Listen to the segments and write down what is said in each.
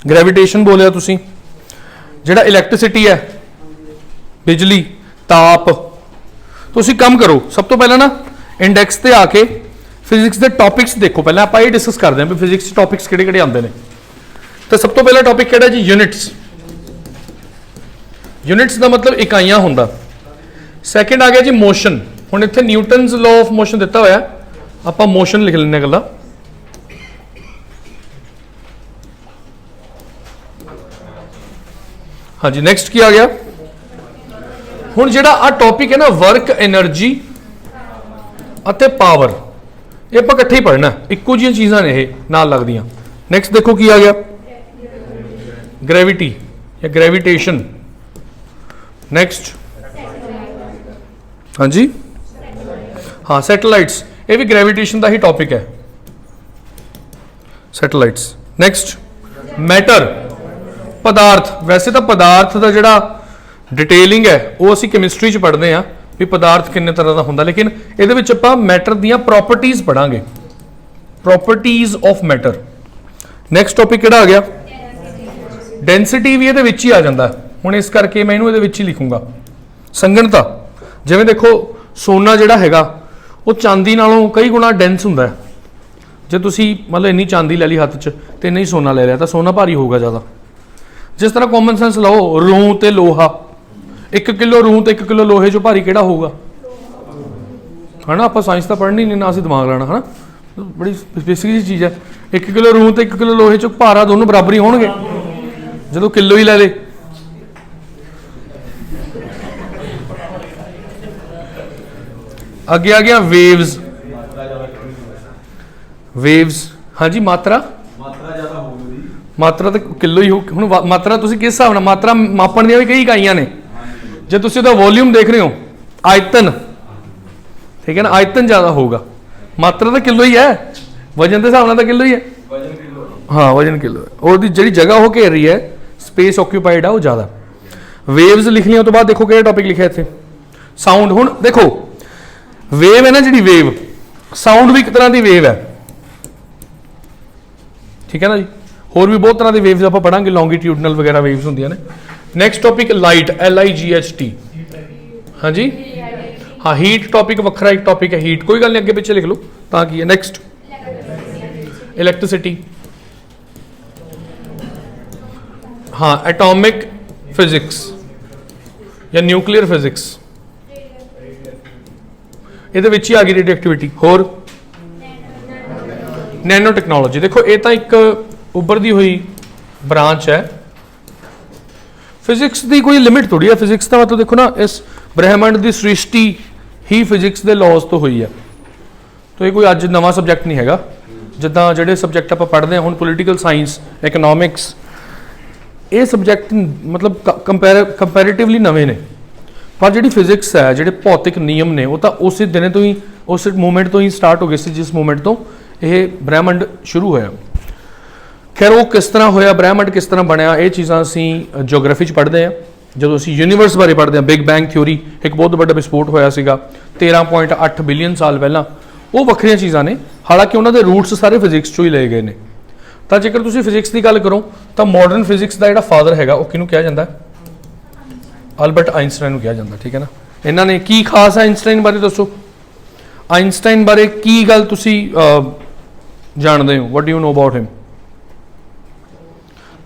Gravitation बोलिया तुसी, जिहड़ा इलैक्ट्रिसिटी है बिजली ताप। तुसी कम करो सब तो पहले ना इंडैक्स ते आके फिजिक्स के टॉपिक्स देखो। पहले आप ये डिस्कस करते हैं भी फिजिक्स टॉपिक्स किहड़े-किहड़े आते हैं। तो सब तो पहला टॉपिक किहड़ा जी, यूनिट्स। यूनिट्स का मतलब इकाइयां होंदा। सैकेंड आ गया जी मोशन। हुण इत्थे न्यूटन्स लॉ ऑफ मोशन दिता होया, आपां मोशन लिख लैंदे गल्लां। हाँ जी, नैक्सट की आ गया हुण जिहड़ा आ टॉपिक है ना वर्क एनर्जी अते पावर, ये आपां इकट्ठे ही पढ़ना, इक्को जिहियां चीज़ां ने ये नाल लगदियां। नैक्सट देखो की आ गया ग्रेविटी या ग्रेविटेशन। नैक्सट हाँ जी, हाँ सैटेलाइट्स, ये भी ग्रेविटेशन का ही टॉपिक है, सैटेलाइट्स। नैक्सट मैटर, पदार्थ। वैसे तो पदार्थ का जिहड़ा डिटेलिंग है वो असीं कैमिस्ट्री च पढ़ते हैं भी पदार्थ किन्ने तरह का होंदा, लेकिन इहदे विच आपां मैटर दीयां प्रॉपर्टीज पढ़ांगे, properties of matter. Next topic किहड़ा आ गया डेंसिटी, भी इहदे विच ही आ जांदा हुण, इस करके मैं इहनूं इहदे विच ही लिखूंगा। संघनता, जिवें देखो सोना जिहड़ा हैगा वो चांदी नालों कई गुणा डेंस हुंदा है। जे तुसीं मतलब इन्नी चांदी ले ली हत्थ च ते नहीं सोना ले लिया तो सोना भारी होगा ज़्यादा। जिस तरह कॉमन सेंस लो, रूह ते लोहा, 1 किलो रूह ते 1 किलो लोहे जो भारी किहड़ा होगा, है ना। आपां साइंस तो पढ़नी नहीं ना, असीं दिमाग लाना, है ना, बड़ी बेसिक जी चीज़ है। 1 किलो रूह ते 1 किलो लोहे चो भारा दोनों बराबर ही होणगे, जो किलो ही ले ले। अगे आ गया वेव्स। वेव्स हाँ जी, मात्रा मात्रा तो किलो ही हो। हुण मात्रा तुसीं किस हिसाब नाल, मात्रा मापण दीयां भी कई इकाइयां ने। जे तुसीं उहदा वॉल्यूम देख रहे हो, आयतन, ठीक है ना, आयतन ज़्यादा होगा। मात्रा तो किलो ही है, वजन के हिसाब नाल तो किलो ही है। हाँ वजन किलो है, और जिहड़ी जगह हो घेर रही है, स्पेस ऑक्यूपाइड है वो ज़्यादा। वेव्स लिख लिया तो बाद देखो किहड़ा टॉपिक लिखा इत्थे, साउंड। हुण देखो वेव है ना, जिहड़ी वेव, साउंड भी एक तरह की वेव है, ठीक है ना जी। होर भी बहुत तरह की वेव्स आप पढ़ांगे, लॉन्गिट्यूडनल वगैरह वेव्स होंदियां ने। Next topic light, LIGHT। हाँ जी, हाँ हीट टॉपिक वखरा एक टॉपिक है, हीट। कोई गल नहीं, अगे पिछे लिख लो ताकि है। नैक्सट इलैक्ट्रिसिटी, हाँ एटॉमिक फिजिक्स या न्यूक्लियर फिजिक्स, ये विच ही आ गई रेडियोएक्टिविटी। होर नैनो टैक्नोलॉजी। देखो ये तो एक उभरती हुई ब्रांच है फिजिक्स की, कोई लिमिट थोड़ी है। फिजिक्स का मतलब देखो ना, इस ब्रह्मांड की सृष्टि ही फिजिक्स के लॉज तो हुई है, तो ये कोई अज नवा सबजैक्ट नहीं है। जिदा जोड़े सबजैक्ट आप पढ़ते हैं हुण, पोलीटिकल साइंस, इकनॉमिक्स, ये सबजैक्ट मतलब कंपैरेटिवली नवे ने, पर जी फिजिक्स है, जोड़े भौतिक नियम ने, वो तो उस दिन तो ही, उस मोमेंट तो ही स्टार्ट हो गए थे जिस मोमेंट तो यह ब्रह्मांड शुरू होया। खैर वो किस तरह होया, ब्रह्मांड किस तरह बनया, ये चीज़ां असीं जियोग्राफी च पढ़ते हैं। जो असीं यूनीवर्स बारे पढ़ते हैं, बिग बैंग थ्योरी, एक बहुत बड़ा विस्फोट होया सीगा 13.8 बिलियन साल पहला, वो वक्रियां चीज़ां ने। हालांकि उन्होंने रूट्स सारे फिजिक्स चों ही लए गए ने। तो जेकर तुसीं फिजिक्स की गल करो तो मॉडर्न फिजिक्स का जिहड़ा फादर हैगा वो किहनूं कहा जाता है, अल्बर्ट आइनस्टाइन नूं कहा जाता, ठीक है ना। इन्होंने की खास है आइनस्टाइन बारे दसो, आइनस्टाइन बारे की गल तुसीं जानते हो, what do you know about him.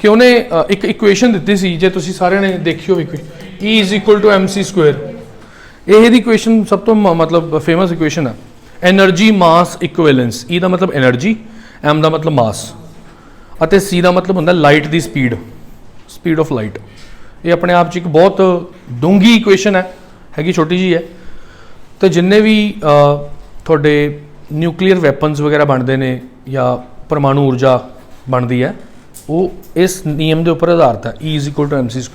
कि उन्हें एक इक्वेशन दी सी, जे तुसीं सारे ने देखी हो, E = mc²। यही इक्वेशन सब तो मतलब फेमस इक्वेशन है। एनर्जी मास इक्विवेलेंस, E का मतलब एनर्जी, M का मतलब मास, और C का मतलब होंदा लाइट की स्पीड, स्पीड ऑफ लाइट। ये अपने आप एक बहुत डूंगी इक्वेशन है, छोटी जी है। तो जिन्ने भी थोड़े न्यूक्लीयर वैपन्स वगैरह बनते हैं या परमाणु ऊर्जा बनती है, वो इस नियम के उपर आधारित है, E = mc²। इस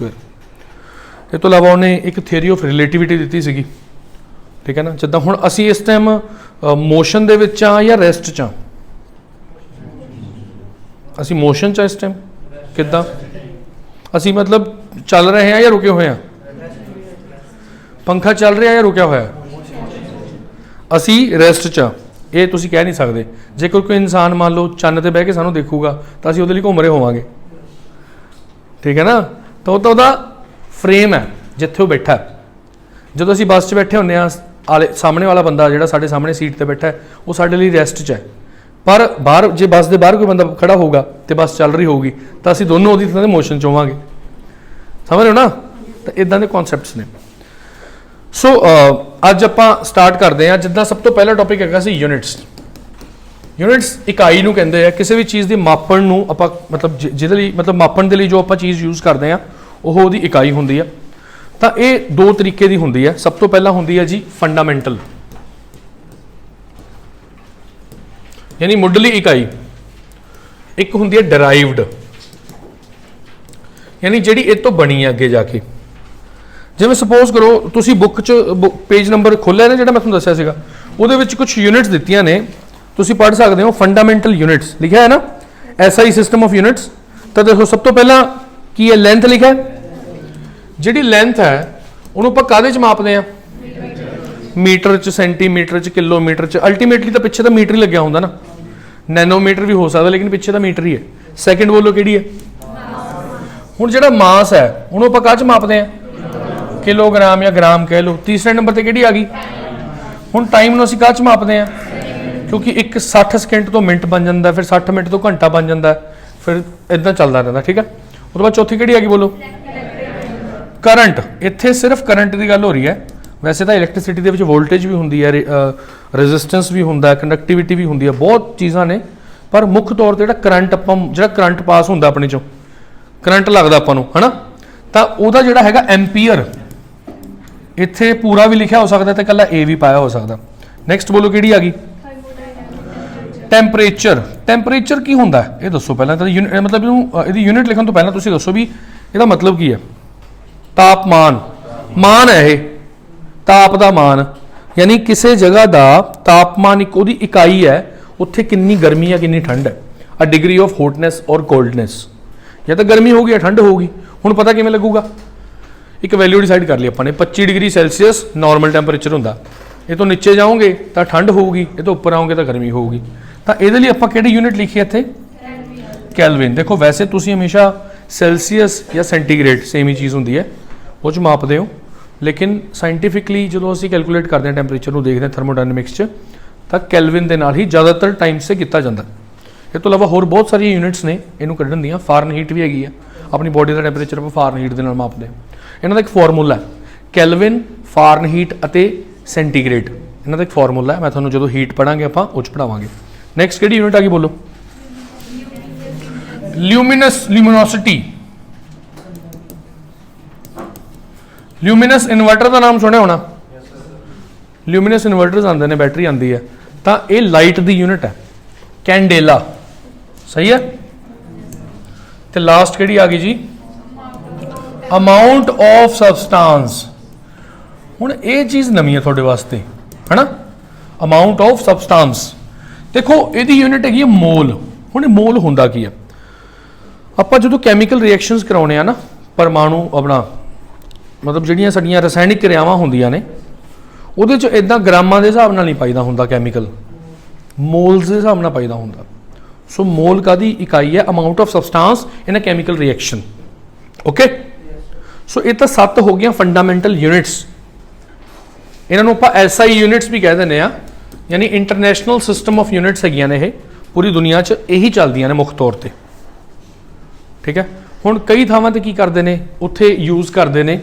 तो इलावा उन्हें एक थियरी ऑफ रिलेटिविटी दी सी, ठीक है ना। जिदा हुण असी इस टाइम मोशन दे विच आ या रेस्ट च, असी मोशन च इस टाइम किदा, असी मतलब चल रहे हैं या रुके हुए हैं, पंखा चल रहा है या रुकिया हुआ, असी रेस्ट च। ये तुसीं कह नहीं सकते। जेकर कोई इंसान मान लो चन्न ते बह के सानूं देखूगा तो असीं उहदे लई घूम रहे होवांगे, ठीक है ना। तो वो तो ਉਹਦਾ फ्रेम है जिथे वो बैठा। जो ਅਸੀਂ ਬੱਸ 'ਚ ਬੈਠੇ ਹੁੰਦੇ ਆ ਆਲੇ ਸਾਹਮਣੇ ਵਾਲਾ ਬੰਦਾ ਜਿਹੜਾ ਸਾਡੇ ਸਾਹਮਣੇ ਸੀਟ ਤੇ ਬੈਠਾ ਹੈ ਉਹ ਸਾਡੇ ਲਈ ਰੈਸਟ 'ਚ ਹੈ, ਪਰ ਬਾਹਰ ਜੇ ਬੱਸ ਦੇ ਬਾਹਰ ਕੋਈ ਬੰਦਾ ਖੜਾ ਹੋਊਗਾ ਤੇ ਬੱਸ ਚੱਲ ਰਹੀ ਹੋਊਗੀ ਤਾਂ ਅਸੀਂ ਦੋਨੋਂ ਉਹਦੀ ਥਾਂ ਤੇ ਮੋਸ਼ਨ 'ਚ ਹੋਵਾਂਗੇ। ਸਮਝ ਰਹੇ ਹੋ ਨਾ। ਤਾਂ ਇਦਾਂ ਦੇ ਕਨਸੈਪਟਸ ਨੇ। ਸੋ ਅੱਜ ਆਪਾਂ ਸਟਾਰਟ ਕਰਦੇ ਹਾਂ। ਜਿੱਦਾਂ ਸਭ ਤੋਂ ਪਹਿਲਾ ਟੌਪਿਕ ਹੈਗਾ ਸੀ ਯੂਨਿਟਸ। ਯੂਨਿਟਸ ਇਕਾਈ ਨੂੰ ਕਹਿੰਦੇ ਆ। ਕਿਸੇ ਵੀ ਚੀਜ਼ ਦੇ ਮਾਪਣ ਨੂੰ ਆਪਾਂ ਮਤਲਬ ਜਿਹਦੇ ਲਈ ਮਤਲਬ ਮਾਪਣ ਦੇ ਲਈ ਜੋ ਆਪਾਂ ਚੀਜ਼ ਯੂਜ਼ ਕਰਦੇ ਆ ਉਹ ਉਹਦੀ ਇਕਾਈ ਹੁੰਦੀ ਆ। ਤਾਂ ਇਹ ਦੋ ਤਰੀਕੇ ਦੀ ਹੁੰਦੀ ਹੈ। ਸਭ ਤੋਂ ਪਹਿਲਾਂ ਹੁੰਦੀ ਹੈ ਜੀ ਫੰਡਾਮੈਂਟਲ, ਯਾਨੀ ਮੁੱਢਲੀ ਇਕਾਈ। ਇੱਕ ਹੁੰਦੀ ਹੈ ਡਰਾਈਵਡ, ਯਾਨੀ ਜਿਹੜੀ ਇਹ ਤੋਂ ਬਣੀ ਹੈ ਅੱਗੇ ਜਾ ਕੇ। ਜਿਵੇਂ ਸਪੋਜ਼ ਕਰੋ ਤੁਸੀਂ ਬੁੱਕ 'ਚ ਪੇਜ ਨੰਬਰ ਖੋਲ੍ਹਿਆ ਨਾ ਜਿਹੜਾ ਮੈਂ ਤੁਹਾਨੂੰ ਦੱਸਿਆ ਸੀਗਾ, ਉਹਦੇ ਵਿੱਚ ਕੁਝ ਯੂਨਿਟਸ ਦਿੱਤੀਆਂ ਨੇ, ਤੁਸੀਂ ਪੜ੍ਹ ਸਕਦੇ ਹੋ। ਫੰਡਾਮੈਂਟਲ ਯੂਨਿਟਸ ਲਿਖਿਆ ਹੈ ਨਾ, SI ਸਿਸਟਮ ਆਫ ਯੂਨਿਟਸ। ਤਾਂ ਦੇਖੋ ਸਭ ਤੋਂ ਪਹਿਲਾਂ ਕੀ ਹੈ, ਲੈਂਥ ਲਿਖਿਆ। ਜਿਹੜੀ ਲੈਂਥ ਹੈ ਉਹਨੂੰ ਆਪਾਂ ਕਾਹਦੇ 'ਚ ਮਾਪਦੇ ਆ, ਮੀਟਰ 'ਚ, ਸੈਂਟੀਮੀਟਰ 'ਚ, ਕਿਲੋਮੀਟਰ 'ਚ। ਅਲਟੀਮੇਟਲੀ ਤਾਂ ਪਿੱਛੇ ਤਾਂ ਮੀਟਰ ਹੀ ਲੱਗਿਆ ਹੁੰਦਾ ਨਾ, ਨੈਨੋਮੀਟਰ ਵੀ ਹੋ ਸਕਦਾ ਲੇਕਿਨ ਪਿੱਛੇ ਤਾਂ ਮੀਟਰ ਹੀ ਹੈ। ਸੈਕਿੰਡ ਬੋਲੋ ਕਿਹੜੀ ਹੈ। ਹੁਣ ਜਿਹੜਾ ਮਾਸ ਹੈ ਉਹਨੂੰ ਆਪਾਂ ਕਾਹ 'ਚ ਮਾਪਦੇ ਆ, ਕਿਲੋਗ੍ਰਾਮ ਜਾਂ ਗ੍ਰਾਮ ਕਹਿ ਲਓ। ਤੀਸਰੇ ਨੰਬਰ ਤੇ ਕਿਹੜੀ ਆ ਗਈ। ਹੁਣ ਟਾਈਮ ਨੂੰ ਅਸੀਂ ਕਾਹ 'ਚ ਮਾਪਦੇ ਆ, ਕਿਉਂਕਿ ਇੱਕ 60 ਸਕਿੰਟ ਤੋਂ ਮਿੰਟ ਬਣ ਜਾਂਦਾ, ਫਿਰ 60 ਮਿੰਟ ਤੋਂ ਘੰਟਾ ਬਣ ਜਾਂਦਾ, ਫਿਰ ਇਦਾਂ ਚੱਲਦਾ ਰਹਿੰਦਾ। ਠੀਕ ਹੈ। ਉਹ ਤੋਂ ਬਾਅਦ ਚੌਥੀ ਕਿਹੜੀ ਆ ਗਈ ਬੋਲੋ, ਕਰੰਟ। ਇੱਥੇ ਸਿਰਫ ਕਰੰਟ ਦੀ ਗੱਲ ਹੋ ਰਹੀ ਹੈ, ਵੈਸੇ ਤਾਂ ਇਲੈਕਟ੍ਰਿਸਿਟੀ ਦੇ ਵਿੱਚ ਵੋਲਟੇਜ ਵੀ ਹੁੰਦੀ ਹੈ, ਰੈਜ਼ਿਸਟੈਂਸ ਵੀ ਹੁੰਦਾ, ਕੰਡਕਟਿਵਿਟੀ ਵੀ ਹੁੰਦੀ ਹੈ, ਬਹੁਤ ਚੀਜ਼ਾਂ ਨੇ। ਪਰ ਮੁੱਖ ਤੌਰ ਤੇ ਜਿਹੜਾ ਕਰੰਟ ਆਪਾਂ ਜਿਹੜਾ ਕਰੰਟ ਪਾਸ ਹੁੰਦਾ ਆਪਣੇ ਚੋਂ, ਕਰੰਟ ਲੱਗਦਾ ਆਪਾਂ ਨੂੰ ਹੈ ਨਾ, ਤਾਂ ਉਹਦਾ ਜਿਹੜਾ ਹੈਗਾ ਐਂਪੀਅਰ। ਇੱਥੇ ਪੂਰਾ ਵੀ ਲਿਖਿਆ ਹੋ ਸਕਦਾ ਤੇ ਇਕੱਲਾ A ਵੀ ਪਾਇਆ ਹੋ ਸਕਦਾ। ਨੈਕਸਟ ਬੋਲੋ ਕਿਹੜੀ ਆ ਗਈ, ਟੈਂਪਰੇਚਰ। ਟੈਂਪਰੇਚਰ ਕੀ ਹੁੰਦਾ ਇਹ ਦੱਸੋ ਪਹਿਲਾਂ ਤਾਂ। ਮਤਲਬ ਇਹਨੂੰ ਇਹਦੀ ਯੂਨਿਟ ਲਿਖਣ ਤੋਂ ਪਹਿਲਾਂ ਤੁਸੀਂ ਦੱਸੋ ਵੀ ਇਹਦਾ ਮਤਲਬ ਕੀ ਹੈ। ਤਾਪਮਾਨ, ਮਾਨ ਹੈ ਇਹ, ਤਾਪ ਦਾ ਮਾਨ, ਯਾਨੀ ਕਿਸੇ ਜਗ੍ਹਾ ਦਾ ਤਾਪਮਾਨ ਇੱਕ ਉਹਦੀ ਇਕਾਈ ਹੈ, ਉੱਥੇ ਕਿੰਨੀ ਗਰਮੀ ਹੈ ਕਿੰਨੀ ਠੰਡ ਹੈ। ਅ ਡਿਗਰੀ ਆਫ ਹੌਟਨੈਸ ਔਰ ਕੋਲਡਨੈਸ। ਜਾਂ ਤਾਂ ਗਰਮੀ ਹੋਊਗੀ ਜਾਂ ਠੰਡ ਹੋਊਗੀ। ਹੁਣ ਪਤਾ ਕਿਵੇਂ ਲੱਗੂਗਾ, ਇੱਕ ਵੈਲਿਊ ਡਿਸਾਈਡ ਕਰ ਲਈ ਆਪਾਂ ਨੇ, 25 ਡਿਗਰੀ ਸੈਲਸੀਅਸ ਨਾਰਮਲ ਟੈਂਪਰੇਚਰ ਹੁੰਦਾ। ਇਹ ਤੋਂ ਨੀਚੇ ਜਾਓਗੇ ਤਾਂ ਠੰਡ ਹੋਊਗੀ, ਇਹ ਤੋਂ ਉੱਪਰ ਆਓਗੇ ਤਾਂ ਗਰਮੀ ਹੋਊਗੀ। ਤਾਂ ਇਹਦੇ ਲਈ ਆਪਾਂ ਕਿਹੜੀ ਯੂਨਿਟ ਲਿਖੀ ਇੱਥੇ, ਕੈਲਵਿਨ। ਦੇਖੋ ਵੈਸੇ ਤੁਸੀਂ ਹਮੇਸ਼ਾ ਸੈਲਸੀਅਸ ਜਾਂ ਸੈਂਟੀਗ੍ਰੇਡ ਸੇਮ ਹੀ ਚੀਜ਼ ਹੁੰਦੀ ਹੈ, ਉਹ 'ਚ ਮਾਪਦੇ ਹੋ, ਲੇਕਿਨ ਸਾਇੰਟੀਫਿਕਲੀ ਜਦੋਂ ਅਸੀਂ ਕੈਲਕੂਲੇਟ ਕਰਦੇ ਹਾਂ ਟੈਂਪਰੇਚਰ ਨੂੰ ਦੇਖਦੇ ਹਾਂ ਥਰਮੋਡਾਇਨਮਿਕਸ 'ਚ, ਤਾਂ ਕੈਲਵਿਨ ਦੇ ਨਾਲ ਹੀ ਜ਼ਿਆਦਾਤਰ ਟਾਈਮ 'ਤੇ ਕੀਤਾ ਜਾਂਦਾ। ਇਹ ਤੋਂ ਇਲਾਵਾ ਹੋਰ ਬਹੁਤ ਸਾਰੀਆਂ ਯੂਨਿਟਸ ਨੇ ਇਹਨੂੰ ਕੱਢਣ ਦੀਆਂ। ਫਾਰਨਹੀਟ ਵੀ ਹੈਗੀ ਆ, ਆਪਣੀ ਬੋਡੀ ਦਾ ਟੈਂਪਰੇਚਰ ਆਪਾਂ ਫਾਰਨਹੀਟ ਦੇ ਨਾਲ ਮਾਪਦੇ ਹਾਂ। ਇਹਨਾਂ ਦਾ ਇੱਕ ਫਾਰਮੂਲਾ ਹੈ, ਕੈਲਵਿਨ, ਫਾਰਨਹੀਟ ਅਤੇ ਸੈਂਟੀਗ੍ਰੇਡ। ਇਹਨਾਂ ਦਾ ਇੱਕ ਫਾਰਮੂਲਾ ਹੈ, ਮੈਂ ਤੁਹਾਨੂੰ ਜਦੋਂ ਹੀਟ ਪੜਾਂਗੇ ਆਪਾਂ ਉਹ 'ਚ ਪੜਾਵਾਂਗੇ। ਨੈਕਸਟ ਕਿਹੜੀ ਯੂਨਿਟ ਆ ਗਈ ਬੋਲੋ, ਲਿਊਮਿਨੋਸਿਟੀ। ਲਿਊਮੀਨਸ ਇਨਵਰਟਰ ਦਾ ਨਾਮ ਸੁਣਿਆ ਹੋਣਾ। ਲਿਊਮੀਨਸ ਇਨਵਰਟਰਸ ਆਉਂਦੇ ਨੇ, ਬੈਟਰੀ ਆਉਂਦੀ ਹੈ, ਤਾਂ ਇਹ ਲਾਈਟ ਦੀ ਯੂਨਿਟ ਹੈ, ਕੈਂਡੇਲਾ। ਸਹੀ ਹੈ। ਤੇ ਲਾਸਟ ਕਿਹੜੀ ਆ ਗਈ ਜੀ, ਅਮਾਊਂਟ ਆਫ ਸਬਸਟੈਂਸ। ਹੁਣ ਇਹ ਚੀਜ਼ ਨਵੀਂ ਹੈ ਤੁਹਾਡੇ ਵਾਸਤੇ ਹੈ ਨਾ, ਅਮਾਊਂਟ ਆਫ ਸਬਸਟੈਂਸ। ਦੇਖੋ ਇਹਦੀ ਯੂਨਿਟ ਹੈਗੀ ਹੈ ਮੋਲ। ਹੁਣ ਇਹ ਮੋਲ ਹੁੰਦਾ ਕੀ ਹੈ, ਆਪਾਂ ਜਦੋਂ ਕੈਮੀਕਲ ਰਿਐਕਸ਼ਨਸ ਕਰਾਉਣੇ ਆ ਨਾ, ਪਰਮਾਣੂ ਆਪਣਾ ਮਤਲਬ ਜਿਹੜੀਆਂ ਸਾਡੀਆਂ ਰਸਾਇਣਿਕ ਕਿਰਿਆਵਾਂ ਹੁੰਦੀਆਂ ਨੇ, ਉਹਦੇ 'ਚ ਇੱਦਾਂ ਗ੍ਰਾਮਾਂ ਦੇ ਹਿਸਾਬ ਨਾਲ ਨਹੀਂ ਪਾਈਦਾ ਹੁੰਦਾ ਕੈਮੀਕਲ, ਮੋਲਸ ਦੇ ਹਿਸਾਬ ਨਾਲ ਪਾਈਦਾ ਹੁੰਦਾ। ਸੋ ਮੋਲ ਕਾਹਦੀ ਇਕਾਈ ਹੈ, amount of substance in a chemical reaction. Okay. So ਇਹ ਤਾਂ 7 ਹੋ ਗਈਆਂ ਫੰਡਾਮੈਂਟਲ ਯੂਨਿਟਸ। ਇਹਨਾਂ ਨੂੰ ਆਪਾਂ SI ਯੂਨਿਟਸ ਵੀ ਕਹਿ ਦਿੰਦੇ ਆ, ਯਾਨੀ ਇੰਟਰਨੈਸ਼ਨਲ ਸਿਸਟਮ ਆਫ ਯੂਨਿਟਸ ਹੈਗੀਆਂ ਨੇ ਇਹ, ਪੂਰੀ ਦੁਨੀਆ 'ਚ ਇਹੀ ਚੱਲਦੀਆਂ ਨੇ ਮੁੱਖ ਤੌਰ ਤੇ। ਠੀਕ ਹੈ। ਹੁਣ ਕਈ ਥਾਵਾਂ ਤੇ ਕੀ ਕਰਦੇ ਨੇ, ਉੱਥੇ ਯੂਜ਼ ਕਰਦੇ ਨੇ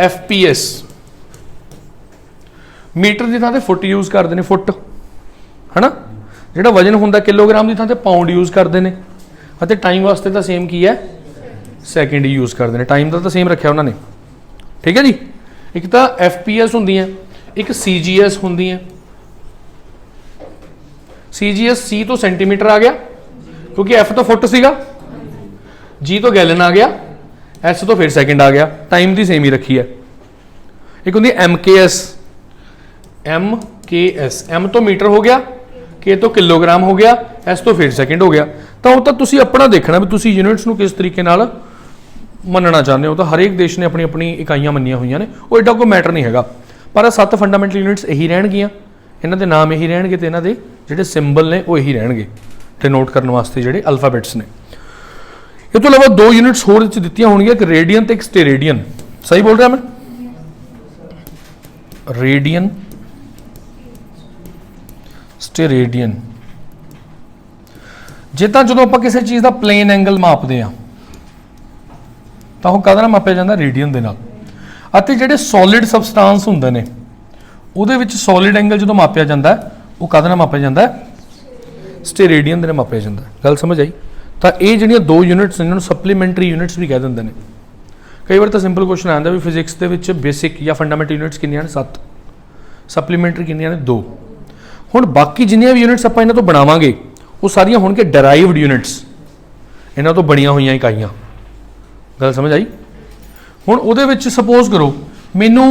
FPS, ਮੀਟਰ ਦੀ ਥਾਂ ਤੇ ਫੁੱਟ ਯੂਜ਼ ਕਰਦੇ ਨੇ, ਫੁੱਟ ਹੈ ਨਾ। ਜਿਹੜਾ ਵਜਨ ਹੁੰਦਾ ਕਿਲੋਗ੍ਰਾਮ ਦੀ ਥਾਂ ਤੇ ਪਾਉਂਡ ਯੂਜ਼ ਕਰਦੇ ਨੇ। ਅਤੇ ਟਾਈਮ ਵਾਸਤੇ ਤਾਂ ਸੇਮ ਕੀ ਹੈ, ਸੈਕਿੰਡ ਯੂਜ਼ ਕਰਦੇ ਨੇ। ਟਾਈਮ ਦਾ ਤਾਂ ਸੇਮ ਰੱਖਿਆ ਉਹਨਾਂ ਨੇ। ਠੀਕ ਹੈ ਜੀ। ਇੱਕ ਤਾਂ FPS ਹੁੰਦੀਆਂ, ਇੱਕ CGS ਹੁੰਦੀਆਂ। CGS C ਤੋਂ ਸੈਂਟੀਮੀਟਰ ਆ ਗਿਆ ਕਿਉਂਕਿ F ਤੋਂ ਫੁੱਟ ਸੀਗਾ, G ਤੋਂ ਗੈਲਨ ਆ ਗਿਆ, S ਤੋਂ ਫਿਰ ਸੈਕਿੰਡ ਆ ਗਿਆ। ਟਾਈਮ ਦੀ ਸੇਮ ਹੀ ਰੱਖੀ ਹੈ। ਇੱਕ ਹੁੰਦੀ MKS, M ਤੋਂ ਮੀਟਰ ਹੋ ਗਿਆ, K ਤੋਂ ਕਿਲੋਗ੍ਰਾਮ ਹੋ ਗਿਆ, S ਤੋਂ ਫਿਰ ਸੈਕਿੰਡ ਹੋ ਗਿਆ। ਤਾਂ ਉਹ ਤਾਂ ਤੁਸੀਂ ਆਪਣਾ ਦੇਖਣਾ ਵੀ ਤੁਸੀਂ ਯੂਨਿਟਸ ਨੂੰ ਕਿਸ ਤਰੀਕੇ ਨਾਲ ਮੰਨਣਾ ਚਾਹੁੰਦੇ ਹੋ। ਤਾਂ ਹਰੇਕ ਦੇਸ਼ ਨੇ ਆਪਣੀ ਆਪਣੀ ਇਕਾਈਆਂ ਮੰਨੀਆਂ ਹੋਈਆਂ ਨੇ, ਉਹ ਐਡਾ ਕੋਈ ਮੈਟਰ ਨਹੀਂ ਹੈਗਾ। ਪਰ 7 ਫੰਡਾਮੈਂਟਲ ਯੂਨਿਟਸ ਇਹੀ ਰਹਿਣਗੀਆਂ, ਇਹਨਾਂ ਦੇ ਨਾਮ ਇਹੀ ਰਹਿਣਗੇ ਤੇ ਇਹਨਾਂ ਦੇ ਜਿਹੜੇ ਸਿੰਬਲ ਨੇ ਉਹ ਇਹੀ ਰਹਿਣਗੇ, ਤੇ ਨੋਟ ਕਰਨ ਵਾਸਤੇ ਜਿਹੜੇ ਅਲਫਾਬੈਟਸ ਨੇ। ਇਹ ਤੋਂ ਇਲਾਵਾ 2 ਯੂਨਿਟਸ ਹੋਰ ਵਿੱਚ ਦਿੱਤੀਆਂ ਹੋਣਗੀਆਂ, ਇੱਕ ਰੇਡੀਅਨ ਤੇ ਇੱਕ ਸਟੇਰੇਡੀਅਨ। ਸਹੀ ਬੋਲ ਰਿਹਾ ਮੈਂ? ਰੇਡੀਅਨ, ਸਟੇਰੇਡੀਅਨ। ਜੇ ਤਾਂ ਜਦੋਂ ਆਪਾਂ ਕਿਸੇ ਚੀਜ਼ ਦਾ ਪਲੇਨ ਐਂਗਲ ਮਾਪਦੇ ਆ ਤਾਂ ਉਹ ਕਾਹਦੇ ਨਾਲ ਮਾਪਿਆ ਜਾਂਦਾ? ਰੇਡੀਅਨ ਦੇ ਨਾਲ। ਅਤੇ ਜਿਹੜੇ ਸੋਲਿਡ ਸਬਸਟੈਂਸ ਹੁੰਦੇ ਨੇ ਉਹਦੇ ਵਿੱਚ ਸੋਲਿਡ ਐਂਗਲ ਜਦੋਂ ਮਾਪਿਆ ਜਾਂਦਾ ਉਹ ਕਾਹਦੇ ਨਾਲ ਮਾਪਿਆ ਜਾਂਦਾ? ਸਟੇਰੇਡੀਅਨ ਦੇ ਨਾਲ ਮਾਪਿਆ ਜਾਂਦਾ। ਗੱਲ ਸਮਝ ਆਈ? ਤਾਂ ਇਹ ਜਿਹੜੀਆਂ 2 ਯੂਨਿਟਸ ਇਹਨਾਂ ਨੂੰ ਸਪਲੀਮੈਂਟਰੀ ਯੂਨਿਟਸ ਵੀ ਕਹਿ ਦਿੰਦੇ ਨੇ। ਕਈ ਵਾਰ ਤਾਂ ਸਿੰਪਲ ਕੁਐਸਚਨ ਆਉਂਦਾ ਵੀ ਫਿਜ਼ਿਕਸ ਦੇ ਵਿੱਚ ਬੇਸਿਕ ਜਾਂ ਫੰਡਾਮੈਂਟਲ ਯੂਨਿਟਸ ਕਿੰਨੀਆਂ ਨੇ? 7। ਸਪਲੀਮੈਂਟਰੀ ਕਿੰਨੀਆਂ ਨੇ? 2। ਹੁਣ ਬਾਕੀ ਜਿੰਨੀਆਂ ਵੀ ਯੂਨਿਟਸ ਆਪਾਂ ਇਹਨਾਂ ਤੋਂ ਬਣਾਵਾਂਗੇ ਉਹ ਸਾਰੀਆਂ ਹੋਣਗੇ ਡਰਾਈਵਡ ਯੂਨਿਟਸ, ਇਹਨਾਂ ਤੋਂ ਬਣੀਆਂ ਹੋਈਆਂ ਇਕਾਈਆਂ। ਗੱਲ ਸਮਝ ਆਈ? ਹੁਣ ਉਹਦੇ ਵਿੱਚ ਸਪੋਜ਼ ਕਰੋ ਮੈਨੂੰ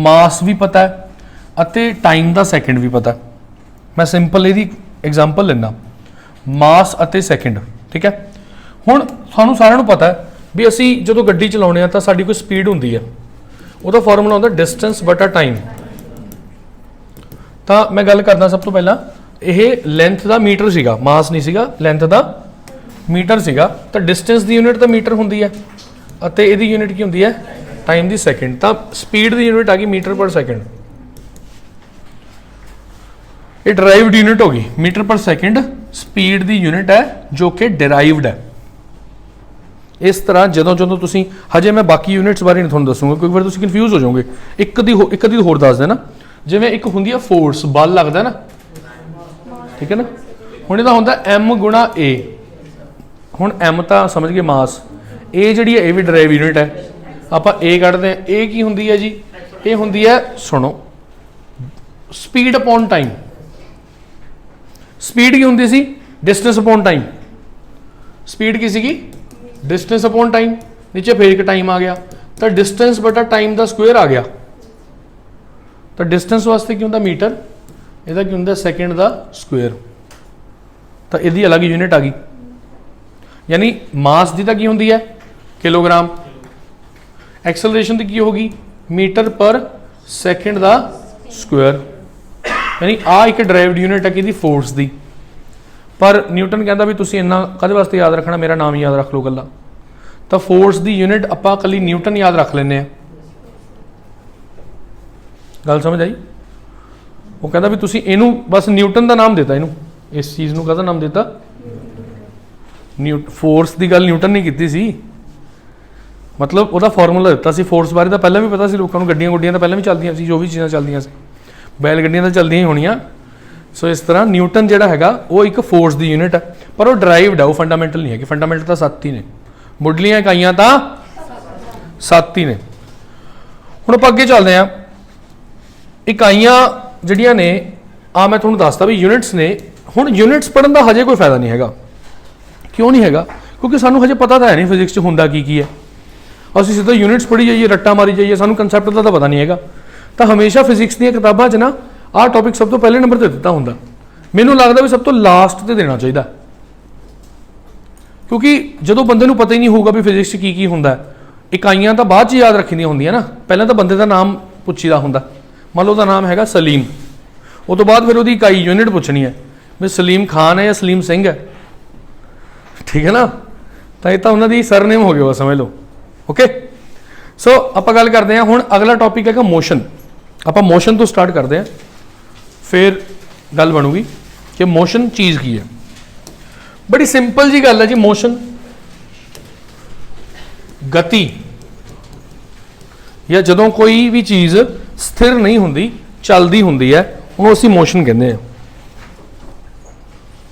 ਮਾਸ ਵੀ ਪਤਾ ਹੈ ਅਤੇ ਟਾਈਮ ਦਾ ਸੈਕਿੰਡ ਵੀ ਪਤਾ। ਮੈਂ ਸਿੰਪਲ ਇਹਦੀ ਐਗਜ਼ਾਮਪਲ ਲੈਣਾ, ਮਾਸ ਅਤੇ ਸੈਕਿੰਡ। ਠੀਕ ਹੈ, ਹੁਣ ਸਾਨੂੰ ਸਾਰਿਆਂ ਨੂੰ ਪਤਾ ਹੈ ਵੀ ਅਸੀਂ ਜਦੋਂ ਗੱਡੀ ਚਲਾਉਂਦੇ ਆ ਤਾਂ ਸਾਡੀ ਕੋਈ ਸਪੀਡ ਹੁੰਦੀ ਹੈ, ਉਹਦਾ ਫਾਰਮੂਲਾ ਹੁੰਦਾ ਡਿਸਟੈਂਸ ਬਟਾ ਟਾਈਮ। ਤਾਂ ਮੈਂ ਗੱਲ ਕਰਦਾ ਸਭ ਤੋਂ ਪਹਿਲਾਂ, ਇਹ ਲੈਂਥ ਦਾ ਮੀਟਰ ਸੀਗਾ, ਮਾਸ ਨਹੀਂ ਸੀਗਾ, ਲੈਂਥ ਦਾ ਮੀਟਰ ਸੀਗਾ। ਤਾਂ ਡਿਸਟੈਂਸ ਦੀ ਯੂਨਿਟ ਤਾਂ ਮੀਟਰ ਹੁੰਦੀ ਹੈ ਅਤੇ ਇਹਦੀ ਯੂਨਿਟ ਕੀ ਹੁੰਦੀ ਹੈ? ਟਾਈਮ ਦੀ ਸੈਕਿੰਡ। ਤਾਂ ਸਪੀਡ ਦੀ ਯੂਨਿਟ ਆ ਗਈ ਮੀਟਰ ਪਰ ਸੈਕਿੰਡ। ਇਹ ਡਰਾਈਵਡ ਯੂਨਿਟ ਹੋ ਗਈ ਮੀਟਰ ਪਰ ਸੈਕਿੰਡ। ਸਪੀਡ ਦੀ ਯੂਨਿਟ ਹੈ ਜੋ ਕਿ ਡਰਾਈਵਡ ਹੈ। ਇਸ ਤਰ੍ਹਾਂ ਜਦੋਂ ਜਦੋਂ ਤੁਸੀਂ, ਹਜੇ ਮੈਂ ਬਾਕੀ ਯੂਨਿਟਸ ਬਾਰੇ ਨਹੀਂ ਤੁਹਾਨੂੰ ਦੱਸੂਗਾ ਕਿਉਂਕਿ ਫਿਰ ਤੁਸੀਂ ਕਨਫਿਊਜ਼ ਹੋ ਜਾਓਗੇ। ਇੱਕ ਦੀ ਹੋਰ ਦੱਸ ਦੇਣਾ। ਜਿਵੇਂ ਇੱਕ ਹੁੰਦੀ ਹੈ ਫੋਰਸ, ਬਲ ਲੱਗਦਾ ਨਾ, ਠੀਕ ਹੈ ਨਾ। ਹੁਣ ਇਹਦਾ ਹੁੰਦਾ m ਗੁਣਾ a। ਹੁਣ m ਤਾਂ ਸਮਝ ਗਏ ਮਾਸ, a ਜਿਹੜੀ ਹੈ ਇਹ ਵੀ ਡਰਾਈਵ ਯੂਨਿਟ ਹੈ। ਆਪਾਂ a ਕੱਢਦੇ ਹਾਂ, ਇਹ ਕੀ ਹੁੰਦੀ ਹੈ ਜੀ? ਇਹ ਹੁੰਦੀ ਹੈ, ਸੁਣੋ, ਸਪੀਡ ਅਪੋਨ ਟਾਈਮ। ਸਪੀਡ ਕੀ ਹੁੰਦੀ ਸੀ? Distance upon time. ਸਪੀਡ ਕੀ ਸੀਗੀ? Distance upon time. ਨੀਚੇ ਫੇਰ ਇੱਕ ਟਾਈਮ ਆ ਗਿਆ ਤਾਂ ਡਿਸਟੈਂਸ ਬਟਾ ਟਾਈਮ ਦਾ ਸਕੁਅਰ ਆ ਗਿਆ। ਤਾਂ ਡਿਸਟੈਂਸ ਵਾਸਤੇ ਕੀ ਹੁੰਦਾ? ਮੀਟਰ। ਇਹਦਾ ਕੀ ਹੁੰਦਾ? ਸੈਕਿੰਡ ਦਾ ਸਕੁਅਰ। ਤਾਂ ਇਹਦੀ ਅਲੱਗ ਯੂਨਿਟ ਆ ਗਈ। ਯਾਨੀ ਮਾਸ ਦੀ ਤਾਂ ਕੀ ਹੁੰਦੀ ਹੈ? ਕਿਲੋਗ੍ਰਾਮ। ਐਕਸਲਰੇਸ਼ਨ ਦੀ ਕੀ ਹੋਗੀ? ਮੀਟਰ ਪਰ ਸੈਕਿੰਡ ਦਾ ਸਕੁਅਰ। ਯਾਨੀ ਆ ਇੱਕ ਡਰਾਈਵਡ ਯੂਨਿਟ ਹੈ ਕਿਹਦੀ? ਫੋਰਸ ਦੀ। ਪਰ ਨਿਊਟਨ ਕਹਿੰਦਾ ਵੀ ਤੁਸੀਂ ਇੰਨਾ ਕਦੇ ਵਾਸਤੇ ਯਾਦ ਰੱਖਣਾ, ਮੇਰਾ ਨਾਮ ਯਾਦ ਰੱਖ ਲਓ ਗੱਲਾਂ। ਤਾਂ ਫੋਰਸ ਦੀ ਯੂਨਿਟ ਆਪਾਂ ਇਕੱਲੀ ਨਿਊਟਨ ਯਾਦ ਰੱਖ ਲੈਂਦੇ ਆ। ਗੱਲ ਸਮਝ ਆਈ? ਉਹ ਕਹਿੰਦਾ ਵੀ ਤੁਸੀਂ ਇਹਨੂੰ ਬਸ ਨਿਊਟਨ ਦਾ ਨਾਮ ਦਿੱਤਾ, ਇਹਨੂੰ ਇਸ ਚੀਜ਼ ਨੂੰ ਕਾਹਦਾ ਨਾਮ ਦਿੱਤਾ? ਫੋਰਸ ਦੀ ਗੱਲ ਨਿਊਟਨ ਨੇ ਕੀਤੀ ਸੀ, ਮਤਲਬ ਉਹਦਾ ਫਾਰਮੂਲਾ ਦਿੱਤਾ ਸੀ। ਫੋਰਸ ਬਾਰੇ ਤਾਂ ਪਹਿਲਾਂ ਵੀ ਪਤਾ ਸੀ ਲੋਕਾਂ ਨੂੰ, ਗੱਡੀਆਂ ਗੁੱਡੀਆਂ ਤਾਂ ਪਹਿਲਾਂ ਵੀ ਚੱਲਦੀਆਂ ਸੀ, ਜੋ ਵੀ ਚੀਜ਼ਾਂ ਚੱਲਦੀਆਂ ਸੀ, ਬੈਲ ਗੱਡੀਆਂ ਤਾਂ ਚੱਲਦੀਆਂ ਹੀ ਹੋਣੀਆਂ। ਸੋ ਇਸ ਤਰ੍ਹਾਂ ਨਿਊਟਨ ਜਿਹੜਾ ਹੈਗਾ ਉਹ ਇੱਕ ਫੋਰਸ ਦੀ ਯੂਨਿਟ ਹੈ, ਪਰ ਉਹ ਡਰਾਈਵਡ ਹੈ, ਉਹ ਫੰਡਾਮੈਂਟਲ ਨਹੀਂ ਹੈ। ਕਿ ਫੰਡਾਮੈਂਟਲ ਤਾਂ 7 ਹੀ ਨੇ, ਮੁੱਢਲੀਆਂ ਇਕਾਈਆਂ ਤਾਂ 7 ਹੀ ਨੇ। ਹੁਣ ਆਪਾਂ ਅੱਗੇ ਚੱਲਦੇ ਹਾਂ। ਇਕਾਈਆਂ ਜਿਹੜੀਆਂ ਨੇ ਆ ਮੈਂ ਤੁਹਾਨੂੰ ਦੱਸਦਾ ਵੀ ਯੂਨਿਟਸ ਨੇ। ਹੁਣ ਯੂਨਿਟਸ ਪੜ੍ਹਨ ਦਾ ਹਜੇ ਕੋਈ ਫਾਇਦਾ ਨਹੀਂ ਹੈਗਾ। ਕਿਉਂ ਨਹੀਂ ਹੈਗਾ? ਕਿਉਂਕਿ ਸਾਨੂੰ ਹਜੇ ਪਤਾ ਤਾਂ ਹੈ ਨਹੀਂ ਫਿਜ਼ਿਕਸ 'ਚ ਹੁੰਦਾ ਕੀ ਹੈ। ਅਸੀਂ ਸਿੱਧਾ ਯੂਨਿਟਸ ਪੜ੍ਹੀ ਜਾਈਏ, ਰੱਟਾ ਮਾਰੀ ਜਾਈਏ, ਸਾਨੂੰ ਕਨਸੈਪਟ ਦਾ ਤਾਂ ਪਤਾ ਨਹੀਂ ਹੈਗਾ। ਤਾਂ ਹਮੇਸ਼ਾ ਫਿਜ਼ਿਕਸ ਦੀਆਂ ਕਿਤਾਬਾਂ 'ਚ ਨਾ ਆਹ ਟੌਪਿਕ ਸਭ ਤੋਂ ਪਹਿਲੇ ਨੰਬਰ 'ਤੇ ਦਿੱਤਾ ਹੁੰਦਾ। ਮੈਨੂੰ ਲੱਗਦਾ ਵੀ ਸਭ ਤੋਂ ਲਾਸਟ 'ਤੇ ਦੇਣਾ ਚਾਹੀਦਾ, ਕਿਉਂਕਿ ਜਦੋਂ ਬੰਦੇ ਨੂੰ ਪਤਾ ਹੀ ਨਹੀਂ ਹੋਊਗਾ ਵੀ ਫਿਜ਼ਿਕਸ 'ਚ ਕੀ ਹੁੰਦਾ। ਇਕਾਈਆਂ ਤਾਂ ਬਾਅਦ 'ਚ ਯਾਦ ਰੱਖਣੀਆਂ ਹੁੰਦੀਆਂ ਨਾ, ਪਹਿਲਾਂ ਤਾਂ ਬੰਦੇ ਦਾ ਨਾਮ ਪੁੱਛੀਦਾ ਹੁੰਦਾ। ਮੰਨ ਲਓ ਉਹਦਾ ਨਾਮ ਹੈਗਾ ਸਲੀਮ, ਉਹ ਤੋਂ ਬਾਅਦ ਫਿਰ ਉਹਦੀ ਇਕਾਈ ਯੂਨਿਟ ਪੁੱਛਣੀ ਹੈ ਵੀ ਸਲੀਮ ਖਾਨ ਹੈ ਜਾਂ ਸਲੀਮ ਸਿੰਘ ਹੈ, ਠੀਕ ਹੈ ਨਾ। ਤਾਂ ਇਹ ਤਾਂ ਉਹਨਾਂ ਦੀ ਸਰਨੇਮ ਹੋ ਗਿਆ, ਬਸ ਸਮਝ ਲਓ। ਓਕੇ, ਸੋ ਆਪਾਂ ਗੱਲ ਕਰਦੇ ਹਾਂ ਹੁਣ। ਅਗਲਾ ਟੌਪਿਕ ਹੈਗਾ ਮੋਸ਼ਨ। ਆਪਾਂ ਮੋਸ਼ਨ ਤੋਂ ਸਟਾਰਟ ਕਰਦੇ ਹਾਂ, ਫਿਰ ਗੱਲ ਬਣੂਗੀ ਕਿ ਮੋਸ਼ਨ ਚੀਜ਼ ਕੀ ਹੈ। ਬੜੀ ਸਿੰਪਲ ਜੀ ਗੱਲ ਹੈ ਜੀ। ਮੋਸ਼ਨ ਗਤੀ, ਜਾਂ ਜਦੋਂ ਕੋਈ ਵੀ ਚੀਜ਼ ਸਥਿਰ ਨਹੀਂ ਹੁੰਦੀ, ਚੱਲਦੀ ਹੁੰਦੀ ਹੈ, ਉਹਨੂੰ ਅਸੀਂ ਮੋਸ਼ਨ ਕਹਿੰਦੇ ਹਾਂ।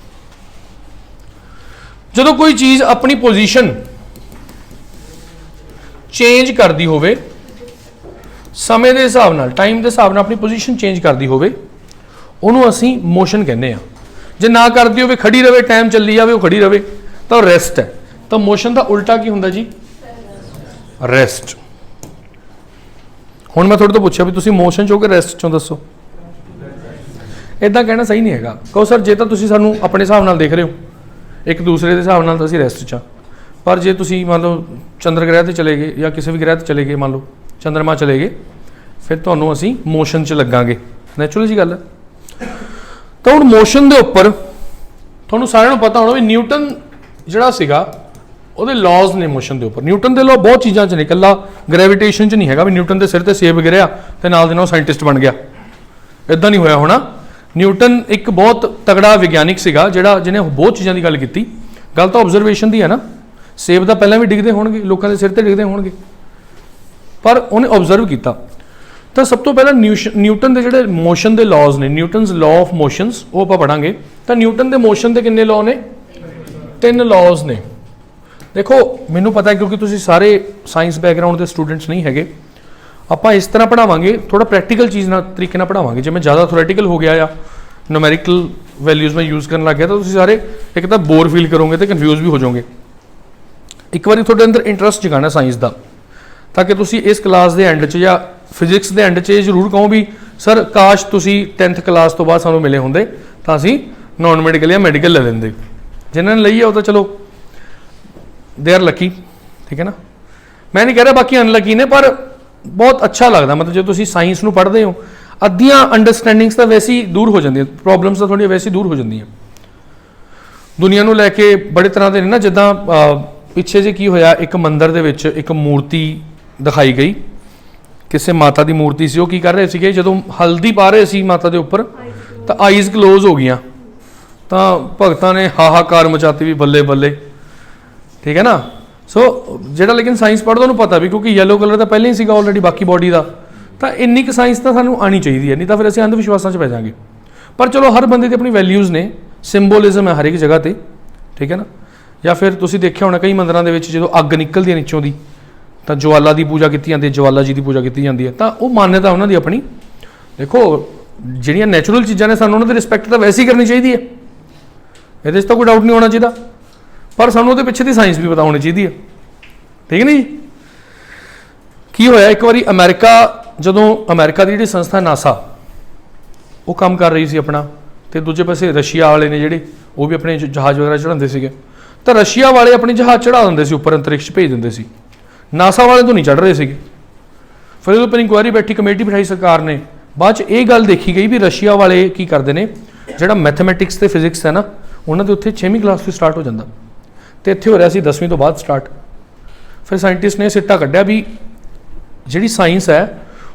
ਜਦੋਂ ਕੋਈ ਚੀਜ਼ ਆਪਣੀ ਪੋਜੀਸ਼ਨ ਚੇਂਜ ਕਰਦੀ ਹੋਵੇ, ਸਮੇਂ ਦੇ ਹਿਸਾਬ ਨਾਲ, ਟਾਈਮ ਦੇ ਹਿਸਾਬ ਨਾਲ ਆਪਣੀ ਪੋਜੀਸ਼ਨ ਚੇਂਜ ਕਰਦੀ ਹੋਵੇ, ਉਹਨੂੰ ਅਸੀਂ ਮੋਸ਼ਨ ਕਹਿੰਦੇ ਆ। ਜੇ ਨਾ ਕਰਦੀ ਹੋਵੇ, ਖੜੀ ਰਵੇ, ਟਾਈਮ ਚੱਲੀ ਜਾਵੇ, ਉਹ ਖੜੀ ਰਵੇ, ਤਾਂ ਉਹ ਰੈਸਟ ਹੈ। ਤਾਂ ਮੋਸ਼ਨ ਦਾ ਉਲਟਾ ਕੀ ਹੁੰਦਾ ਜੀ? ਰੈਸਟ। ਹੁਣ ਮੈਂ ਤੁਹਾਡੇ ਤੋਂ ਪੁੱਛਿਆ ਵੀ ਤੁਸੀਂ ਮੋਸ਼ਨ ਚੋਂ ਕਿ ਰੈਸਟ ਚੋਂ ਦੱਸੋ। ਇਦਾਂ ਕਹਿਣਾ ਸਹੀ ਨਹੀਂ ਹੈਗਾ। ਕਹੋ ਸਰ ਜੇ ਤਾਂ ਤੁਸੀਂ ਸਾਨੂੰ ਆਪਣੇ ਹਿਸਾਬ ਨਾਲ ਦੇਖ ਰਹੇ ਹੋ, ਇੱਕ ਦੂਸਰੇ ਦੇ ਹਿਸਾਬ ਨਾਲ ਤਾਂ ਅਸੀਂ ਰੈਸਟ 'ਚ ਹਾਂ। ਪਰ ਜੇ ਤੁਸੀਂ ਮੰਨ ਲਓ ਚੰਦਰ ਗ੍ਰਹਿ 'ਤੇ ਚਲੇ ਗਏ ਜਾਂ ਕਿਸੇ ਵੀ ਗ੍ਰਹਿ 'ਤੇ ਚਲੇ ਗਏ, ਮੰਨ ਲਓ ਚੰਦਰਮਾ ਚਲੇ ਗਏ, ਫਿਰ ਤੁਹਾਨੂੰ ਅਸੀਂ ਮੋਸ਼ਨ 'ਚ ਲੱਗਾਂਗੇ। ਨੈਚੁਰਲ ਜੀ ਗੱਲ ਹੈ। ਤਾਂ ਹੁਣ ਮੋਸ਼ਨ ਦੇ ਉੱਪਰ ਤੁਹਾਨੂੰ ਸਾਰਿਆਂ ਨੂੰ ਪਤਾ ਹੋਣਾ ਵੀ ਨਿਊਟਨ ਜਿਹੜਾ ਸੀਗਾ ਉਹਦੇ ਲॉज ਨੇ ਮੋਸ਼ਨ ਦੇ ਉੱਪਰ। ਨਿਊਟਨ ਦੇ ਲਾਅ ਬਹੁਤ ਚੀਜ਼ਾਂ 'ਚ ਨੇ, ਇਕੱਲਾ ਗ੍ਰੈਵਿਟੇਸ਼ਨ 'ਚ ਨਹੀਂ ਹੈਗਾ ਵੀ ਨਿਊਟਨ ਦੇ ਸਿਰ ਤੇ ਸੇਬ ਗਿਰਿਆ ਤੇ ਨਾਲ ਦੇ ਨਾਲ ਸਾਇੰਟਿਸਟ ਬਣ ਗਿਆ, ਇਦਾਂ ਨਹੀਂ ਹੋਇਆ ਹੋਣਾ। ਨਿਊਟਨ ਇੱਕ ਬਹੁਤ ਤਗੜਾ ਵਿਗਿਆਨਿਕ ਸੀਗਾ ਜਿਹਨੇ ਬਹੁਤ ਚੀਜ਼ਾਂ ਦੀ ਗੱਲ ਕੀਤੀ। ਗੱਲ ਤਾਂ ਆਬਜ਼ਰਵੇਸ਼ਨ ਦੀ ਹੈ ਨਾ, ਸੇਬ ਤਾਂ ਪਹਿਲਾਂ ਵੀ ਡਿੱਗਦੇ ਹੋਣਗੇ, ਲੋਕਾਂ ਦੇ ਸਿਰ ਤੇ ਡਿੱਗਦੇ ਹੋਣਗੇ, ਪਰ ਉਹਨੇ ਆਬਜ਼ਰਵ ਕੀਤਾ। ਤਾਂ ਸਭ ਤੋਂ ਪਹਿਲਾਂ ਨਿਊਟਨ ਦੇ ਜਿਹੜੇ ਮੋਸ਼ਨ ਦੇ ਲਾਜ਼ ਨੇ, ਨਿਊਟਨਸ ਲਾਅ ਆਫ ਮੋਸ਼ਨਸ, ਉਹ ਆਪਾਂ ਪੜਾਂਗੇ। ਤਾਂ ਨਿਊਟਨ ਦੇ ਮੋਸ਼ਨ ਦੇ ਕਿੰਨੇ ਲਾਅ ਨੇ? 3 ਲਾਜ਼ ਨੇ। ਦੇਖੋ ਮੈਨੂੰ ਪਤਾ ਹੈ ਕਿਉਂਕਿ ਤੁਸੀਂ ਸਾਰੇ ਸਾਇੰਸ ਬੈਕਗਰਾਊਂਡ ਦੇ ਸਟੂਡੈਂਟਸ ਨਹੀਂ ਹੈਗੇ, ਆਪਾਂ ਇਸ ਤਰ੍ਹਾਂ ਪੜਾਵਾਂਗੇ, ਥੋੜਾ ਪ੍ਰੈਕਟੀਕਲ ਚੀਜ਼ ਨਾਲ ਤਰੀਕੇ ਨਾਲ ਪੜਾਵਾਂਗੇ। ਜਿਵੇਂ ਜ਼ਿਆਦਾ ਥਿਓਰੈਟੀਕਲ ਹੋ ਗਿਆ ਜਾਂ ਨੂਮੈਰੀਕਲ ਵੈਲਿਊਜ਼ ਮੈਂ ਯੂਜ਼ ਕਰਨ ਲੱਗ ਗਿਆ ਤਾਂ ਤੁਸੀਂ ਸਾਰੇ ਇੱਕ ਤਾਂ ਬੋਰ ਫੀਲ ਕਰੋਗੇ ਤੇ ਕਨਫਿਊਜ਼ ਵੀ ਹੋ ਜਾਓਗੇ। ਇੱਕ ਵਾਰੀ ਤੁਹਾਡੇ ਅੰਦਰ ਇੰਟਰਸਟ ਜਗਾਉਣਾ ਸਾਇੰਸ ਦਾ, ਤਾਂ ਕਿ ਤੁਸੀਂ ਇਸ ਕਲਾਸ ਦੇ ਐਂਡ 'ਚ ਜਾਂ ਫਿਜ਼ਿਕਸ ਦੇ ਐਂਡ 'ਚ ਇਹ ਜ਼ਰੂਰ ਕਹੋ ਵੀ ਸਰ ਕਾਸ਼ ਤੁਸੀਂ 10th ਕਲਾਸ ਤੋਂ ਬਾਅਦ ਸਾਨੂੰ ਮਿਲੇ ਹੁੰਦੇ ਤਾਂ ਅਸੀਂ ਨਾਨ ਮੈਡੀਕਲ ਜਾਂ ਮੈਡੀਕਲ ਲੈ ਲੈਂਦੇ। ਜਿਨ੍ਹਾਂ ਨੇ ਲਈ ਹੈ ਉਹ ਤਾਂ ਚਲੋ ਦੇ ਆਰ ਲੱਕੀ, ਠੀਕ ਹੈ ਨਾ। ਮੈਂ ਨਹੀਂ ਕਹਿ ਰਿਹਾ ਬਾਕੀ ਅਨਲੱਕੀ ਨੇ, ਪਰ ਬਹੁਤ ਅੱਛਾ ਲੱਗਦਾ। ਮਤਲਬ ਜੇ ਤੁਸੀਂ ਸਾਇੰਸ ਨੂੰ ਪੜ੍ਹਦੇ ਹੋ, ਅੱਧੀਆਂ ਅੰਡਰਸਟੈਂਡਿੰਗਸ ਤਾਂ ਵੈਸੇ ਹੀ ਦੂਰ ਹੋ ਜਾਂਦੀਆਂ, ਪ੍ਰੋਬਲਮਸ ਤਾਂ ਥੋੜ੍ਹੀਆਂ ਵੈਸੇ ਹੀ ਦੂਰ ਹੋ ਜਾਂਦੀਆਂ। ਦੁਨੀਆ ਨੂੰ ਲੈ ਕੇ ਬੜੇ ਤਰ੍ਹਾਂ ਦੇ ਨੇ ਨਾ, ਜਿੱਦਾਂ ਪਿੱਛੇ ਜੇ ਕੀ ਹੋਇਆ, ਇੱਕ ਮੰਦਿਰ ਦੇ ਵਿੱਚ ਇੱਕ ਮੂਰਤੀ ਦਿਖਾਈ ਗਈ, ਕਿਸੇ ਮਾਤਾ ਦੀ ਮੂਰਤੀ ਸੀ। ਉਹ ਕੀ ਕਰ ਰਹੇ ਸੀਗੇ, ਜਦੋਂ ਹਲਦੀ ਪਾ ਰਹੇ ਸੀ ਮਾਤਾ ਦੇ ਉੱਪਰ ਤਾਂ ਆਈਜ਼ ਕਲੋਜ਼ ਹੋ ਗਈਆਂ, ਤਾਂ ਭਗਤਾਂ ਨੇ ਹਾਹਾਕਾਰ ਮਚਾਤੀ ਵੀ ਬੱਲੇ ਬੱਲੇ, ਠੀਕ ਹੈ ਨਾ। ਸੋ ਜਿਹੜਾ ਲੇਕਿਨ ਸਾਇੰਸ ਪੜ੍ਹਦਾ ਉਹਨੂੰ ਪਤਾ ਵੀ, ਕਿਉਂਕਿ ਯੈਲੋ ਕਲਰ ਤਾਂ ਪਹਿਲਾਂ ਹੀ ਸੀਗਾ ਆਲਰੇਡੀ ਬਾਕੀ ਬਾਡੀ ਦਾ, ਤਾਂ ਇੰਨੀ ਕੁ ਸਾਇੰਸ ਤਾਂ ਸਾਨੂੰ ਆਉਣੀ ਚਾਹੀਦੀ ਹੈ, ਨਹੀਂ ਤਾਂ ਫਿਰ ਅਸੀਂ ਅੰਧ ਵਿਸ਼ਵਾਸਾਂ 'ਚ ਪੈ ਜਾਵਾਂਗੇ। ਪਰ ਚਲੋ ਹਰ ਬੰਦੇ ਦੀ ਆਪਣੀ ਵੈਲਿਊਜ਼ ਨੇ, ਸਿੰਬੋਲਿਜ਼ਮ ਹੈ ਹਰ ਇੱਕ ਜਗ੍ਹਾ 'ਤੇ, ਠੀਕ ਹੈ ਨਾ। ਜਾਂ ਫਿਰ ਤੁਸੀਂ ਦੇਖਿਆ ਹੋਣਾ ਕਈ ਮੰਦਿਰਾਂ ਦੇ ਵਿੱਚ ਜਦੋਂ ਅੱਗ ਨਿਕਲਦੀ ਹੈ ਨੀਚੋਂ ਦੀ ਤਾਂ ਜਵਾਲਾ ਦੀ ਪੂਜਾ ਕੀਤੀ ਜਾਂਦੀ ਹੈ, ਜਵਾਲਾ ਜੀ ਦੀ ਪੂਜਾ ਕੀਤੀ ਜਾਂਦੀ ਹੈ, ਤਾਂ ਉਹ ਮਾਨਤਾ ਉਹਨਾਂ ਦੀ ਆਪਣੀ। ਦੇਖੋ ਜਿਹੜੀਆਂ ਨੈਚੁਰਲ ਚੀਜ਼ਾਂ ਨੇ ਸਾਨੂੰ ਉਹਨਾਂ ਦੀ ਰਿਸਪੈਕਟ ਤਾਂ ਵੈਸੇ ਹੀ ਕਰਨੀ ਚਾਹੀਦੀ ਹੈ, ਇਹਦੇ 'ਚ ਤਾਂ ਕੋਈ ਡਾਊਟ ਨਹੀਂ ਹੋਣਾ ਚਾਹੀਦਾ, ਪਰ ਸਾਨੂੰ ਉਹਦੇ ਪਿੱਛੇ ਦੀ ਸਾਇੰਸ ਵੀ ਪਤਾ ਹੋਣੀ ਚਾਹੀਦੀ ਹੈ, ਠੀਕ ਨਹੀਂ ਜੀ। ਕੀ ਹੋਇਆ ਇੱਕ ਵਾਰੀ ਜਦੋਂ ਅਮਰੀਕਾ ਦੀ ਜਿਹੜੀ ਸੰਸਥਾ ਨਾਸਾ ਉਹ ਕੰਮ ਕਰ ਰਹੀ ਸੀ ਆਪਣਾ, ਤੇ ਦੂਜੇ ਪਾਸੇ ਰਸ਼ੀਆ ਵਾਲੇ ਨੇ ਜਿਹੜੇ ਉਹ ਵੀ ਆਪਣੇ ਜਹਾਜ਼ ਵਗੈਰਾ ਚੜਾਉਂਦੇ ਸੀਗੇ, ਤਾਂ ਰਸ਼ੀਆ ਵਾਲੇ ਆਪਣੇ ਜਹਾਜ਼ ਚੜਾ ਦਿੰਦੇ ਸੀ ਉੱਪਰ, ਅੰਤਰਿਕਸ਼ ਭੇਜ ਦਿੰਦੇ ਸੀ, ਨਾਸਾ ਵਾਲੇ ਤੋਂ ਨਹੀਂ ਚੜ੍ਹ ਰਹੇ ਸੀਗੇ। ਫਿਰ ਉਹਦੇ ਉੱਪਰ ਇਨਕੁਆਇਰੀ ਬੈਠੀ, ਕਮੇਟੀ ਬਿਠਾਈ ਸਰਕਾਰ ਨੇ, ਬਾਅਦ 'ਚ ਇਹ ਗੱਲ ਦੇਖੀ ਗਈ ਵੀ ਰਸ਼ੀਆ ਵਾਲੇ ਕੀ ਕਰਦੇ ਨੇ, ਜਿਹੜਾ ਮੈਥਮੈਟਿਕਸ ਤੇ ਫਿਜ਼ਿਕਸ ਹੈ ਨਾ, ਉਹਨਾਂ ਦੇ ਉੱਥੇ 6ਵੀਂ ਕਲਾਸ ਤੋਂ ਸਟਾਰਟ ਹੋ ਜਾਂਦਾ, ਤੇ ਇੱਥੇ ਹੋ ਰਿਹਾ ਸੀ 10ਵੀਂ ਤੋਂ ਬਾਅਦ ਸਟਾਰਟ। ਫਿਰ ਸਾਇੰਟਿਸਟ ਨੇ ਸਿੱਟਾ ਕੱਢਿਆ ਵੀ ਜਿਹੜੀ ਸਾਇੰਸ ਹੈ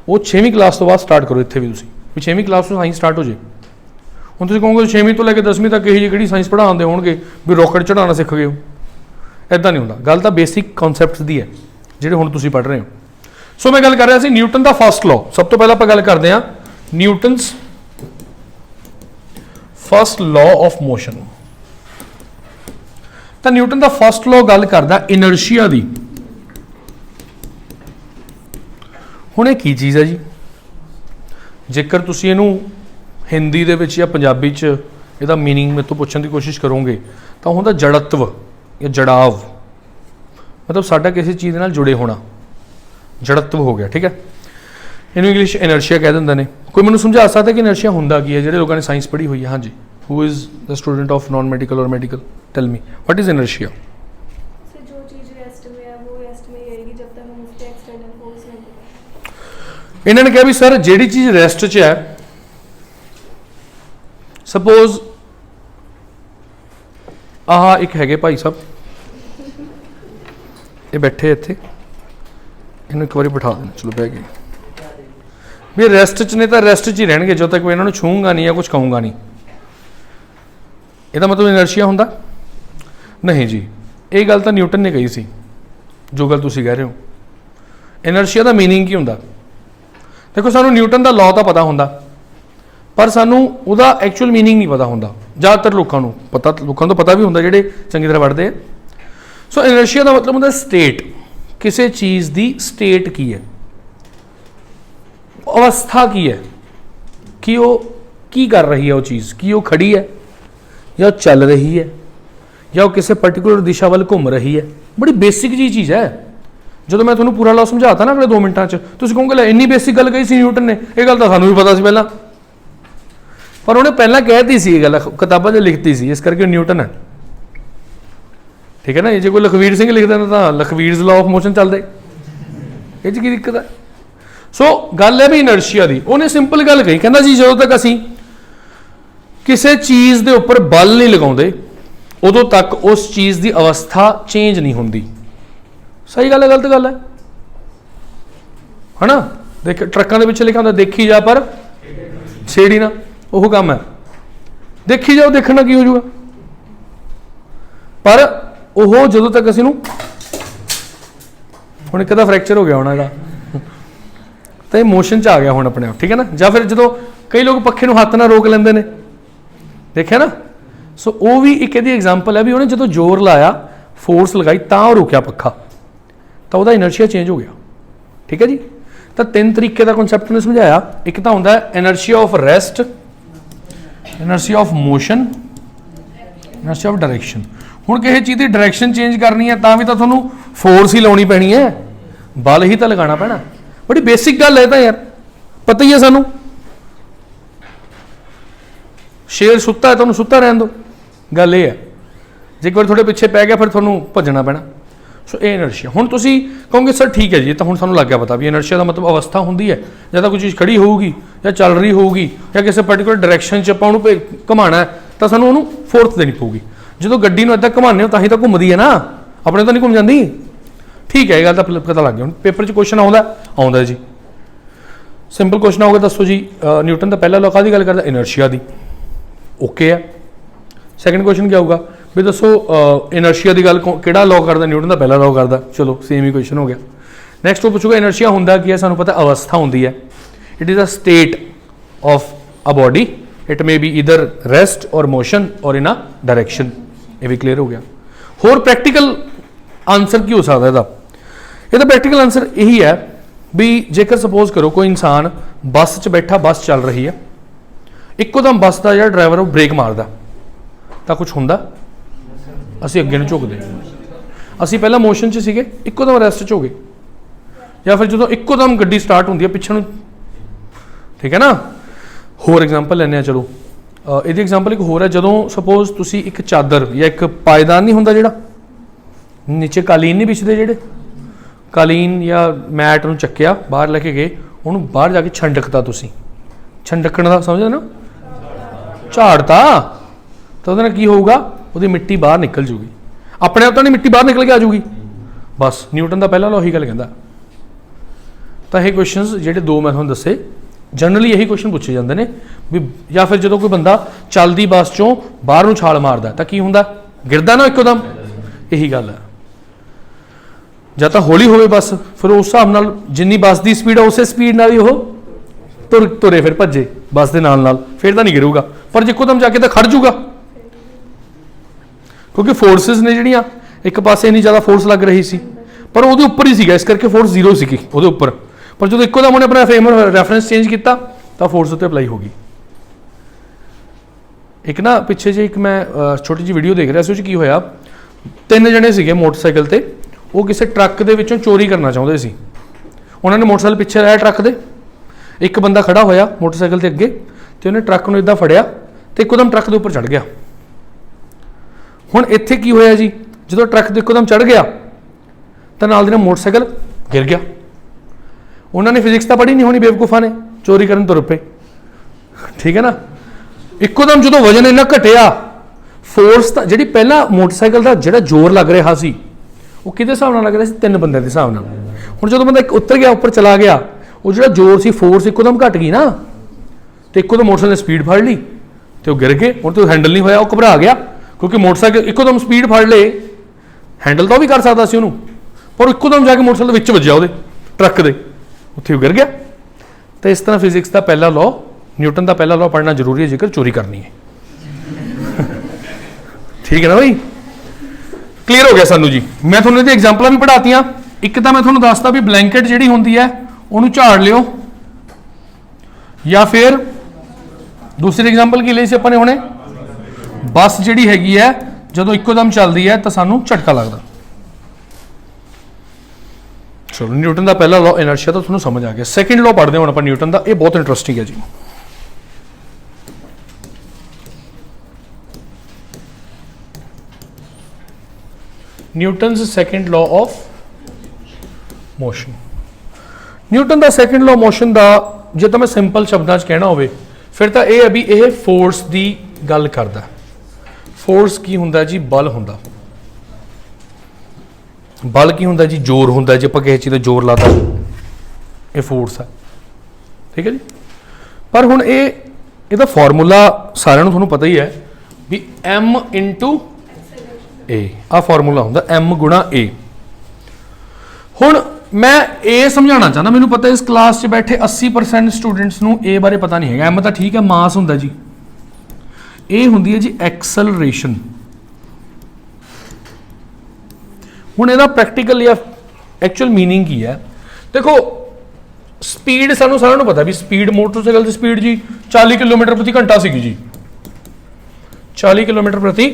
ਉਹ 6ਵੀਂ ਕਲਾਸ ਤੋਂ ਬਾਅਦ ਸਟਾਰਟ ਕਰੋ, ਇੱਥੇ ਵੀ ਤੁਸੀਂ ਵੀ 6ਵੀਂ ਕਲਾਸ ਤੋਂ ਸਾਇੰਸ ਸਟਾਰਟ ਹੋ ਜੇ। ਹੁਣ ਤੁਸੀਂ ਕਹੋਗੇ 6ਵੀਂ ਤੋਂ ਲੈ ਕੇ 10ਵੀਂ ਤੱਕ ਇਹੀ ਜਿਹੀ ਕਿਹੜੀ ਸਾਇੰਸ ਪੜ੍ਹਾਉਂਦੇ ਹੋਣਗੇ ਵੀ ਰੋਕਟ ਚੜਾਉਣਾ ਸਿੱਖ ਗਏ ਹੋ, ਇੱਦਾਂ ਨਹੀਂ ਹੁੰਦਾ। ਗੱਲ ਤਾਂ ਬੇਸਿਕ ਕਨਸੈਪਟਸ ਦੀ ਹੈ ਜਿਹੜੇ ਹੁਣ ਤੁਸੀਂ ਪੜ੍ਹ ਰਹੇ ਹੋ। ਸੋ ਮੈਂ ਗੱਲ ਕਰ ਰਿਹਾ ਸੀ ਨਿਊਟਨ ਦਾ ਫਸਟ ਲਾਅ। ਸਭ ਤੋਂ ਪਹਿਲਾਂ ਆਪਾਂ ਗੱਲ ਕਰਦੇ ਹਾਂ Newton's first law of motion. ਤਾਂ ਨਿਊਟਨ ਦਾ ਫਸਟ ਲਾਅ ਗੱਲ ਕਰਦਾ ਇਨਰਸ਼ੀਆ ਦੀ। ਹੁਣ ਇਹ ਕੀ ਚੀਜ਼ ਹੈ ਜੀ? ਜੇਕਰ ਤੁਸੀਂ ਇਹਨੂੰ ਹਿੰਦੀ ਦੇ ਵਿੱਚ ਜਾਂ ਪੰਜਾਬੀ 'ਚ ਇਹਦਾ ਮੀਨਿੰਗ ਮੇਰੇ ਤੋਂ ਪੁੱਛਣ ਦੀ ਕੋਸ਼ਿਸ਼ ਕਰੋਗੇ ਤਾਂ ਹੁੰਦਾ ਜੜਤਵ ਜਾਂ ਜੜਾਵ, ਮਤਲਬ ਸਾਡਾ ਕਿਸੇ ਚੀਜ਼ ਨਾਲ ਜੁੜੇ ਹੋਣਾ, ਜੜਤਵ ਹੋ ਗਿਆ, ਠੀਕ ਹੈ। ਇਹਨੂੰ ਇੰਗਲਿਸ਼ ਇਨਰਸ਼ੀਆ ਕਹਿ ਦਿੰਦੇ ਨੇ। ਕੋਈ ਮੈਨੂੰ ਸਮਝਾ ਸਕਦਾ ਕਿ ਇਨਰਸ਼ੀਆ ਹੁੰਦਾ ਕੀ ਹੈ? ਜਿਹੜੇ ਲੋਕਾਂ ਨੇ ਸਾਇੰਸ ਪੜ੍ਹੀ ਹੋਈ ਹੈ, ਹਾਂਜੀ, who is the student of non medical ਔਰ medical, tell me what is inertia? जो चीज रेस्ट में है वो रेस्ट में ही रहेगी जब तक हम उसके एक्सटर्नल फोर्स नहीं देंगे। इन्होंने कहा भी सर जेडी चीज रेस्ट च है, सपोज आह एक है भाई साहब, ये बैठे इत्थे, इन्होंने एक बार बिठा देना, चलो बह गए भी रेस्ट च ने, तो रेस्ट च ही रहणगे जब तक मैं इन्होंने छूंगा नहीं या कुछ कहूँगा नहीं। ਇਹਦਾ मतलब इनर्शिया ਹੁੰਦਾ नहीं जी। ये गल तो न्यूटन ने कही सी, जो गल तुसी कह रहे हो। इनर्शिया का मीनिंग की हुंदा? देखो सानू न्यूटन का लॉ तो पता हुंदा, पर सानू उहदा एक्चुअल मीनिंग नहीं पता हुंदा। ज़्यादातर लोगों को पता भी हुंदा जिहड़े चंगी तरह पढ़ते हैं। सो इनर्शिया का मतलब हुंदा स्टेट, किसी चीज़ की स्टेट की है, अवस्था की है, कि वो की कर रही है, वो चीज़ कि वो खड़ी है या चल रही है या वो किसी पर्टिकुलर दिशा वाल घूम रही है। बड़ी बेसिक जी चीज़ है। जो मैं तुहानूं पूरा लॉ समझाता ना अगले 2 मिनटां च, तुसीं कहोगे लै इन्नी बेसिक गल कही सी न्यूटन ने, ये गल तां सानूं भी पता सी पहलां, पर उन्हें पहलां कहती सी, ये गल किताबां 'च लिखती सी, इस करके न्यूटन है, ठीक है ना। जे कोई लखवीर सिंह लिख देना तां लखवीर's लॉ ऑफ मोशन चलदे, ये च की दिक्कत है? सो गल है भी इनर्शिया दी। उन्हें सिंपल गल कही, कहंदा जी जदों तक असीं किसी चीज़ के उपर बल नहीं लगाउंदे उदों तक उस चीज़ की अवस्था चेंज नहीं होंदी। सही गल है गलत गल है ना? देख ट्रकों के पिछे लिखा होंदा देखी जा पर छेड़ी ना, वो काम है। देखी जाओ देखना की हो जाऊगा, पर वो जो तक असी हुण एक फ्रैक्चर हो गया होना इहदा, तो मोशन च आ गया हुण अपने आप, ठीक है ना? या फिर जो कई लोग पखे हाथ ना रोक लेंदे ने, देखिया ना? सो वो भी एक एग्जाम्पल है भी उन्हें जो जोर लाया, फोर्स लगाई, तो रोकया पखा, तो वह इनर्शिया चेंज हो गया। ठीक है जी? तो 3 तरीके का कॉन्सैप्ट ने समझाया। एक तो होंदा inertia of rest, inertia of motion, inertia of direction. हुण किसी चीज़ की डायरैक्शन चेंज करनी है तो भी तो तुहानूं फोर्स ही लाउणी पैनी है, बल ही तो लगाना पैना। बड़ी बेसिक गल है, तो यार पता ही है सानू। शेर सुत्ता है तो सुत्ता रहन दो, गल ये है। जे एक बार थोड़े पिछे पै गया फिर थोनों भजना पैना। सो ये इनर्शिया। हुण तुसीं कहोगे सर ठीक है जी, तो हुण सानूं लग गया पता भी इनर्शिया का मतलब अवस्था होंदी है, या तो कोई चीज़ खड़ी होगी या चल रही होगी या किसी पर्टिकुलर डायरैक्शन च आपां उहनूं घुमाना है, तो सानूं उहनूं फोर्स देनी पऊगी। जो गड्डी नूं इदां घुमाने हो तां ही तो घुमदी है ना, अपने तो नहीं घुम जाती। ठीक है, ये गल तो पता लग गया। हुण पेपर च क्वेश्चन आउंदा जी, सिंपल क्वेश्चन आऊगा, दसो जी न्यूटन का पहला लॉ काहदी गल करदा? इनर्शिया दी। ओके है। सैकेंड क्वेश्चन क्या होगा भी दसो इनर्शिया की गल किहड़ा लॉ करदा? न्यूटन का पहला लॉ करदा। चलो सेम ही क्वेश्चन हो गया। नैक्सट वो पूछूगा इनर्शिया होंदा की है? सानूं पता अवस्था होंदी है। It is a state of a body, it may be इधर रेस्ट और मोशन और इन अ डायरैक्शन। ये भी क्लीयर हो गया। होर प्रैक्टिकल आंसर की हो सकता है? इसका प्रैक्टिकल आंसर यही है भी जेकर सपोज करो कोई इंसान बस च बैठा, बस चल रही है, इकोदम बस का जो ड्राइवर वो ब्रेक मारदा, तो कुछ होंदा? असी अगे नहीं झुकते, असी पहला मोशन च सीगे, इकोदम रेस्ट च हो गए, या फिर जो इकोदम गड्डी स्टार्ट होंदी है पिछे। ठीक है ना? होर एग्जाम्पल लैने, चलो ये एग्जाम्पल एक होर है। जो सपोज तुसी एक चादर या एक पायदान नहीं होंदा जिहड़ा नीचे कालीन नहीं बिछदे, जिहड़े कालीन या मैट नूं चक्किया बाहर लैके गए, उन्होंने बाहर जाके छंडकता, तुसी छंडकण का समझदे ना, झाड़ता, तो वो की होगा? वो मिट्टी बाहर निकल जूगी, अपने आप तो नहीं मिट्टी बाहर निकल के आ जूगी। बस न्यूटन का पहला लॉ ही गल कहता। तो ये क्वेश्चन जो दो मैं तुहानूं दसे, जनरली यही क्वेश्चन पूछे जाते हैं भी, या फिर जो कोई बंदा चलती बस चों बाहर नूं छाल मारदा तो की हुंदा? गिरदा ना एकदम। यही गल है। ਜਾਂ ਤਾਂ ਹੌਲੀ ਹੋਵੇ बस, फिर उस हिसाब नाल जिन्नी बस की स्पीड है उस स्पीड नाल ही वो तुरे फिर भज्जे बस के नाल नाल, फिर तो नहीं गिरूगा। पर जे एकदम जाके तो खड़ जूगा, क्योंकि फोर्सिस ने जिहड़ियां एक पासे इन्नी ज़्यादा फोर्स लग रही सी, पर वो उपर ही सीगा, इस करके फोर्स जीरो सी वो उपर। पर जो एकदम उन्हें अपना फ्रेम रैफरेंस चेंज किया तो फोर्स उत्ते अप्लाई होगी। एक ना पिछे जे एक मैं छोटी जी वीडियो देख रहा सी, की होया 3 जने सीगे मोटरसाइकिल ते, वो किसी ट्रक के विचों चोरी करना चाहते सी। उन्होंने मोटरसाइकिल पिछे लाया ट्रक दे, एक बंदा खड़ा होया मोटरसाइकिल के अगे, तो उन्हें ट्रक नूं इदां फड़िया तो एकदम ट्रक के उपर चढ़ गया। हुण इत्थे की होया जी, जो ट्रक के एकदम चढ़ गया तो नाल दी नाल मोटरसाइकिल गिर गया। उन्होंने फिजिक्स तो पढ़ी नहीं होनी, बेवकूफा ने चोरी करन तुर पे। ठीक है ना? एकदम जो वजन इन्ना घटिया, फोर्स जी पहला मोटरसाइकिल का जो जोर लग रहा सी वो कि हिसाब नाल लग रहा है? 3 बंदे के हिसाब नाल। हुण जो बंदा उतर गया, उपर चला गया, वो जो जोर सी फोर्स एकदम घट गई ना, तो एकदम मोटरसाइकिल ने स्पीड फड़ ली तो वो गिर गए। हुण तो हैंडल नहीं होया, वो घबरा गया, क्योंकि मोटरसाइकिल एकदम स्पीड फड़ ले, हैंडल तो भी कर सकता सी उन्होंने, पर एकदम जाके मोटरसाइकिल विच वज्जिया वो ट्रक के, उत्थे गिर गया। तो इस तरह फिजिक्स का पहला लॉ, न्यूटन का पहला लॉ पढ़ना जरूरी है जेकर चोरी करनी है। ठीक है ना भाई? क्लीयर हो गया सानू जी। मैं थोड़ा ये एग्जाम्पल भी पढ़ातियां। एक तो मैं थोड़ा दसता भी ब्लैंकेट जी होंगी है उन्होंने झाड़ लियो, या फिर दूसरी एग्जाम्पल की ली सी अपने हुणे, बस जी हैगी है जो इकोदम चलती है तो सानू झटका लगता। चलो न्यूटन का पहला लॉ इनर्शिया तो थोड़ा समझ आ गया। सैकेंड लॉ पढ़ते हैं हम न्यूटन का, ये बहुत इंटरेस्टिंग है जी। Newton second law of motion. Newton का सैकेंड लॉ मोशन का जो तो मैं सिंपल शब्दों कहना हो फिर तो यह है भी यह फोर्स की गल करता। फोर्स की हुंदा जी? बल हुंदा। बल की हुंदा जी? जोर हुंदा। जे आपां किसी चीज़ दा जोर लाता ये फोर्स है, ठीक है जी। पर हुण ਇਹਦਾ ਫਾਰਮੂਲਾ ਸਾਰਿਆਂ ਨੂੰ ਤੁਹਾਨੂੰ ਪਤਾ ਹੀ ਹੈ ਵੀ m × a ਆ ਫਾਰਮੂਲਾ ਹੁੰਦਾ m × a। ਹੁਣ ਮੈਂ a ਸਮਝਾਉਣਾ ਚਾਹੁੰਦਾ, ਮੈਨੂੰ ਪਤਾ ਇਸ ਕਲਾਸ 'ਚ ਬੈਠੇ 80% ਸਟੂਡੈਂਟਸ ਨੂੰ a ਬਾਰੇ ਪਤਾ ਨਹੀਂ ਹੈਗਾ। m ਤਾਂ ਠੀਕ ਹੈ, ਮਾਸ ਹੁੰਦਾ ਜੀ, a ਹੁੰਦੀ ਹੈ ਜੀ ਐਕਸਲਰੇਸ਼ਨ। ਹੁਣ ਇਹਦਾ ਪ੍ਰੈਕਟੀਕਲ ਜਾਂ ਐਕਚੁਅਲ ਮੀਨਿੰਗ ਕੀ ਹੈ? ਦੇਖੋ स्पीड सानू सारिਆਂ ਨੂੰ पता भी स्पीड मोटरसाइकिल की स्पीड जी 40 किलोमीटर प्रति घंटा सी जी, 40 किलोमीटर प्रति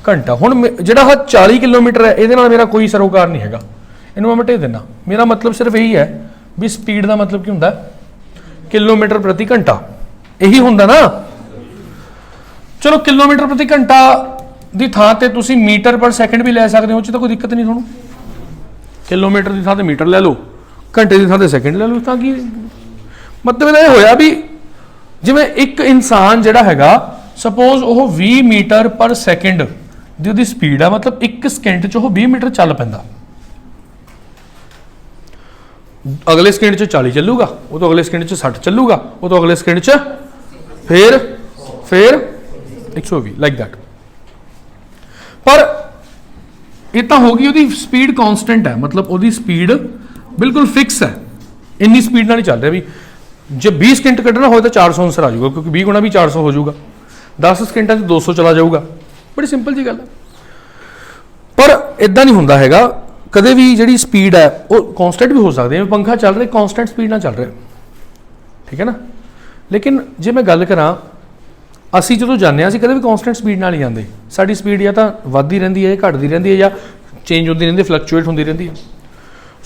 घंटा। हुण जिहड़ा 40 किलोमीटर है ये मेरा कोई सरोकार नहीं हैगा, इहनूं मैं मिटा देना। मेरा मतलब सिर्फ यही है भी स्पीड का मतलब की हुंदा किलोमीटर प्रति घंटा, यही हुंदा ना। चलो किलोमीटर प्रति घंटा की थां ते तुसीं मीटर पर सैकेंड भी लै सकदे हो, तो कोई दिक्कत नहीं तुहानूं। किलोमीटर की थां ते मीटर लै लो, घंटे की थां ते सैकेंड ले लो, तां कि मतलब ये होया भी जिवें एक इंसान जिहड़ा हैगा सपोज वो 20 मीटर पर सैकेंड दी उहदी स्पीड है, मतलब एक सेकंड च वो 20 मीटर चल पैंदा। अगले सेकंड च 40 चलूगा, वो तो अगले सेकंड च 60 चलूगा, वो तो अगले सेकंड च फिर 120 लाइक दैट। पर ये तो होगी उसकी स्पीड कॉन्स्टेंट है, मतलब उसकी स्पीड बिल्कुल फिक्स है, इन्नी स्पीड नाल ही चल रहा भी। जो 20 सेकंड कढ़ना हो तो 400 आंसर आ जाऊगा, क्योंकि 20 गुणा भी 400 हो जाऊगा, 10 सेकंड 200 चला जाऊगा। बड़ी सिंपल जी गल है। पर इदा नहीं होंदा हैगा, कदे भी जिहड़ी स्पीड है वो कॉन्स्टेंट भी हो सकती है। पंखा चल रहा कॉन्स्टेंट स्पीड नाल चल रहा, ठीक है ना। लेकिन जे मैं गल करा असी जो जाने असीं कदे भी कॉन्स्टेंट स्पीड नाल ही जांदे, साडी स्पीड या तो वधदी रहिंदी है, घटदी रहिंदी है, या चेंज होंदी रहिंदी, फ्लक्चुएट होंदी रहिंदी है।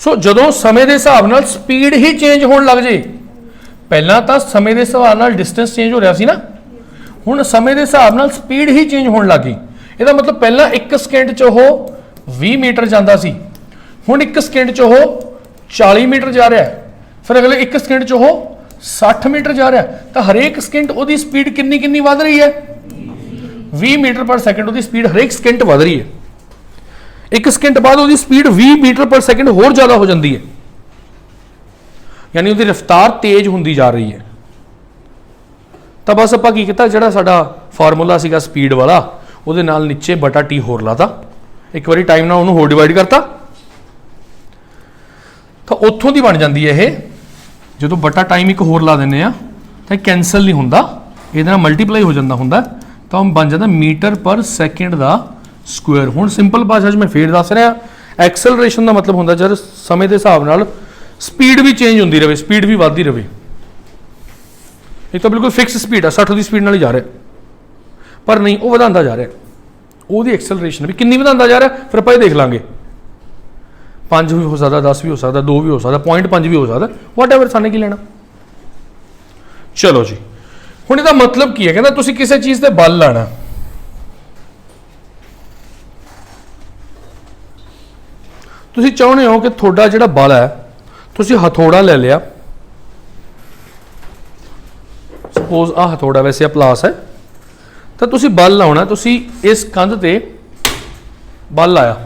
सो जदों समय के हिसाब नाल स्पीड ही चेंज होने लग जाए, पहला तो समय के हिसाब नाल डिस्टेंस चेंज हो रहा सी ना, हुण समय के हिसाब नाल स्पीड ही चेंज होने लग गई। इसदा मतलब पहला 1 सेकंड च वो 20 मीटर जाता सी, हुण 1 सेकंड च वो 40 मीटर जा रहा है, फिर अगले 1 सेकंड च वो 60 मीटर जा रहा है। तो हरेक सेकंड उसकी स्पीड कितनी कितनी वध रही है? 20 मीटर पर सैकेंड उसकी स्पीड हरेक सेकंड वध रही है। 1 सेकंड बाद उसकी स्पीड 20 मीटर पर सैकेंड होर ज़्यादा हो जाती है, यानी उसकी रफ्तार तेज होंदी जा रही है। तो बस आपां की कीता, जिहड़ा साडा फार्मूला सीगा स्पीड वाला, उहदे नाल नीचे बटा टी होर लाता, एक बारी टाइम नाल उहनूं होर डिवाइड करता, तो उत्थों दी बन जाती है। ये जो बटा टाइम एक होर ला देने तो कैंसल नहीं होंदा, इहदे नाल मल्टीप्लाई हो जाता हुंदा, तो बन जाता मीटर पर सैकेंड का स्क्वेयर। हुण सिंपल भाषा में फिर दस रहा, एक्सलरेशन का मतलब होंदा जब समय के हिसाब नाल स्पीड भी चेंज होंदी रहे, स्पीड भी वधदी रहे। एक तो बिल्कुल फिक्स स्पीड है, 60 की स्पीड नाल ही जा रहा, पर नहीं वो वधांदा जा रहा, वो एक्सलरेशन भी कितनी वधांदा जा रहा, फिर आपां देख लांगे। 5 भी हो सकता, 10 भी हो सकता, 2 भी हो सकता, 0.5 भी हो सकता, वट एवर, साने की लेना। चलो जी, हुण इहदा मतलब की है, कहंदा तुसीं किसी चीज़ ते बल लाना, तुसीं चाहुंदे हो कि तुहाडा जिहड़ा बल है, तुसीं हथौड़ा ले लिया, सपोज आ हथौड़ा वैसे प्लास है, तो तुसीं बल लाउणा, तुसीं इस कंध ते बल लाया,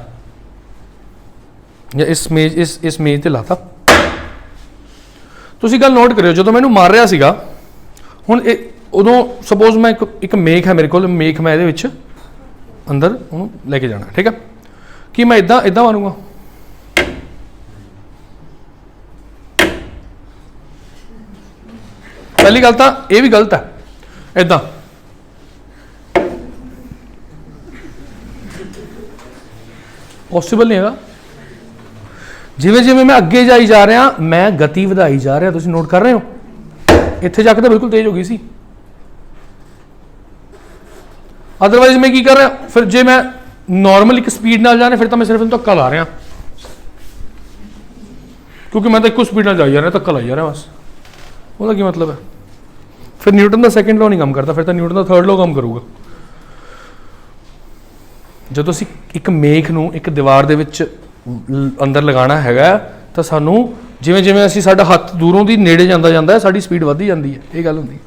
या इस मेज ते लाता। तुसीं गल नोट करियो, जो मैनूं मार रहा सीगा, हुण उदों सपोज मैं एक मेख है मेरे को, मेख मैं इहदे विच अंदर उहनूं लैके जाना, ठीक है, कि मैं इदां इदां मारूंगा, पहली गल तो यह भी गलत है, इदां पॉसिबल नहीं है। जिवें जिवें मैं अगे जाई जा रहा, मैं गति वधाई जा रहा, तुसीं नोट कर रहे हो, इत्थे जाके तो बिल्कुल तेज हो गई सी। अदरवाइज मैं की कर रहा, फिर जे मैं नॉर्मल एक स्पीड नाल जाने, फिर तो मैं सिर्फ इन धक्का ला रहा, क्योंकि मैं तो एक स्पीड नाल जाई जा रहा, धक्का लाई जा रहा बस। ਉਹਦਾ ਕੀ मतलब है? फिर न्यूटन का सैकेंड लॉ नहीं काम करता, फिर तो न्यूटन का थर्ड लॉ काम करूगा। जो असीं एक मेख नूं एक दीवार दे विच अंदर लगाना हैगा, तो सानू जिवें जिवें असीं साडा हत्थ दूरों दी नेड़े जांदा जांदा है, साडी स्पीड वधदी जांदी है, ये गल हुंदी।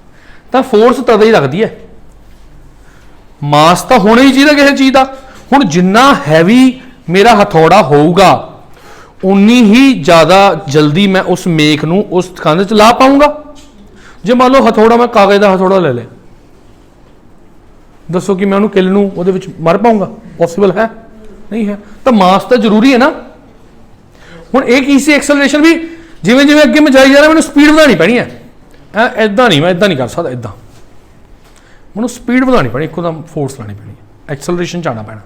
तो फोर्स तद ही लगदी है मास तो होना ही चाहिए किसी चीज़ का। हुण जिन्ना हैवी मेरा हथौड़ा होगा उन्नी ही ज़्यादा जल्दी मैं उस मेक नूं उस कंध च ला पाऊंगा। जे मान लो हथौड़ा मैं कागज़ का हथौड़ा ले लिया, दसो कि मैं उन्होंने किल नूं उहदे विच मर पाऊंगा? पॉसिबल है नहीं है। तो मास तो जरूरी है ना। हुण एक ईसी एक्सेलरेशन भी जिवें जिवें अगे मैं जाई जा रहा, मैंने स्पीड बढ़ानी पैनी है। इदां नहीं, मैं इदां नहीं कर सकता, इदां मैंने स्पीड बढ़ानी पैनी, एकदम फोर्स लानी पैनी, एक्सेलरेशन जाना पैना।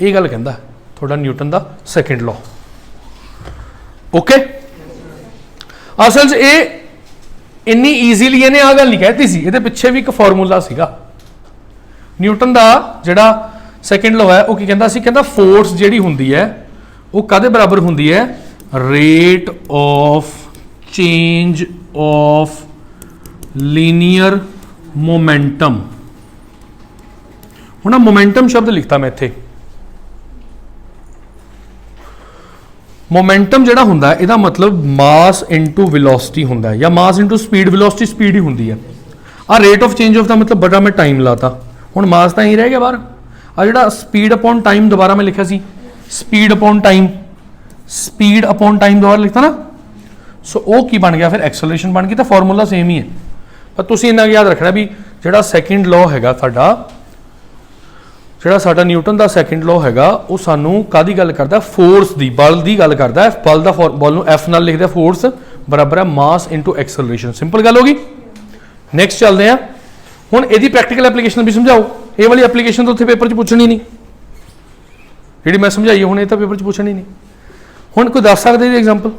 ये गल कहंदा थोड़ा न्यूटन का सैकेंड लॉ। ओके, असल च ये इन्नी ईजीली इन्हें आ गल नहीं कहती सी, ये पिछे भी एक फॉर्मूला सीगा न्यूटन का जिहड़ा सैकेंड लॉ है। वो की कहंदा सी, कहंदा फोर्स जिहड़ी हुंदी है वो कादे बराबर हुंदी है? Rate of change of linear momentum. हुण मोमेंटम शब्द लिखता मैं इत्थे। मोमेंटम जिहड़ा हुंदा है इहदा मतलब मास इंटू वेलोसिटी हुंदा है, या mass into speed. Velocity speed ही हुंदी है। आ रेट ऑफ चेंज ऑफ दा मतलब बड़ा मैं टाइम लाता, हुण मास तो ही रह गया बाहर। आ जिहड़ा स्पीड अपॉन टाइम दोबारा मैं लिखा सी, speed upon time, speed upon time दोबारा लिखता ना, सो वो की बन गया फिर एक्सेलरेशन बन गई। तो फॉर्मूला सेम ही है, पर तुसीं इन्ना याद रखना भी जिहड़ा सैकेंड लॉ हैगा साडा, जिहड़ा साडा न्यूटन का सैकेंड लॉ हैगा वो सानू कादी गल करदा? फोर्स दी, बल की गल करदा है। बल का बल नूं एफ नाल लिखदे, फोर्स बराबर है मास इंटू एक्सेलरेशन। सिंपल गल होगी। नैक्सट चलते हैं। हुण इहदी प्रैक्टिकल एप्लीकेशन भी समझाओ। ये वाली एप्लीकेशन तो उत्थे पेपर च पुछनी नहीं, जिहड़ी मैं समझाई हुण ये तो पेपर च पुछनी नहीं। हुण कोई दस सकदे जी एग्जाम्पल?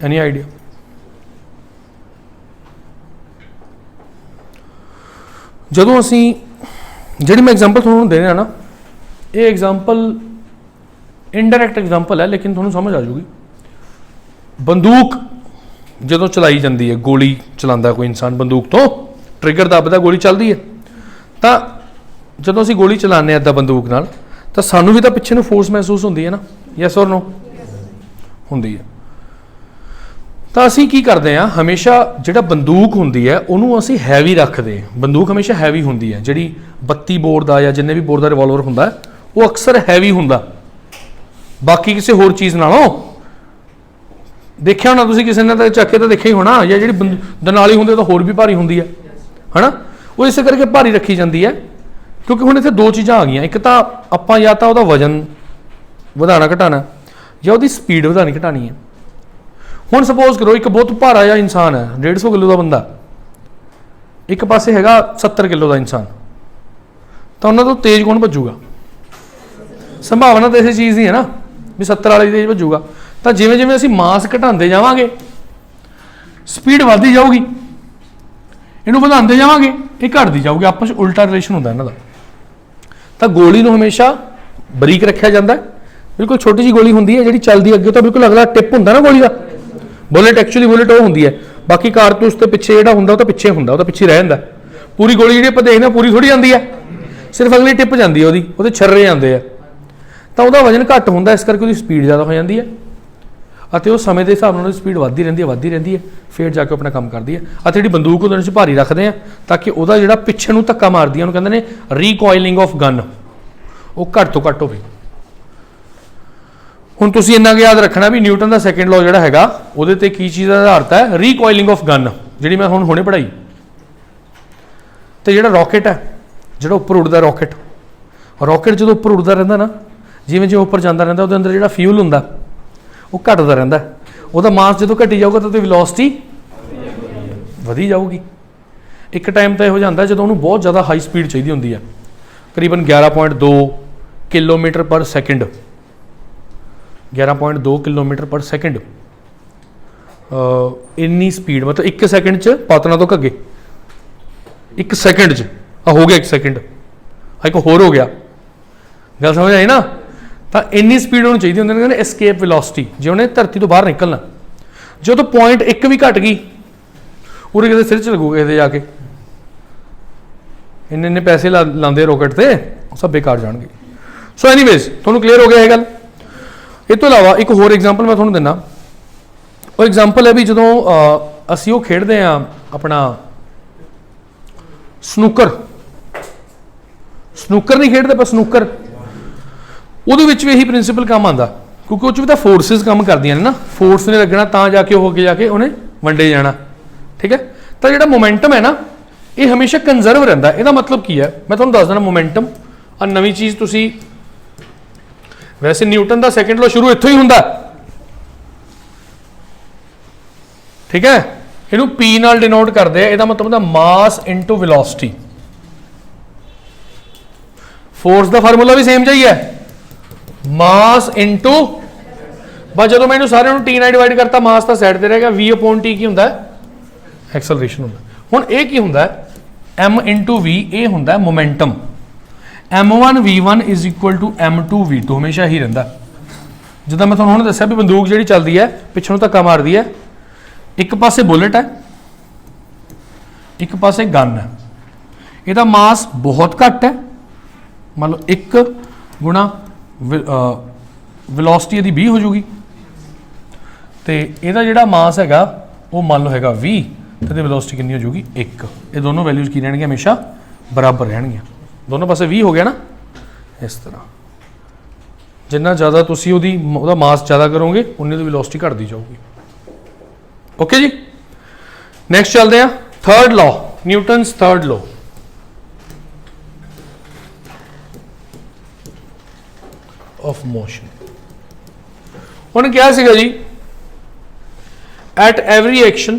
Any idea? जदों असी जिहड़ी मैं एग्जाम्पल तुहानूं दे रहा ना, ये एग्जाम्पल इनडायरैक्ट एग्जाम्पल है, लेकिन तुहानूं समझ आ जाऊगी। बंदूक जदों चलाई जाती है, गोली चलाता कोई इंसान बंदूक तो, ट्रिगर दबदा गोली चलती है, तो जदों असी गोली चलाने इदां बंदूक नाल, तो सानू भी तो पिछे नूं फोर्स महसूस होंदी है ना, यस और नो? होंदी है। तो असी की करते हैं, हमेशा जिहड़ा बंदूक होंदी है उन्होंने असी हैवी रखते हैं। बंदूक हमेशा हैवी होंदी है, जिहड़ी 32 बोर का या जिन्ने भी बोर का रिवॉल्वर होंदा वो अक्सर हैवी होंदा बाकी किसी होर चीज़ नालों। देखिया होना तुसीं किसी ने तो चक्के तो देखिया ही होना, या जिहड़ी दनाली होंदी तो होर भी भारी होंदी है ना। वो इस करके भारी रखी जाती है क्योंकि हुण इत्थे दो चीज़ां आ गईयां, एक तो आपां या तो उहदा वजन वधाना घटाना या उहदी स्पीड वधानी घटानी है। हुण सपोज करो एक बहुत भारा जिहा इंसान है, 150 किलो का बंदा, एक पासे हैगा 70 किलो का इंसान, तो उन्होंने तो तेज कौन भजूगा? संभावना तो इस चीज़ की है ना भी 70 वाले तेज भजूगा। तो जिवें जिवें असीं मास घटाते जावांगे स्पीड बढ़ती जाऊगी, इनू बढ़ाते जावांगे ये घटती जाऊगी, आपस में उल्टा रिलेशन होंदा इन्हां दा। तो गोली नूं हमेशा बरीक रखा जाता है। बिल्कुल छोटी जी गोली होंदी है जिहड़ी चलदी अगे तो बिल्कुल अगला टिप होंदा ना गोली का, बुलेट एक्चुअली बुलेट वो होंदी है, बाकी कारतूस तो पिछे जिहड़ा हुंदा तो पिछे हुंदा, तो पिछे रह जांदा। पूरी गोली जिहड़ी आपां देखदे पूरी थोड़ी जांदी है, सिर्फ अगली टिप जांदी है, ਉਹਦੇ छर्रे आंदे आ, तो ਉਹਦਾ वजन घट हुंदा, इस करके ਉਹਦੀ स्पीड ज़्यादा हो जाती है, ਅਤੇ ਉਹ ਸਮੇਂ ਦੇ ਹਿਸਾਬ ਨਾਲ ਉਹਦੀ स्पीड ਵੱਧਦੀ ਰਹਿੰਦੀ ਹੈ, ਫਿਰ ਜਾ ਕੇ ਆਪਣਾ ਕੰਮ ਕਰਦੀ ਹੈ। ਅਤੇ ਜਿਹੜੀ ਬੰਦੂਕ ਉਹਦੇ ਵਿੱਚ ਭਾਰੀ ਰੱਖਦੇ ਆ ਤਾਂ ਕਿ ਉਹਦਾ ਜਿਹੜਾ ਪਿੱਛੇ ਨੂੰ ਧੱਕਾ ਮਾਰਦੀ ਹੈ ਉਹਨੂੰ ਕਹਿੰਦੇ ਨੇ ਰੀਕੋਇਲਿੰਗ ਆਫ ਗਨ, ਉਹ ਘੱਟ ਤੋਂ ਘੱਟ ਹੋਵੇ। ਹੁਣ ਤੁਸੀਂ ਇੰਨਾ ਕੁ ਯਾਦ ਰੱਖਣਾ ਵੀ ਨਿਊਟਨ ਦਾ ਸੈਕੰਡ ਲਾਅ ਜਿਹੜਾ ਹੈਗਾ ਉਹਦੇ ਤੇ ਕੀ ਚੀਜ਼ ਆਧਾਰਿਤ ਹੈ? ਰੀਕੋਇਲਿੰਗ ਆਫ ਗਨ, ਜਿਹੜੀ ਮੈਂ ਹੁਣ ਹੁਣੇ ਪੜ੍ਹਾਈ। ਤੇ ਜਿਹੜਾ ਰੌਕਟ ਹੈ, ਜਿਹੜਾ ਉੱਪਰ ਉੱਡਦਾ ਰੌਕਟ ਜਦੋਂ ਉੱਪਰ ਉੱਡਦਾ ਰਹਿੰਦਾ ਨਾ, ਜਿਵੇਂ ਜਿਵੇਂ ਉੱਪਰ ਜਾਂਦਾ ਰਹਿੰਦਾ ਉਹਦੇ ਅੰਦਰ ਜਿਹੜਾ ਫਿਊਲ ਹੁੰਦਾ ਉਹ ਘਟਦਾ ਰਹਿੰਦਾ, ਉਹਦਾ ਮਾਸ ਜਦੋਂ ਘਟੀ ਜਾਊਗਾ ਤਾਂ ਉਹਦੀ ਵੈਲੋਸਿਟੀ ਵਧੀ ਜਾਊਗੀ। ਇੱਕ ਟਾਈਮ ਤਾਂ ਇਹੋ ਜਿਹਾ ਹੁੰਦਾ ਜਦੋਂ ਉਹਨੂੰ ਬਹੁਤ ਜ਼ਿਆਦਾ ਹਾਈ ਸਪੀਡ ਚਾਹੀਦੀ ਹੁੰਦੀ ਹੈ, ਕਰੀਬਨ 11.2 ਕਿਲੋਮੀਟਰ ਪਰ ਸੈਕਿੰਡ, 11.2 ਕਿਲੋਮੀਟਰ ਪਰ ਸੈਕਿੰਡ, ਇੰਨੀ ਸਪੀਡ, ਮਤਲਬ 1 ਸੈਕਿੰਡ 'ਚ ਪਤਨਾ ਤੋਂ ਘੱਗੇ, 1 ਸੈਕਿੰਡ 'ਚ ਹੋ ਗਿਆ, 1 ਸੈਕਿੰਡ ਇੱਕ ਹੋਰ ਹੋ ਗਿਆ, ਗੱਲ ਸਮਝ ਆਈ ਨਾ। ਤਾਂ ਇੰਨੀ ਸਪੀਡ ਉਹਨੂੰ ਚਾਹੀਦੀ ਹੁੰਦੀ, ਕਹਿੰਦੇ ਐਸਕੇਪ ਵੈਲੋਸਿਟੀ, ਜੇ ਉਹਨੇ ਧਰਤੀ ਤੋਂ ਬਾਹਰ ਨਿਕਲਣਾ। ਜਦੋਂ ਪੁਆਇੰਟ 1 ਵੀ ਘਟ ਗਈ ਉਹਦੇ ਕਿਤੇ ਸਿਰ 'ਚ ਲੱਗੂਗਾ ਕਿਤੇ ਜਾ ਕੇ, ਇੰਨੇ ਪੈਸੇ ਲਾਉਂਦੇ ਰੋਕਟ ਤੇ, ਸਭ ਬੇਕਾਰ ਜਾਣਗੇ। ਸੋ ਐਨੀਵੇਜ਼ ਤੁਹਾਨੂੰ ਕਲੀਅਰ ਹੋ ਗਿਆ ਇਹ ਗੱਲ। ਇਹ ਤੋਂ ਇਲਾਵਾ ਇੱਕ ਹੋਰ ਐਗਜ਼ਾਮਪਲ ਮੈਂ ਤੁਹਾਨੂੰ ਦਿੰਦਾ। ਉਹ ਐਗਜ਼ਾਮਪਲ ਹੈ ਵੀ ਜਦੋਂ ਅਸੀਂ ਉਹ ਖੇਡਦੇ ਆ ਆਪਣਾ ਸਨੂਕਰ ਨਹੀਂ ਖੇਡਦੇ ਪਰ ਸਨੂਕਰ, ਉਹਦੇ ਵਿੱਚ ਵੀ ਇਹੀ ਪ੍ਰਿੰਸੀਪਲ ਕੰਮ ਆਉਂਦਾ, ਕਿਉਂਕਿ ਉਹ 'ਚ ਵੀ ਤਾਂ ਫੋਰਸਿਸ ਕੰਮ ਕਰਦੀਆਂ ਨੇ ਨਾ, ਫੋਰਸ ਨੇ ਲੱਗਣਾ ਤਾਂ ਜਾ ਕੇ ਉਹ ਅੱਗੇ ਜਾ ਕੇ ਉਹਨੇ ਵੰਡੇ ਜਾਣਾ, ਠੀਕ ਹੈ। ਤਾਂ ਜਿਹੜਾ ਮੋਮੈਂਟਮ ਹੈ ਨਾ ਇਹ ਹਮੇਸ਼ਾ ਕੰਜ਼ਰਵ ਰਹਿੰਦਾ। ਇਹਦਾ ਮਤਲਬ ਕੀ ਹੈ ਮੈਂ ਤੁਹਾਨੂੰ ਦੱਸ ਦੇਣਾ। ਮੋਮੈਂਟਮ ਆ ਨਵੀਂ ਚੀਜ਼, ਤੁਸੀਂ ਵੈਸੇ ਨਿਊਟਨ ਦਾ ਸੈਕੰਡ ਲਾਅ ਸ਼ੁਰੂ ਇੱਥੋਂ ਹੀ ਹੁੰਦਾ, ਠੀਕ ਹੈ। ਇਹਨੂੰ P ਨਾਲ ਡਿਨੋਟ ਕਰਦੇ ਆ, ਇਹਦਾ ਮਤਲਬ ਹੁੰਦਾ ਮਾਸ ਇਨਟੂ ਵੈਲੋਸਿਟੀ। ਫੋਰਸ ਦਾ ਫਾਰਮੂਲਾ ਵੀ ਸੇਮ ਜਿਹਾ ਹੀ ਹੈ, ਮਾਸ ਇਨਟੂ, ਬਸ ਜਦੋਂ ਮੈਂ ਇਹਨੂੰ ਸਾਰਿਆਂ ਨੂੰ T ਨਾਲ ਡਿਵਾਈਡ ਕਰਤਾ ਮਾਸ ਤਾਂ ਸਾਈਡ ਤੇ ਰਹੇਗਾ, V/T ਕੀ ਹੁੰਦਾ ਹੈ, ਐਕਸਲਰੇਸ਼ਨ ਹੁੰਦਾ। ਹੁਣ ਇਹ ਕੀ ਹੁੰਦਾ ਹੈ, M into V, ਇਹ ਹੁੰਦਾ momentum. m1v1 is equal to m2v2 ਹਮੇਸ਼ਾ ਹੀ ਰਹਿੰਦਾ। ਜਿੱਦਾਂ ਮੈਂ ਤੁਹਾਨੂੰ ਹੁਣ ਦੱਸਿਆ ਵੀ ਬੰਦੂਕ ਜਿਹੜੀ ਚੱਲਦੀ ਹੈ ਪਿੱਛੋਂ ਧੱਕਾ ਮਾਰਦੀ ਹੈ, ਇੱਕ ਪਾਸੇ ਬੁਲਟ ਹੈ ਇੱਕ ਪਾਸੇ ਗਨ ਹੈ, ਇਹਦਾ ਮਾਸ ਬਹੁਤ ਘੱਟ ਹੈ, ਮੰਨ ਲਓ 1 ਗੁਣਾ ਵੈਲੋਸਿਟੀ ਇਹਦੀ 20 ਹੋ ਜੂਗੀ, ਤੇ ਇਹਦਾ ਜਿਹੜਾ ਮਾਸ ਹੈਗਾ ਉਹ ਮੰਨ ਲਓ ਹੈਗਾ 20 ਤੇ ਇਹਦੀ ਵੈਲੋਸਿਟੀ ਕਿੰਨੀ ਹੋ ਜੂਗੀ 1। ਇਹ ਦੋਨੋਂ ਵੈਲਿਊਜ਼ ਕੀ ਰਹਿਣਗੀਆਂ, ਹਮੇਸ਼ਾ ਬਰਾਬਰ ਰਹਿਣਗੀਆਂ, ਦੋਨੋਂ ਪਾਸੇ 20 ਹੋ ਗਿਆ ਨਾ। ਇਸ ਤਰ੍ਹਾਂ ਜਿੰਨਾ ਜ਼ਿਆਦਾ ਤੁਸੀਂ ਉਹਦਾ ਮਾਸ ਜ਼ਿਆਦਾ ਕਰੋਗੇ ਉਨੀ ਦੀ ਵੈਲੋਸਿਟੀ ਘਟਦੀ ਜਾਊਗੀ। ਓਕੇ ਜੀ, ਨੈਕਸਟ ਚੱਲਦੇ ਆ third law, Newton's third law of motion. ਉਹਨੇ ਕਿਹਾ ਸੀਗਾ ਜੀ at every action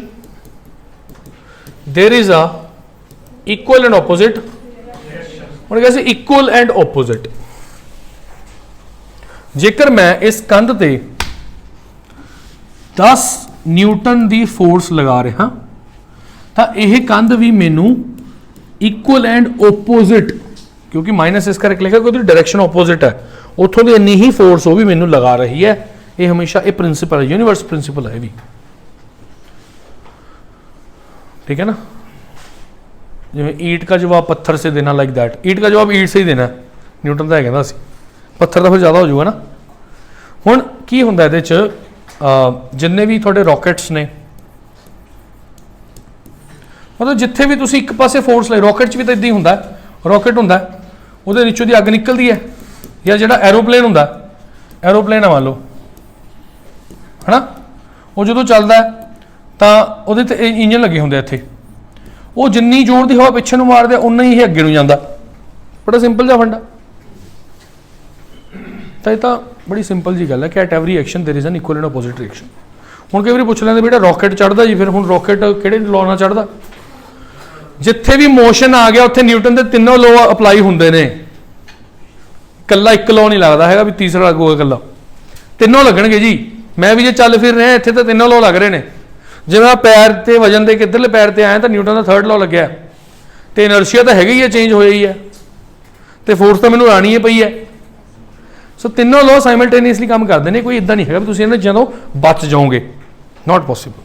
there is a equal and opposite, ਉਹਨੇ ਕਿਹਾ ਸੀ equal and opposite। ਜੇਕਰ ਮੈਂ ਇਸ ਕੰਧ ਤੇ 10 ਨਿਊਟਨ ਦੀ ਫੋਰਸ ਲਗਾ ਰਿਹਾ ਤਾਂ ਇਹ ਕੰਧ ਵੀ ਮੈਨੂੰ equal and opposite, ਕਿਉਂਕਿ ਮਾਈਨਸ ਇਸ ਕਰਕੇ ਲਿਖਿਆ ਕਿਉਂਕਿ ਉਹਦੀ ਡਾਇਰੈਕਸ਼ਨ ਆਪੋਜ਼ਿਟ ਹੈ, ਉੱਥੋਂ ਦੀ ਇੰਨੀ ਹੀ ਫੋਰਸ ਉਹ ਵੀ ਮੈਨੂੰ ਲਗਾ ਰਹੀ ਹੈ। ਇਹ ਹਮੇਸ਼ਾ ਇਹ ਪ੍ਰਿੰਸੀਪਲ ਹੈ, ਯੂਨੀਵਰਸ ਪ੍ਰਿੰਸੀਪਲ ਹੈ ਇਹ ਵੀ, ठीक है ना। जिਵੇਂ ईंट का जवाब पत्थर से देना, लाइक दैट, ईंट का जवाब ईंट से ही देना, न्यूटन का कहता सी, पत्थर का फिर ज़्यादा हो जाऊगा ना। हुण की हुंदा इहदे च जिन्ने भी तुहाडे रॉकेट्स ने, मतलब जिथे भी तुसीं एक पासे फोर्स लाई, रॉकेट च भी तो इदां ही हुंदा, रॉकेट हुंदा उहदे विचों दी अग निकलदी है, या जिहड़ा एरोप्लेन हुंदा, एरोप्लेन मान लो है ना, वो जदों चलदा है ਤਾਂ ਉਹਦੇ ਤੇ ਇੰਜਨ ਲੱਗੇ ਹੁੰਦੇ ਇੱਥੇ, ਉਹ ਜਿੰਨੀ ਜ਼ੋਰ ਦੀ ਹਵਾ ਪਿੱਛੇ ਨੂੰ ਮਾਰਦੇ ਉਨਾ ਹੀ ਇਹ ਅੱਗੇ ਨੂੰ ਜਾਂਦਾ। ਬੜਾ ਸਿੰਪਲ ਜਿਹਾ ਫੰਡਾ। ਤਾਂ ਇਹ ਤਾਂ ਬੜੀ ਸਿੰਪਲ ਜੀ ਗੱਲ ਹੈ ਕਿ at every action there is an equal and opposite reaction. ਹੁਣ ਕਈ ਵਾਰੀ ਪੁੱਛ ਲੈਂਦੇ ਬੇਟਾ ਰੌਕਟ ਚੜ੍ਹਦਾ ਜੀ, ਫਿਰ ਹੁਣ ਰੌਕਟ ਕਿਹੜੇ ਲਾਅ ਨਾਲ ਚੜ੍ਹਦਾ? ਜਿੱਥੇ ਵੀ ਮੋਸ਼ਨ ਆ ਗਿਆ ਉੱਥੇ ਨਿਊਟਨ ਦੇ ਤਿੰਨੋਂ ਲਾਅ ਅਪਲਾਈ ਹੁੰਦੇ ਨੇ, ਇਕੱਲਾ ਇੱਕ ਲਾਅ ਨਹੀਂ ਲੱਗਦਾ ਹੈਗਾ ਵੀ ਤੀਸਰਾ ਲੱਗੂਗਾ, ਇਕੱਲਾ ਤਿੰਨੋਂ ਲੱਗਣਗੇ ਜੀ। ਮੈਂ ਵੀ ਜੇ ਚੱਲ ਫਿਰ ਰਿਹਾ ਇੱਥੇ ਤਾਂ ਤਿੰਨੋਂ ਲਾਅ ਲੱਗ ਰਹੇ ਨੇ। ਜਿਵੇਂ ਆ ਪੈਰ ਤੇ ਵਜਨ ਦੇ ਕਿੱਧਰਲੇ ਪੈਰ ਤੇ ਆਇਆ ਤਾਂ ਨਿਊਟਨ ਦਾ ਥਰਡ ਲਾਅ ਲੱਗਿਆ, ਤੇ ਇਨਰਸ਼ੀਆ ਤਾਂ ਹੈਗੀ ਹੈ, ਚੇਂਜ ਹੋਇਆ ਹੀ ਹੈ, ਤੇ ਫੋਰਸ ਤਾਂ ਮੈਨੂੰ ਆਣੀ ਹੀ ਪਈ ਹੈ। ਸੋ ਤਿੰਨੋਂ ਲਾਅ ਸਾਈਮਲਟੇਨੀਅਸਲੀ ਕੰਮ ਕਰਦੇ ਨੇ, ਕੋਈ ਇਦਾਂ ਨਹੀਂ ਹੈਗਾ ਵੀ ਤੁਸੀਂ ਇਹਨਾਂ ਚੀਜ਼ਾਂ ਤੋਂ ਬਚ ਜਾਓਗੇ, ਨਾਟ ਪੋਸੀਬਲ।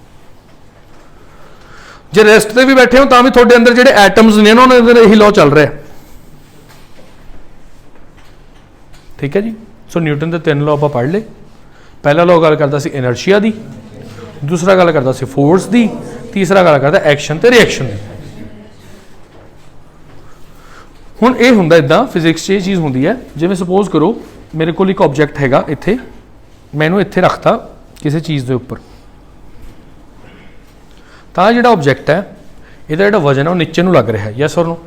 ਜੇ ਰੈਸਟ ਤੇ ਵੀ ਬੈਠੇ ਹੋ ਤਾਂ ਵੀ ਤੁਹਾਡੇ ਅੰਦਰ ਜਿਹੜੇ ਐਟਮਸ ਨੇ ਉਹਨਾਂ ਦੇ ਅੰਦਰ ਇਹੀ ਲਾਅ ਚੱਲ ਰਿਹਾ, ਠੀਕ ਹੈ ਜੀ। ਸੋ ਨਿਊਟਨ ਦੇ ਤਿੰਨ ਲਾਅ ਆਪਾਂ ਪੜ੍ਹ ਲਏ। ਪਹਿਲਾ ਲਾਅ ਗੱਲ ਕਰਦਾ ਸੀ ਇਨਰਸ਼ੀਆ ਦੀ, दूसरा गल करता सी फोर्स की, तीसरा गल करता एक्शन ते रिएक्शन की। हुण ये हुंदा इदां फिजिक्स च ये चीज़ हुंदी है, जिवें सपोज करो मेरे कोल एक ऑब्जेक्ट हैगा इत्थे, मैनूं इत्थे रखता किसी चीज़ के उपर, तां जिहड़ा ऑब्जेक्ट है इहदा जिहड़ा वजन है वो नीचे नूं लग रहा है, यस और नो।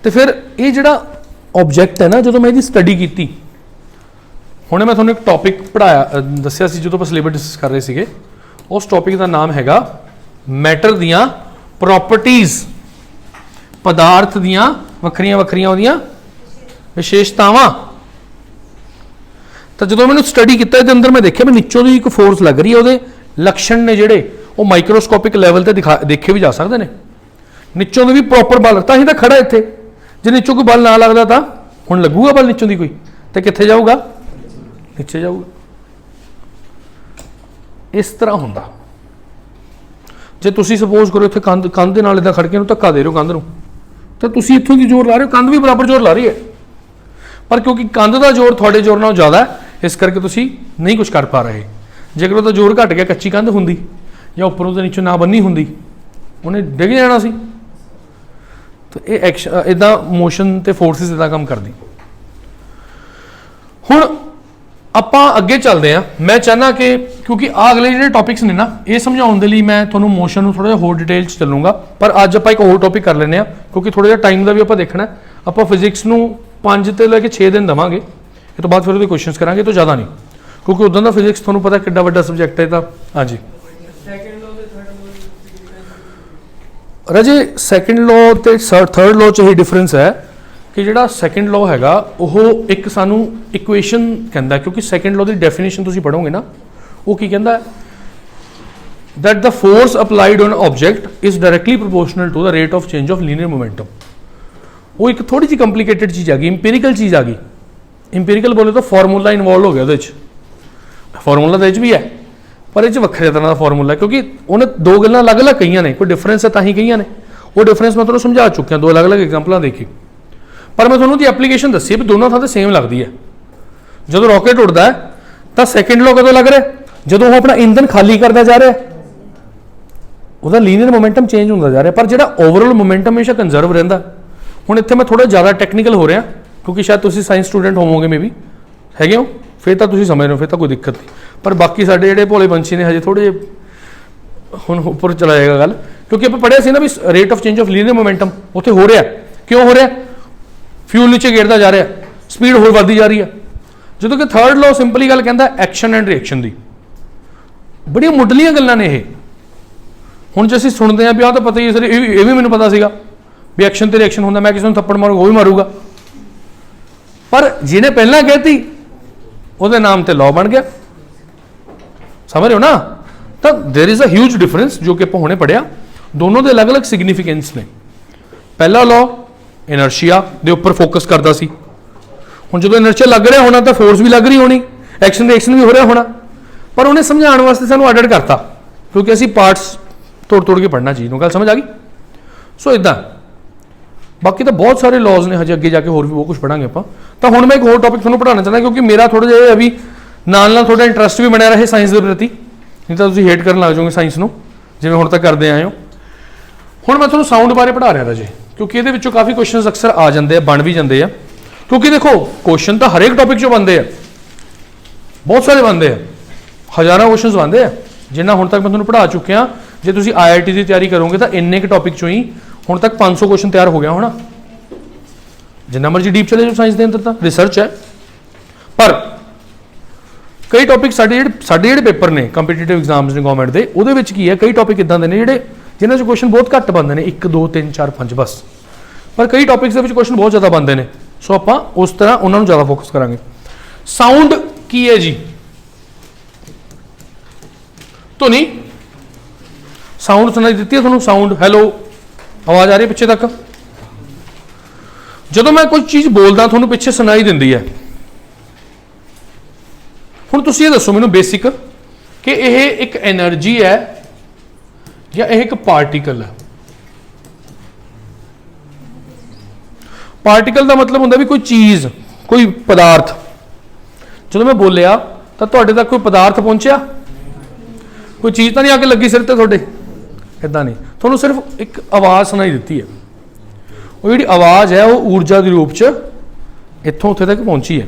तो फिर ये जिहड़ा ऑब्जेक्ट है ना, जदों मैं इहदी स्टडी कीती, ਹੁਣੇ ਮੈਂ ਤੁਹਾਨੂੰ ਇੱਕ ਟੌਪਿਕ ਪੜ੍ਹਾਇਆ ਦੱਸਿਆ ਸੀ ਜਦੋਂ ਆਪਾਂ ਸਿਲੇਬਸ ਡਿਸਕਸ ਕਰ ਰਹੇ ਸੀਗੇ, ਉਸ ਟੌਪਿਕ ਦਾ ਨਾਮ ਹੈਗਾ ਮੈਟਰ ਦੀਆਂ ਪ੍ਰੋਪਰਟੀਜ਼, ਪਦਾਰਥ ਦੀਆਂ ਵੱਖਰੀਆਂ ਵੱਖਰੀਆਂ ਉਹਦੀਆਂ ਵਿਸ਼ੇਸ਼ਤਾਵਾਂ। ਤਾਂ ਜਦੋਂ ਮੈਨੂੰ ਸਟੱਡੀ ਕੀਤਾ ਇਹਦੇ ਅੰਦਰ ਮੈਂ ਦੇਖਿਆ ਵੀ ਨੀਚੋਂ ਦੀ ਇੱਕ ਫੋਰਸ ਲੱਗ ਰਹੀ ਹੈ, ਉਹਦੇ ਲੱਛਣ ਨੇ ਜਿਹੜੇ ਉਹ ਮਾਈਕਰੋਸਕੋਪਿਕ ਲੈਵਲ ਤੇ ਦੇਖੇ ਵੀ ਜਾ ਸਕਦੇ ਨੇ। ਨੀਚੋਂ ਦੀ ਵੀ ਪ੍ਰੋਪਰ ਬਲ, ਤਾਂ ਹੀ ਤਾਂ ਖੜਾ ਇੱਥੇ। ਜੇ ਨੀਚੋਂ ਕੋਈ ਬਲ ਨਾ ਲੱਗਦਾ ਤਾਂ ਹੁਣ ਲੱਗੂਗਾ ਬਲ ਨੀਚੋਂ ਦੀ ਕੋਈ, ਤੇ ਕਿੱਥੇ ਜਾਊਗਾ? नीचे जाऊगा। इस तरह होंदा। जे तुसी सपोज करो इत्थे कंध दे नाल इदां खड़के नूं धक्का दे रहे हो कंध नूं, तो तुसी इत्थों की जोर ला रहे हो, कंध भी बराबर जोर ला रही है, पर क्योंकि कंध दा जोर तुहाडे जोर नालों ज़्यादा है, इस करके तुसी नहीं कुछ कर पा रहे। जेकर उहदा जोर घट गया, कच्ची कंध हुंदी, ਜਾਂ ਉੱਪਰੋਂ ਦੇ ਨੀਚੋਂ ਨਾ ਬੰਨੀ ਹੁੰਦੀ ਉਹਨੇ ਡਿੱਗ ਜਾਣਾ ਸੀ। ਤਾਂ ਇਹ ਐਕਸ਼ਨ ਇੱਦਾਂ ਮੋਸ਼ਨ ਤੇ ਫੋਰਸਿਸ ਇੱਦਾਂ ਕੰਮ ਕਰਦੀ। ਹੁਣ ਆਪਾਂ ਅੱਗੇ ਚੱਲਦੇ ਹਾਂ। ਮੈਂ ਚਾਹੁੰਦਾ ਕਿ ਕਿਉਂਕਿ ਅਗਲੇ ਜਿਹੜੇ ਟੌਪਿਕਸ ਨੇ ਨਾ ਇਹ ਸਮਝਾਉਣ ਦੇ ਲਈ ਮੈਂ ਤੁਹਾਨੂੰ ਮੋਸ਼ਨ ਨੂੰ ਥੋੜ੍ਹਾ ਜਿਹਾ ਹੋਰ ਡਿਟੇਲ 'ਚ ਚੱਲੂੰਗਾ, ਪਰ ਅੱਜ ਆਪਾਂ ਇੱਕ ਹੋਰ ਟੌਪਿਕ ਕਰ ਲੈਂਦੇ ਹਾਂ ਕਿਉਂਕਿ ਥੋੜ੍ਹਾ ਜਿਹਾ ਟਾਈਮ ਦਾ ਵੀ ਆਪਾਂ ਦੇਖਣਾ। ਆਪਾਂ ਫਿਜ਼ਿਕਸ ਨੂੰ 5 ਤੋਂ ਲੈ ਕੇ 6 ਦਿਨ ਦੇਵਾਂਗੇ, ਇਹ ਤੋਂ ਬਾਅਦ ਫਿਰ ਉਹਦੇ ਕੁਐਸਚਨਸ ਕਰਾਂਗੇ, ਇਹ ਤੋਂ ਜ਼ਿਆਦਾ ਨਹੀਂ, ਕਿਉਂਕਿ ਉੱਦਾਂ ਦਾ ਫਿਜ਼ਿਕਸ ਤੁਹਾਨੂੰ ਪਤਾ ਕਿੱਡਾ ਵੱਡਾ ਸਬਜੈਕਟ ਹੈ। ਤਾਂ ਹਾਂਜੀ ਰਾਜੇ ਸੈਕਿੰਡ ਲਾਅ ਤੇ ਥਰਡ ਲਾਅ 'ਚ ਇਹ ਡਿਫਰੈਂਸ ਹੈ ਕਿ ਜਿਹੜਾ ਸੈਕਿੰਡ ਲਾਅ ਹੈਗਾ ਉਹ ਇੱਕ ਸਾਨੂੰ ਇਕੁਏਸ਼ਨ ਕਹਿੰਦਾ, ਕਿਉਂਕਿ ਸੈਕਿੰਡ ਲਾਅ ਦੀ ਡੈਫੀਨੇਸ਼ਨ ਤੁਸੀਂ ਪੜ੍ਹੋਗੇ ਨਾ, ਉਹ ਕੀ ਕਹਿੰਦਾ that the force applied on an object is directly proportional to the rate of change of linear momentum। ਉਹ ਇੱਕ ਥੋੜੀ ਜਿਹੀ ਕੰਪਲੀਕੇਟਡ ਚੀਜ਼ ਆ ਗਈ, ਇੰਪੀਰੀਕਲ ਚੀਜ਼ ਆ ਗਈ। ਇੰਪੀਰੀਕਲ ਬੋਲੇ ਤਾਂ ਫਾਰਮੂਲਾ ਇਨਵੋਲਵ ਹੋ ਗਿਆ ਉਹਦੇ 'ਚ, ਫਾਰਮੂਲਾ ਤਾਂ ਇਹ 'ਚ ਵੀ ਹੈ ਪਰ ਇਹ 'ਚ ਵੱਖਰੇ ਤਰ੍ਹਾਂ ਦਾ ਫਾਰਮੂਲਾ, ਕਿਉਂਕਿ ਉਹਨੇ ਦੋ ਗੱਲਾਂ ਅਲੱਗ-ਅਲੱਗ ਕਹੀਆਂ ਨੇ, ਕੋਈ ਡਿਫਰੈਂਸ ਹੈ ਤਾਂ ਹੀ ਕਹੀਆਂ ਨੇ। ਉਹ ਡਿਫਰੈਂਸ ਮੈਂ ਤੁਹਾਨੂੰ ਸਮਝਾ ਚੁੱਕਿਆ ਦੋ ਅਲੱਗ-ਅਲੱਗ ਐਗਜ਼ਾਮਪਲਾਂ ਦੇ ਕੇ, ਪਰ ਮੈਂ ਤੁਹਾਨੂੰ ਦੀ ਐਪਲੀਕੇਸ਼ਨ ਦੱਸੀ ਵੀ ਦੋਨੋਂ ਥਾਂ ਤੇ ਸੇਮ ਲੱਗਦੀ ਹੈ। ਜਦੋਂ ਰਾਕੇਟ ਉੱਡਦਾ ਹੈ ਤਾਂ ਸੈਕਿੰਡ ਲਾਅ ਕਦੋਂ ਲੱਗ ਰਿਹਾ? ਜਦੋਂ ਉਹ ਆਪਣਾ ਇੰਧਨ ਖਾਲੀ ਕਰਦਾ ਜਾ ਰਿਹਾ, ਉਹਦਾ ਲੀਨੀਅਰ ਮੋਮੈਂਟਮ ਚੇਂਜ ਹੁੰਦਾ ਜਾ ਰਿਹਾ, ਪਰ ਜਿਹੜਾ ਓਵਰਆਲ ਮੋਮੈਂਟਮ ਹਮੇਸ਼ਾ ਕੰਜ਼ਰਵ ਰਹਿੰਦਾ। ਹੁਣ ਇੱਥੇ ਮੈਂ ਥੋੜਾ ਜ਼ਿਆਦਾ ਟੈਕਨੀਕਲ ਹੋ ਰਿਹਾ ਕਿਉਂਕਿ ਸ਼ਾਇਦ ਤੁਸੀਂ ਸਾਇੰਸ ਸਟੂਡੈਂਟ ਹੋਵੋਗੇ, ਮੇ ਵੀ ਹੈਗੇ ਹੋ, ਫਿਰ ਤਾਂ ਤੁਸੀਂ ਸਮਝ ਰਹੇ ਹੋ, ਫਿਰ ਤਾਂ ਕੋਈ ਦਿੱਕਤ ਨਹੀਂ, ਪਰ ਬਾਕੀ ਸਾਡੇ ਜਿਹੜੇ ਭੋਲੇ ਪੰਛੀ ਨੇ ਹਜੇ ਥੋੜੇ ਹੁਣ ਉੱਪਰ ਚਲਾ ਜਾਏਗਾ ਗੱਲ, ਕਿਉਂਕਿ ਆਪਾਂ ਪੜ੍ਹਿਆ ਸੀ ਨਾ ਵੀ rate of change of linear momentum ਉੱਥੇ ਹੋ ਰਿਹਾ। ਕਿਉਂ ਹੋ ਰਿਹਾ? ਫਿਊਲ ਨੀਚੇ ਗੇੜਦਾ ਜਾ ਰਿਹਾ, ਸਪੀਡ ਹੋਰ ਵੱਧਦੀ ਜਾ ਰਹੀ ਹੈ। ਜਦੋਂ ਕਿ ਥਰਡ ਲਾਅ ਸਿੰਪਲੀ ਗੱਲ ਕਹਿੰਦਾ ਐਕਸ਼ਨ ਐਂਡ ਰਿਐਕਸ਼ਨ ਦੀ। ਬੜੀਆਂ ਮੁੱਢਲੀਆਂ ਗੱਲਾਂ ਨੇ ਇਹ। ਹੁਣ ਜੇ ਅਸੀਂ ਸੁਣਦੇ ਹਾਂ ਵੀ ਆਹ ਤਾਂ ਪਤਾ ਹੀ ਸਰ, ਇਹ ਵੀ ਮੈਨੂੰ ਪਤਾ ਸੀਗਾ ਵੀ ਐਕਸ਼ਨ ਤੇ ਰਿਐਕਸ਼ਨ ਹੁੰਦਾ, ਮੈਂ ਕਿਸੇ ਨੂੰ ਥੱਪੜ ਮਾਰੂਗਾ ਉਹ ਵੀ ਮਾਰੂਗਾ, ਪਰ ਜਿਹਨੇ ਪਹਿਲਾਂ ਕਹਿਤੀ ਉਹਦੇ ਨਾਮ ਤੇ ਲਾਅ ਬਣ ਗਿਆ। ਸਮਝ ਰਹੇ ਹੋ ਨਾ? ਤਾਂ there is a huge difference ਜੋ ਕਿ ਆਪਾਂ ਹੁਣੇ ਪੜ੍ਹਿਆ। ਦੋਨੋਂ ਦੇ ਅਲੱਗ-ਅਲੱਗ ਸਿਗਨੀਫਿਕੈਂਸ ਨੇ। ਪਹਿਲਾ ਲਾਅ ਇਨਰਸ਼ੀਆ ਦੇ ਉੱਪਰ ਫੋਕਸ ਕਰਦਾ ਸੀ। ਹੁਣ ਜਦੋਂ ਇਨਰਸ਼ੀਆ ਲੱਗ ਰਿਹਾ ਹੋਣਾ ਤਾਂ ਫੋਰਸ ਵੀ ਲੱਗ ਰਹੀ ਹੋਣੀ, ਐਕਸ਼ਨ ਰਿਐਕਸ਼ਨ ਵੀ ਹੋ ਰਿਹਾ ਹੋਣਾ, ਪਰ ਉਹਨੇ ਸਮਝਾਉਣ ਵਾਸਤੇ ਸਾਨੂੰ ਅੱਡ-ਅੱਡ ਕਰਤਾ ਕਿਉਂਕਿ ਅਸੀਂ ਪਾਰਟਸ ਤੋੜ ਕੇ ਪੜ੍ਹਨਾ ਚੀਜ਼ ਨੂੰ। ਗੱਲ ਸਮਝ ਆ ਗਈ? ਸੋ ਇਦਾਂ ਬਾਕੀ ਤਾਂ ਬਹੁਤ ਸਾਰੇ ਲਾਜ਼ ਨੇ, ਹਜੇ ਅੱਗੇ ਜਾ ਕੇ ਹੋਰ ਵੀ ਬਹੁਤ ਕੁਝ ਪੜਾਂਗੇ ਆਪਾਂ। ਤਾਂ ਹੁਣ ਮੈਂ ਇੱਕ ਹੋਰ ਟੌਪਿਕ ਤੁਹਾਨੂੰ ਪੜ੍ਹਾਉਣਾ ਚਾਹੁੰਦਾ ਕਿਉਂਕਿ ਮੇਰਾ ਥੋੜਾ ਜਿਹਾ ਇਹ ਹੈ ਵੀ ਨਾਲ ਤੁਹਾਡਾ ਇੰਟਰਸਟ ਵੀ ਬਣਿਆ ਰਹੇ ਸਾਇੰਸ ਦੇ ਪ੍ਰਤੀ, ਨਹੀਂ ਤਾਂ ਤੁਸੀਂ ਹੇਟ ਕਰਨ ਲੱਗ ਜਾਓਗੇ ਸਾਇੰਸ ਨੂੰ ਜਿਵੇਂ ਹੁਣ ਤੱਕ ਕਰਦੇ ਆਏ ਹੋ। ਹੁਣ ਮੈਂ ਤੁਹਾਨੂੰ ਸਾਊਂਡ ਬਾਰੇ ਪੜ੍ਹਾ ਰਿਹਾ ਰਾਜੇ, ਕਿਉਂਕਿ ਇਹਦੇ ਵਿੱਚੋਂ ਕਾਫੀ ਕੁਐਸਚਨਸ ਅਕਸਰ ਆ ਜਾਂਦੇ ਆ, ਬਣ ਵੀ ਜਾਂਦੇ ਆ, ਕਿਉਂਕਿ ਦੇਖੋ ਕੁਐਸਚਨ ਤਾਂ ਹਰੇਕ ਟੌਪਿਕ 'ਚੋਂ ਬਣਦੇ ਆ, ਬਹੁਤ ਸਾਰੇ ਬਣਦੇ ਆ, ਹਜ਼ਾਰਾਂ ਕੁਐਸਚਨਸ ਬਣਦੇ ਆ ਜਿੰਨਾ ਹੁਣ ਤੱਕ ਮੈਂ ਤੁਹਾਨੂੰ ਪੜ੍ਹਾ ਚੁੱਕਿਆ। ਜੇ ਤੁਸੀਂ IIT ਦੀ ਤਿਆਰੀ ਕਰੋਗੇ ਤਾਂ ਇੰਨੇ ਕੁ ਟੌਪਿਕ 'ਚੋਂ ਹੀ ਹੁਣ ਤੱਕ 500 ਕੁਐਸਚਨ ਤਿਆਰ ਹੋ ਗਿਆ ਹੋਣਾ। ਜਿੰਨਾ ਮਰਜ਼ੀ ਡੀਪ ਚਲੇ ਜਾਓ ਸਾਇੰਸ ਦੇ ਅੰਦਰ ਤਾਂ ਰਿਸਰਚ ਹੈ, ਪਰ ਕਈ ਟੌਪਿਕ ਸਾਡੇ ਜਿਹੜੇ ਪੇਪਰ ਨੇ ਕੰਪੀਟੀਟਿਵ ਐਗਜ਼ਾਮਸ ਨੇ ਗਵਰਨਮੈਂਟ ਦੇ, ਉਹਦੇ ਵਿੱਚ ਕੀ ਹੈ ਕਈ ਟੌਪਿਕ ਇਦਾਂ ਦੇ ਨੇ ਜਿਨ੍ਹਾਂ 'ਚ ਕੁਐਸਚਨ ਬਹੁਤ ਘੱਟ ਬਣਦੇ ਨੇ, 1 2 3 4 5 ਬਸ, ਪਰ ਕਈ ਟੌਪਿਕਸ ਦੇ ਵਿੱਚ ਕੁਐਸਚਨ ਬਹੁਤ ਜ਼ਿਆਦਾ ਬਣਦੇ ਨੇ। ਸੋ ਆਪਾਂ ਉਸ ਤਰ੍ਹਾਂ ਉਹਨਾਂ ਨੂੰ ਜ਼ਿਆਦਾ ਫੋਕਸ ਕਰਾਂਗੇ। ਸਾਊਂਡ ਕੀ ਹੈ ਜੀ? ਧੁਨੀ। ਸਾਊਂਡ ਸੁਣਾਈ ਦਿੱਤੀ ਹੈ ਤੁਹਾਨੂੰ? ਸਾਊਂਡ, ਹੈਲੋ, ਆਵਾਜ਼ ਆ ਰਹੀ ਪਿੱਛੇ ਤੱਕ? ਜਦੋਂ ਮੈਂ ਕੋਈ ਚੀਜ਼ ਬੋਲਦਾ ਤੁਹਾਨੂੰ ਪਿੱਛੇ ਸੁਣਾਈ ਦਿੰਦੀ ਹੈ। ਹੁਣ ਤੁਸੀਂ ਇਹ ਦੱਸੋ ਮੈਨੂੰ ਬੇਸਿਕ ਕਿ ਇਹ ਇੱਕ એનર્ਜੀ ਹੈ ਜਾਂ ਇਹ ਇੱਕ ਪਾਰਟੀਕਲ ਹੈ? ਪਾਰਟੀਕਲ ਦਾ ਮਤਲਬ ਹੁੰਦਾ ਵੀ ਕੋਈ ਚੀਜ਼, ਕੋਈ ਪਦਾਰਥ। ਜਦੋਂ ਮੈਂ ਬੋਲਿਆ ਤਾਂ ਤੁਹਾਡੇ ਤੱਕ ਕੋਈ ਪਦਾਰਥ ਪਹੁੰਚਿਆ? ਕੋਈ ਚੀਜ਼ ਤਾਂ ਨਹੀਂ ਆ ਕੇ ਲੱਗੀ ਸਿਰ ਤੇ ਤੁਹਾਡੇ? ਇੱਦਾਂ ਨਹੀਂ, ਤੁਹਾਨੂੰ ਸਿਰਫ ਇੱਕ ਆਵਾਜ਼ ਸੁਣਾਈ ਦਿੱਤੀ ਹੈ। ਉਹ ਜਿਹੜੀ ਆਵਾਜ਼ ਹੈ ਉਹ ਊਰਜਾ ਦੇ ਰੂਪ 'ਚ ਇੱਥੋਂ ਉੱਥੇ ਤੱਕ ਪਹੁੰਚੀ ਹੈ।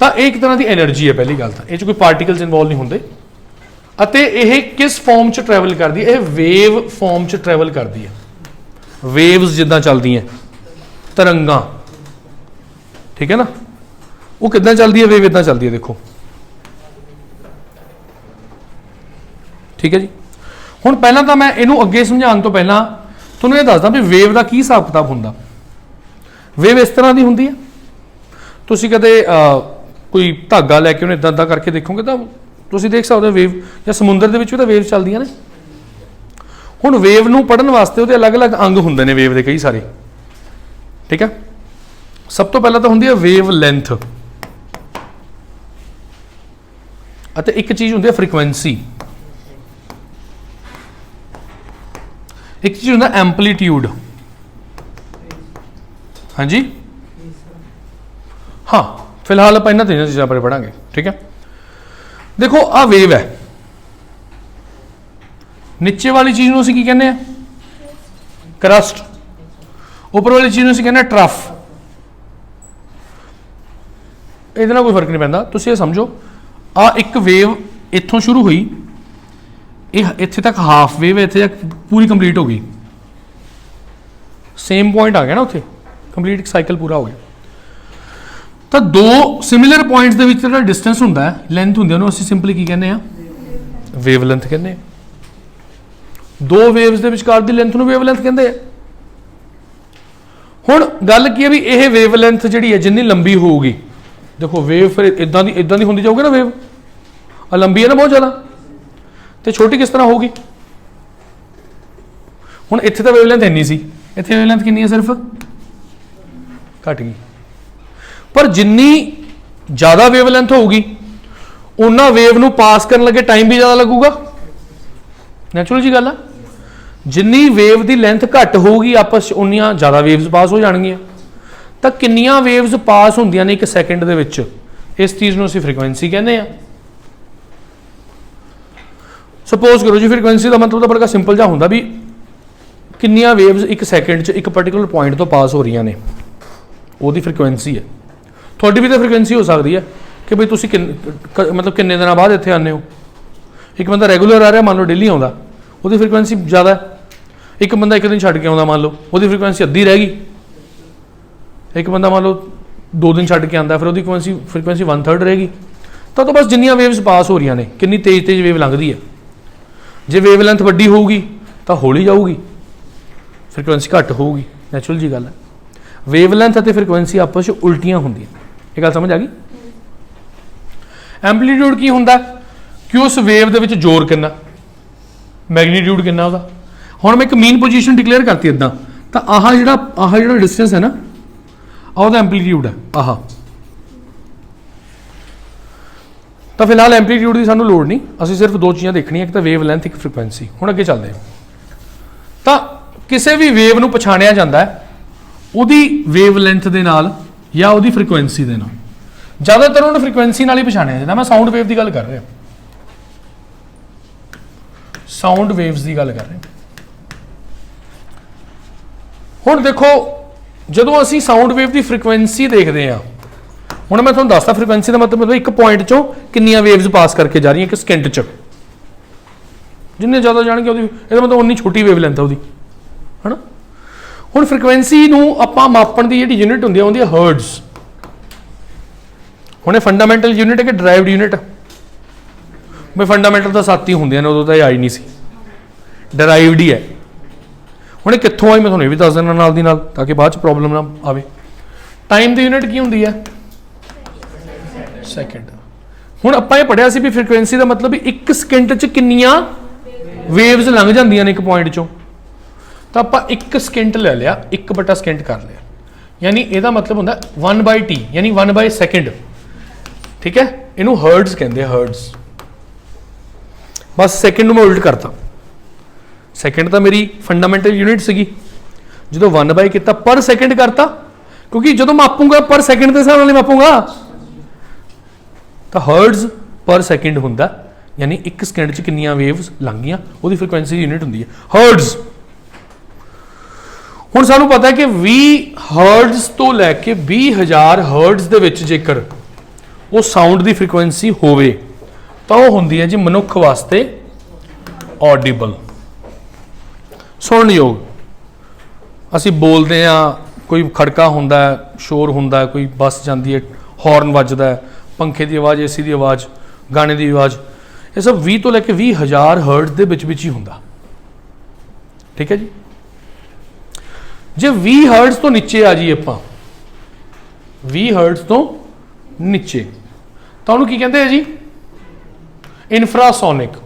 ਤਾਂ ਇਹ ਇੱਕ ਤਰ੍ਹਾਂ ਦੀ એનર્ਜੀ ਹੈ। ਪਹਿਲੀ ਗੱਲ ਤਾਂ ਇਹ 'ਚ ਕੋਈ ਪਾਰਟੀਕਲਸ ਇਨਵੋਲਵ ਨਹੀਂ ਹੁੰਦੇ। ਅਤੇ ਇਹ ਕਿਸ ਫਾਰਮ 'ਚ ਟਰੈਵਲ ਕਰਦੀ ਹੈ? ਇਹ ਵੇਵ ਫਾਰਮ 'ਚ ਟਰੈਵਲ ਕਰਦੀ ਹੈ। ਵੇਵਸ ਜਿੱਦਾਂ ਚੱਲਦੀਆਂ, ਤਰੰਗਾਂ, ਠੀਕ ਹੈ ਨਾ? ਉਹ ਕਿੱਦਾਂ ਚੱਲਦੀ ਹੈ? ਵੇਵ ਇੱਦਾਂ ਚੱਲਦੀ ਹੈ, ਦੇਖੋ, ਠੀਕ ਹੈ ਜੀ। ਹੁਣ ਪਹਿਲਾਂ ਤਾਂ ਮੈਂ ਇਹਨੂੰ ਅੱਗੇ ਸਮਝਾਉਣ ਤੋਂ ਪਹਿਲਾਂ ਤੁਹਾਨੂੰ ਇਹ ਦੱਸਦਾ ਵੀ ਵੇਵ ਦਾ ਕੀ ਹਿਸਾਬ ਕਿਤਾਬ ਹੁੰਦਾ। ਵੇਵ ਇਸ ਤਰ੍ਹਾਂ ਦੀ ਹੁੰਦੀ ਹੈ, ਤੁਸੀਂ ਕਦੇ ਕੋਈ ਧਾਗਾ ਲੈ ਕੇ ਉਹਨੇ ਇੱਦਾਂ ਕਰਕੇ ਦੇਖੋਗੇ ਤਾਂ ਤੁਸੀਂ ਦੇਖ ਸਕਦੇ ਹੋ ਵੇਵ, ਜਾਂ ਸਮੁੰਦਰ ਦੇ ਵਿੱਚ ਵੀ ਤਾਂ ਵੇਵ ਚੱਲਦੀਆਂ ਨੇ। ਹੁਣ ਵੇਵ ਨੂੰ ਪੜ੍ਹਨ ਵਾਸਤੇ ਉਹਦੇ ਅਲੱਗ-ਅਲੱਗ ਅੰਗ ਹੁੰਦੇ ਨੇ ਵੇਵ ਦੇ ਕਈ ਸਾਰੇ, ਠੀਕ ਹੈ? ਸਭ ਤੋਂ ਪਹਿਲਾਂ ਤਾਂ ਹੁੰਦੀ ਹੈ ਵੇਵ ਲੈਂਥ, ਅਤੇ ਇੱਕ ਚੀਜ਼ ਹੁੰਦੀ ਹੈ ਫ੍ਰੀਕੁਐਂਸੀ, ਇੱਕ ਚੀਜ਼ ਹੁੰਦਾ ਐਂਪਲੀਟਿਊਡ। ਹਾਂਜੀ, ਹਾਂ, ਫਿਲਹਾਲ ਆਪਾਂ ਇਹਨਾਂ ਤਿੰਨਾਂ ਚੀਜ਼ਾਂ ਬਾਰੇ ਪੜਾਂਗੇ, ਠੀਕ ਹੈ? ਦੇਖੋ ਆਹ ਵੇਵ ਹੈ, नीचे वाली चीज़ ਨੂੰ ਅਸੀਂ ਕੀ ਕਹਿੰਦੇ ਆ ਕਰਸਟ, ਉੱਪਰ ਵਾਲੀ ਚੀਜ਼ ਨੂੰ ਅਸੀਂ ਕਹਿੰਦੇ ਆ ਟਰਫ। ਇਹਦੇ ਨਾਲ ਕੋਈ ਫਰਕ ਨਹੀਂ ਪੈਂਦਾ। ਤੁਸੀਂ ਇਹ ਸਮਝੋ ਆ ਇੱਕ ਵੇਵ ਇੱਥੋਂ ਸ਼ੁਰੂ ਹੋਈ, ਇਹ ਇੱਥੇ ਤੱਕ ਹਾਫ ਵੇਵ, ਇੱਥੇ ਤੱਕ ਪੂਰੀ ਕੰਪਲੀਟ ਹੋ ਗਈ, ਸੇਮ ਪੁਆਇੰਟ ਆ ਗਿਆ ਨਾ ਉੱਥੇ, ਕੰਪਲੀਟ ਸਾਈਕਲ ਪੂਰਾ ਹੋ ਗਿਆ। ਤਾਂ ਦੋ ਸਿਮਿਲਰ ਪੁਆਇੰਟਸ ਦੇ ਵਿੱਚ ਜਿਹੜਾ ਡਿਸਟੈਂਸ ਹੁੰਦਾ ਹੈ, ਲੈਂਥ ਹੁੰਦੀ ਹੈ, ਉਹਨੂੰ ਅਸੀਂ ਸਿੰਪਲੀ ਕੀ ਕਹਿੰਦੇ ਆ ਵੇਵ ਲੈਂਥ ਕਹਿੰਦੇ ਆ। ਦੋ ਵੇਵਸ ਦੇ ਵਿਚਕਾਰ ਦੀ ਲੈਂਥ ਨੂੰ ਵੇਵ ਲੈਂਥ ਕਹਿੰਦੇ ਆ। ਹੁਣ ਗੱਲ ਕੀ ਹੈ ਵੀ ਇਹ ਵੇਵ ਲੈਂਥ ਜਿਹੜੀ ਹੈ ਜਿੰਨੀ ਲੰਬੀ ਹੋਊਗੀ, ਦੇਖੋ ਵੇਵ ਫਿਰ ਇਦਾਂ ਦੀ ਹੁੰਦੀ ਜਾਊਗੀ ਨਾ, ਵੇਵ ਆ ਲੰਬੀ ਹੈ ਨਾ ਬਹੁਤ ਜ਼ਿਆਦਾ, ਤੇ ਛੋਟੀ ਕਿਸ ਤਰ੍ਹਾਂ ਹੋਊਗੀ। ਹੁਣ ਇੱਥੇ ਤਾਂ ਵੇਵ ਲੈਂਥ ਇੰਨੀ ਸੀ, ਇੱਥੇ ਵੇਵ ਲੈਂਥ ਕਿੰਨੀ ਹੈ, ਸਿਰਫ ਘਟ ਗਈ। ਪਰ ਜਿੰਨੀ ਜ਼ਿਆਦਾ ਵੇਵ ਲੈਂਥ ਹੋਊਗੀ ਉਹਨਾਂ ਵੇਵ ਨੂੰ ਪਾਸ ਕਰਨ ਲੱਗੇ ਟਾਈਮ ਵੀ ਜ਼ਿਆਦਾ ਲੱਗੂਗਾ, ਨੈਚੁਰਲ ਜੀ ਗੱਲ ਆ। ਜਿੰਨੀ ਵੇਵ ਦੀ ਲੈਂਥ ਘੱਟ ਹੋਊਗੀ ਆਪਸ 'ਚ ਉਨੀਆਂ ਜ਼ਿਆਦਾ ਵੇਵਸ ਪਾਸ ਹੋ ਜਾਣਗੀਆਂ। ਤਾਂ ਕਿੰਨੀਆਂ ਵੇਵਸ ਪਾਸ ਹੁੰਦੀਆਂ ਨੇ ਇੱਕ ਸੈਕਿੰਡ ਦੇ ਵਿੱਚ, ਇਸ ਚੀਜ਼ ਨੂੰ ਅਸੀਂ ਫ੍ਰੀਕੁਐਂਸੀ ਕਹਿੰਦੇ ਆ। ਸਪੋਜ਼ ਕਰੋ ਜੀ ਫ੍ਰੀਕੁਐਂਸੀ ਦਾ ਮਤਲਬ ਤਾਂ ਬੜਾ ਸਿੰਪਲ ਜਿਹਾ ਹੁੰਦਾ ਵੀ ਕਿੰਨੀਆਂ ਵੇਵਸ ਇੱਕ ਸੈਕਿੰਡ 'ਚ ਇੱਕ ਪਾਰਟਿਕੂਲਰ ਪੁਆਇੰਟ ਤੋਂ ਪਾਸ ਹੋ ਰਹੀਆਂ ਨੇ, ਉਹਦੀ ਫ੍ਰੀਕੁਐਂਸੀ ਹੈ। ਤੁਹਾਡੀ ਵੀ ਤਾਂ ਫ੍ਰੀਕੁਐਂਸੀ ਹੋ ਸਕਦੀ ਹੈ ਕਿ ਬਈ ਤੁਸੀਂ ਮਤਲਬ ਕਿੰਨੇ ਦਿਨਾਂ ਬਾਅਦ ਇੱਥੇ ਆਉਂਦੇ ਹੋ। ਇੱਕ ਬੰਦਾ ਰੈਗੂਲਰ ਆ ਰਿਹਾ, ਮੰਨ ਲਓ ਡੇਲੀ ਆਉਂਦਾ, ਉਹਦੀ ਫ੍ਰੀਕੁਐਂਸੀ ਜ਼ਿਆਦਾ ਹੈ। ਇੱਕ ਬੰਦਾ ਇੱਕ ਦਿਨ ਛੱਡ ਕੇ ਆਉਂਦਾ, ਮੰਨ ਲਓ ਉਹਦੀ ਫ੍ਰੀਕੁਐਂਸੀ ਅੱਧੀ ਰਹਿ ਗਈ। ਇੱਕ ਬੰਦਾ ਮੰਨ ਲਓ 2 ਦਿਨ ਛੱਡ ਕੇ ਆਉਂਦਾ, ਫਿਰ ਉਹਦੀ ਫ੍ਰੀਕੁਐਂਸੀ 1/3 ਰਹੇਗੀ। ਤਾਂ ਬਸ ਜਿੰਨੀਆਂ ਵੇਵਸ ਪਾਸ ਹੋ ਰਹੀਆਂ ਨੇ, ਕਿੰਨੀ ਤੇਜ਼ ਵੇਵ ਲੰਘਦੀ ਹੈ। ਜੇ ਵੇਵ ਲੈਂਥ ਵੱਡੀ ਹੋਊਗੀ ਤਾਂ ਹੌਲੀ ਜਾਊਗੀ, ਫ੍ਰੀਕੁਐਂਸੀ ਘੱਟ ਹੋਊਗੀ, ਨੈਚੁਰਲ ਜੀ ਗੱਲ ਹੈ। ਵੇਵ ਲੈਂਥ ਅਤੇ ਫ੍ਰੀਕੁਐਂਸੀ ਆਪਸ 'ਚ ਉਲਟੀਆਂ ਹੁੰਦੀਆਂ, ਇਹ ਗੱਲ ਸਮਝ ਆ ਗਈ। ਐਂਪਲੀਟਿਊਡ ਕੀ ਹੁੰਦਾ ਕਿ ਉਸ ਵੇਵ ਦੇ ਵਿੱਚ ਜ਼ੋਰ ਕਿੰਨਾ, ਮੈਗਨੀਟਿਊਡ ਕਿੰਨਾ ਉਹਦਾ। ਹੁਣ ਮੈਂ ਇੱਕ ਮੀਨ ਪੋਜੀਸ਼ਨ ਡਿਕਲੇਅਰ ਕਰਤੀ ਇੱਦਾਂ, ਤਾਂ ਆਹ ਜਿਹੜਾ ਡਿਸਟੈਂਸ ਹੈ ਨਾ, ਉਹਦਾ ਐਂਪਲੀਟਿਊਡ ਹੈ ਆਹ। ਤਾਂ ਫਿਲਹਾਲ ਐਂਪਲੀਟਿਊਡ ਦੀ ਸਾਨੂੰ ਲੋੜ ਨਹੀਂ, ਅਸੀਂ ਸਿਰਫ ਦੋ ਚੀਜ਼ਾਂ ਦੇਖਣੀਆਂ, ਇੱਕ ਤਾਂ ਵੇਵ ਲੈਂਥ, ਇੱਕ ਫ੍ਰੀਕੁਐਂਸੀ। ਹੁਣ ਅੱਗੇ ਚੱਲਦੇ ਹਾਂ। ਤਾਂ ਕਿਸੇ ਵੀ ਵੇਵ ਨੂੰ ਪਛਾਣਿਆ ਜਾਂਦਾ ਹੈ ਉਹਦੀ ਵੇਵ ਲੈਂਥ ਦੇ ਨਾਲ ਜਾਂ ਉਹਦੀ ਫ੍ਰੀਕੁਐਂਸੀ ਦੇ ਨਾਲ। ਜ਼ਿਆਦਾਤਰ ਉਹਨੂੰ ਫ੍ਰੀਕੁਐਂਸੀ ਨਾਲ ਹੀ ਪਛਾਣਿਆ ਜਾਂਦਾ। ਮੈਂ ਸਾਊਂਡ ਵੇਵ ਦੀ ਗੱਲ ਕਰ ਰਿਹਾ, ਸਾਊਂਡ ਵੇਵਸ ਦੀ ਗੱਲ ਕਰ ਰਹੇ। ਹੁਣ ਦੇਖੋ ਜਦੋਂ ਅਸੀਂ ਸਾਊਂਡ ਵੇਵ ਦੀ ਫ੍ਰੀਕੁਐਂਸੀ ਦੇਖਦੇ ਹਾਂ, ਹੁਣ ਮੈਂ ਤੁਹਾਨੂੰ ਦੱਸਦਾ ਫ੍ਰੀਕੁਐਂਸੀ ਦਾ ਮਤਲਬ ਇੱਕ ਪੁਆਇੰਟ ਚੋਂ ਕਿੰਨੀਆਂ ਵੇਵਸ ਪਾਸ ਕਰਕੇ ਜਾ ਰਹੀਆਂ ਇੱਕ ਸਕਿੰਟ 'ਚ। ਜਿੰਨੇ ਜ਼ਿਆਦਾ ਜਾਣਗੇ ਉਹਦੀ, ਇਹਦਾ ਮਤਲਬ ਉਨੀ ਛੋਟੀ ਵੇਵ ਲੈਂਥ ਉਹਦੀ, ਹੈ ਨਾ। ਹੁਣ ਫ੍ਰੀਕੁਐਂਸੀ ਨੂੰ ਆਪਾਂ ਮਾਪਣ ਦੀ ਜਿਹੜੀ ਯੂਨਿਟ ਹੁੰਦੀ ਹੈ ਉਹਦੀ ਹਰਟਜ਼। ਹੁਣ ਇਹ ਫੰਡਾਮੈਂਟਲ ਯੂਨਿਟ ਹੈ ਕਿ ਡਰਾਈਵਡ ਯੂਨਿਟ। ਬਈ ਫੰਡਾਮੈਂਟਲ ਤਾਂ 7 ਹੀ ਹੁੰਦੀਆਂ ਨੇ, ਉਦੋਂ ਤਾਂ ਇਹ ਆਈ ਨਹੀਂ ਸੀ, ਡਰਾਈਵਡ ਹੀ ਹੈ। ਹੁਣ ਇਹ ਕਿੱਥੋਂ ਆਈ ਮੈਂ ਤੁਹਾਨੂੰ ਇਹ ਵੀ ਦੱਸ ਦੇਣਾ ਨਾਲ ਦੀ ਨਾਲ, ਤਾਂ ਕਿ ਬਾਅਦ 'ਚ ਪ੍ਰੋਬਲਮ ਨਾ ਆਵੇ। ਟਾਈਮ ਦੀ ਯੂਨਿਟ ਕੀ ਹੁੰਦੀ ਹੈ, ਸੈਕਿੰਡ। ਹੁਣ ਆਪਾਂ ਇਹ ਪੜ੍ਹਿਆ ਸੀ ਵੀ ਫ੍ਰੀਕੁਐਂਸੀ ਦਾ ਮਤਲਬ ਵੀ ਇੱਕ ਸਕਿੰਟ 'ਚ ਕਿੰਨੀਆਂ ਵੇਵਸ ਲੰਘ ਜਾਂਦੀਆਂ ਨੇ ਇੱਕ ਪੁਆਇੰਟ 'ਚੋਂ। ਤਾਂ ਆਪਾਂ 1 ਸਕਿੰਟ ਲੈ ਲਿਆ, 1 ਸਕਿੰਟ ਕਰ ਲਿਆ, ਯਾਨੀ ਇਹਦਾ ਮਤਲਬ ਹੁੰਦਾ 1/t, ਯਾਨੀ 1 ਸੈਕਿੰਡ। ਠੀਕ ਹੈ, ਇਹਨੂੰ ਹਰਟਜ਼ ਕਹਿੰਦੇ ਆ, ਹਰਟਜ਼। ਬਸ ਸੈਕਿੰਡ ਨੂੰ ਮੈਂ ਉਲਟ ਕਰਤਾ। ਸੈਕਿੰਡ ਤਾਂ ਮੇਰੀ ਫੰਡਾਮੈਂਟਲ ਯੂਨਿਟ ਸੀਗੀ, ਜਦੋਂ 1/, ਕੀਤਾ ਪਰ ਸੈਕਿੰਡ ਕਰਤਾ, ਕਿਉਂਕਿ ਜਦੋਂ ਮਾਪੂਗਾ ਪਰ ਸੈਕਿੰਡ ਦੇ ਹਿਸਾਬ ਨਾਲ ਹੀ ਮਾਪੂਗਾ। ਤਾਂ ਹਰਟਜ਼ ਪਰ ਸੈਕਿੰਡ ਹੁੰਦਾ, ਯਾਨੀ 1 ਸਕਿੰਟ 'ਚ ਕਿੰਨੀਆਂ ਵੇਵਸ ਲੰਘੀਆਂ, ਉਹਦੀ ਫ੍ਰੀਕੁਐਂਸੀ ਦੀ ਯੂਨਿਟ ਹੁੰਦੀ ਹੈ ਹਰਟਜ਼। ਹੁਣ ਸਾਨੂੰ ਪਤਾ ਹੈ ਕਿ 20 ਹਰਟਜ਼ ਤੋਂ ਲੈ ਕੇ 20,000 ਹਰਟਜ਼ ਦੇ ਵਿੱਚ ਜੇਕਰ ਉਹ ਸਾਊਂਡ ਦੀ ਫ੍ਰੀਕੁਐਂਸੀ ਹੋਵੇ ਤਾਂ ਉਹ ਹੁੰਦੀ ਹੈ ਜੀ ਮਨੁੱਖ ਵਾਸਤੇ ਆਡੀਬਲ, ਸੁਣਨਯੋਗ। ਅਸੀਂ ਬੋਲਦੇ ਹਾਂ, ਕੋਈ ਖੜਕਾ ਹੁੰਦਾ ਹੈ, ਸ਼ੋਰ ਹੁੰਦਾ ਹੈ, ਕੋਈ ਬੱਸ ਜਾਂਦੀ ਹੈ, ਹੌਰਨ ਵੱਜਦਾ ਹੈ, ਪੰਖੇ ਦੀ ਆਵਾਜ਼, ਏਸੀ ਦੀ ਆਵਾਜ਼, ਗਾਣੇ ਦੀ ਆਵਾਜ਼, ਇਹ ਸਭ 20 ਤੋਂ ਲੈ ਕੇ 20,000 ਹਰਟਜ਼ ਦੇ ਵਿੱਚ ਹੀ ਹੁੰਦਾ। ਠੀਕ ਹੈ ਜੀ। ਜੇ 20 ਹਰਟਜ਼ ਤੋਂ ਨੀਚੇ ਆ ਜੀ ਆਪਾਂ, 20 ਹਰਟਜ਼ ਤੋਂ ਨੀਚੇ, ਤਾਂ ਉਹਨੂੰ ਕੀ ਕਹਿੰਦੇ ਆ ਜੀ, ਇਨਫਰਾਸੋਨਿਕ।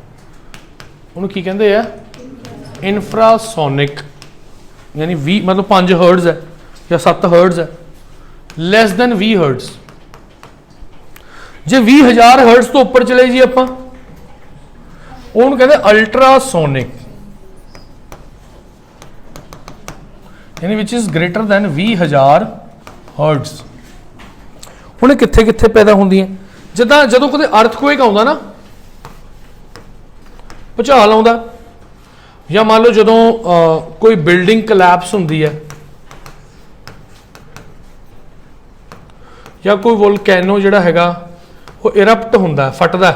ਉਹਨੂੰ ਕੀ ਕਹਿੰਦੇ ਆ, ਇਨਫਰਾਸੋਨਿਕ। ਯਾਨੀ 20 ਮਤਲਬ 5 ਹਰਟਜ਼ ਹੈ ਜਾਂ 7 ਹਰਟਜ਼ ਹੈ, ਲੈਸ ਦੈਨ 20 ਹਰਟਜ਼। ਜੇ 20,000 ਹਰਟਜ਼ ਤੋਂ ਉੱਪਰ ਚਲੇ ਜੀ ਆਪਾਂ, ਉਹਨੂੰ ਕਹਿੰਦੇ ਅਲਟਰਾਸੋਨਿਕ, ਯਾਨੀ ਵਿਚ ਇਜ਼ ਗ੍ਰੇਟਰ ਦੈਨ 20,000 ਹਰਟਜ਼। ਹੁਣ ਇਹ ਕਿੱਥੇ ਕਿੱਥੇ ਪੈਦਾ ਹੁੰਦੀਆਂ, ਜਿੱਦਾਂ ਜਦੋਂ ਕਦੇ ਅਰਥਕੁਏਕ ਆਉਂਦਾ ਨਾ, ਭੂਚਾਲ ਆਉਂਦਾ, ਜਾਂ ਮੰਨ ਲਓ ਜਦੋਂ ਕੋਈ ਬਿਲਡਿੰਗ ਕੋਲੈਪਸ ਹੁੰਦੀ ਹੈ ਜਾਂ ਕੋਈ ਵੋਲਕੈਨੋ ਜਿਹੜਾ ਹੈਗਾ ਉਹ ਇਰਪਟ ਹੁੰਦਾ, ਫਟਦਾ,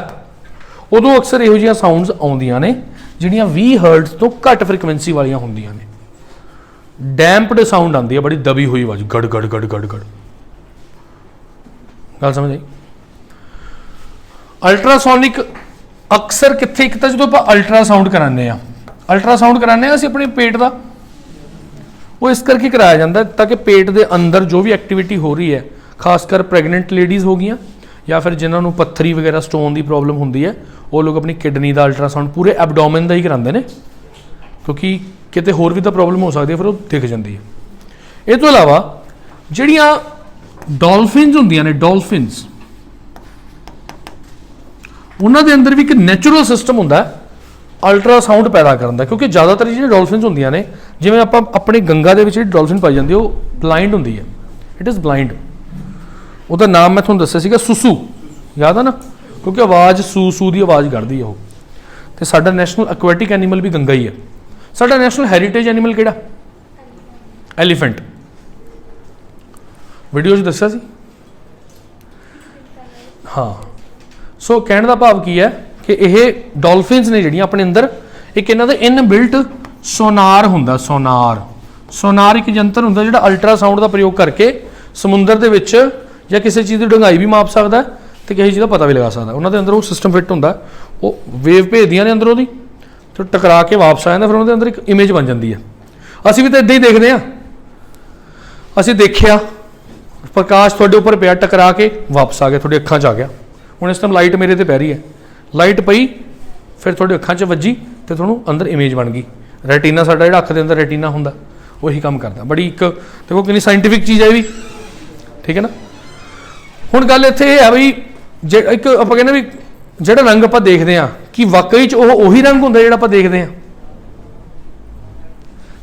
ਉਦੋਂ ਅਕਸਰ ਇਹੋ ਜਿਹੀਆਂ ਸਾਊਂਡਸ ਆਉਂਦੀਆਂ ਨੇ ਜਿਹੜੀਆਂ 20 ਹਰਟਜ਼ ਤੋਂ ਘੱਟ ਫ੍ਰੀਕੁਐਂਸੀ ਵਾਲੀਆਂ ਹੁੰਦੀਆਂ ਨੇ। ਡੈਂਪਡ ਸਾਊਂਡ ਆਉਂਦੀ ਹੈ, ਬੜੀ ਦਬੀ ਹੋਈ ਆਵਾਜ਼, ਗੜ ਗੜ ਗੜ ਗੜ ਗੜ। ਗੱਲ ਸਮਝ ਆਈ? ਅਲਟਰਾਸੋਨਿਕ ਅਕਸਰ ਕਿੱਥੇ, ਇੱਕ ਤਾਂ ਜਦੋਂ ਆਪਾਂ ਅਲਟਰਾਸਾਊਂਡ ਕਰਾਉਂਦੇ ਆ, ਅਲਟਰਾਸਾਊਂਡ ਕਰਾਉਂਦੇ ਆ ਅਸੀਂ ਆਪਣੇ ਪੇਟ ਦਾ, ਉਹ ਇਸ ਕਰਕੇ ਕਰਾਇਆ ਜਾਂਦਾ ਤਾਂ ਕਿ ਪੇਟ ਦੇ ਅੰਦਰ ਜੋ ਵੀ ਐਕਟੀਵਿਟੀ ਹੋ ਰਹੀ ਹੈ, ਖਾਸ ਕਰ ਪ੍ਰੈਗਨੈਂਟ ਲੇਡੀਜ਼ ਹੋ ਗਈਆਂ ਜਾਂ ਫਿਰ ਜਿਨ੍ਹਾਂ ਨੂੰ ਪੱਥਰੀ ਵਗੈਰਾ ਸਟੋਨ ਦੀ ਪ੍ਰੋਬਲਮ ਹੁੰਦੀ ਹੈ, ਉਹ ਲੋਕ ਆਪਣੀ ਕਿਡਨੀ ਦਾ ਅਲਟਰਾਸਾਊਂਡ ਪੂਰੇ ਐਬਡੋਮਨ ਦਾ ਹੀ ਕਰਾਉਂਦੇ ਨੇ, ਕਿਉਂਕਿ ਕਿਤੇ ਹੋਰ ਵੀ ਤਾਂ ਪ੍ਰੋਬਲਮ ਹੋ ਸਕਦੀ ਹੈ, ਫਿਰ ਉਹ ਦਿਖ ਜਾਂਦੀ ਹੈ। ਇਹ ਤੋਂ ਇਲਾਵਾ ਜਿਹੜੀਆਂ ਡੋਲਫਿਨਸ ਹੁੰਦੀਆਂ ਨੇ, ਡੋਲਫਿਨਸ, ਉਹਨਾਂ ਦੇ ਅੰਦਰ ਵੀ ਇੱਕ ਨੈਚੁਰਲ ਸਿਸਟਮ ਹੁੰਦਾ ਅਲਟਰਾਸਾਊਂਡ ਪੈਦਾ ਕਰਨ ਦਾ, ਕਿਉਂਕਿ ਜ਼ਿਆਦਾਤਰ ਜਿਹੜੀਆਂ ਡੋਲਫਿਨਸ ਹੁੰਦੀਆਂ ਨੇ, ਜਿਵੇਂ ਆਪਾਂ ਆਪਣੀ ਗੰਗਾ ਦੇ ਵਿੱਚ ਜਿਹੜੀ ਡੋਲਫਿਨ ਪਾਈ ਜਾਂਦੀ ਉਹ ਬਲਾਈਂਡ ਹੁੰਦੀ ਹੈ, ਇਟ ਇਜ਼ ਬਲਾਈਂਡ। ਉਹਦਾ ਨਾਮ ਮੈਂ ਤੁਹਾਨੂੰ ਦੱਸਿਆ ਸੀਗਾ, ਸੁਸੂ, ਯਾਦ ਆ ਨਾ, ਕਿਉਂਕਿ ਆਵਾਜ਼ ਸੂ ਸੂ ਦੀ ਆਵਾਜ਼ ਕੱਢਦੀ ਹੈ ਉਹ। ਤੇ ਸਾਡਾ ਨੈਸ਼ਨਲ ਐਕੁਆਟਿਕ ਐਨੀਮਲ ਵੀ ਗੰਗਾ ਹੀ ਹੈ। ਸਾਡਾ ਨੈਸ਼ਨਲ ਹੈਰੀਟੇਜ ਐਨੀਮਲ ਕਿਹੜਾ? ਐਲੀਫੈਂਟ। ਵੀਡੀਓ 'ਚ ਦੱਸਿਆ ਸੀ। ਹਾਂ, ਸੋ ਕਹਿਣ ਦਾ ਭਾਵ ਕੀ ਹੈ ਕਿ ਇਹ ਡੋਲਫਿਨਸ ਨੇ ਜਿਹੜੀਆਂ ਆਪਣੇ ਅੰਦਰ, ਇੱਕ ਇਹਨਾਂ ਦਾ ਇਨਬਿਲਟ ਸੋਨਾਰ ਹੁੰਦਾ। ਸੋਨਾਰ ਇੱਕ ਯੰਤਰ ਹੁੰਦਾ ਜਿਹੜਾ ਅਲਟਰਾਸਾਊਂਡ ਦਾ ਪ੍ਰਯੋਗ ਕਰਕੇ ਸਮੁੰਦਰ ਦੇ ਵਿੱਚ ਜਾਂ ਕਿਸੇ ਚੀਜ਼ ਦੀ ਡੂੰਘਾਈ ਵੀ ਮਾਪ ਸਕਦਾ ਤੇ ਕਿਸੇ ਚੀਜ਼ ਦਾ ਪਤਾ ਵੀ ਲਗਾ ਸਕਦਾ। ਉਹਨਾਂ ਦੇ ਅੰਦਰ ਉਹ ਸਿਸਟਮ ਫਿੱਟ ਹੁੰਦਾ, ਉਹ ਵੇਵ ਭੇਜਦੀਆਂ ਨੇ ਅੰਦਰ ਉਹਦੀ, ਤੇ ਟਕਰਾ ਕੇ ਵਾਪਸ ਆ ਜਾਂਦਾ, ਫਿਰ ਉਹਨਾਂ ਦੇ ਅੰਦਰ ਇੱਕ ਇਮੇਜ ਬਣ ਜਾਂਦੀ ਹੈ। ਅਸੀਂ ਵੀ ਤਾਂ ਇਦਾਂ ਹੀ ਦੇਖਦੇ ਹਾਂ। ਅਸੀਂ ਦੇਖਿਆ ਪ੍ਰਕਾਸ਼ ਤੁਹਾਡੇ ਉੱਪਰ ਪਿਆ, ਟਕਰਾ ਕੇ ਵਾਪਸ ਆ ਗਿਆ, ਤੁਹਾਡੀ ਅੱਖਾਂ 'ਚ ਆ ਗਿਆ। ਹੁਣ ਇਸ ਟਾਈਮ ਲਾਈਟ ਮੇਰੇ ਤੇ ਪੈ ਰਹੀ ਹੈ, ਲਾਈਟ ਪਈ ਫਿਰ ਤੁਹਾਡੀ ਅੱਖਾਂ 'ਚ ਵੱਜੀ ਤੇ ਤੁਹਾਨੂੰ ਅੰਦਰ ਇਮੇਜ ਬਣ ਗਈ। ਰੈਟੀਨਾ ਸਾਡਾ ਜਿਹੜਾ ਅੱਖ ਦੇ ਅੰਦਰ ਰੈਟੀਨਾ ਹੁੰਦਾ, ਉਹੀ ਕੰਮ ਕਰਦਾ। ਬੜੀ ਇੱਕ ਦੇਖੋ ਕਿੰਨੀ ਸਾਇੰਟੀਫਿਕ ਚੀਜ਼ ਹੈ ਇਹ ਵੀ, ਠੀਕ ਹੈ ਨਾ। ਹੁਣ ਗੱਲ ਇੱਥੇ ਇਹ ਹੈ ਵੀ ਜੇ ਇੱਕ ਆਪਾਂ ਕਹਿੰਦੇ ਵੀ ਜਿਹੜਾ ਰੰਗ ਆਪਾਂ ਦੇਖਦੇ ਹਾਂ, ਕਿ ਵਾਕਈ 'ਚ ਉਹ ਉਹੀ ਰੰਗ ਹੁੰਦਾ ਜਿਹੜਾ ਆਪਾਂ ਦੇਖਦੇ ਹਾਂ।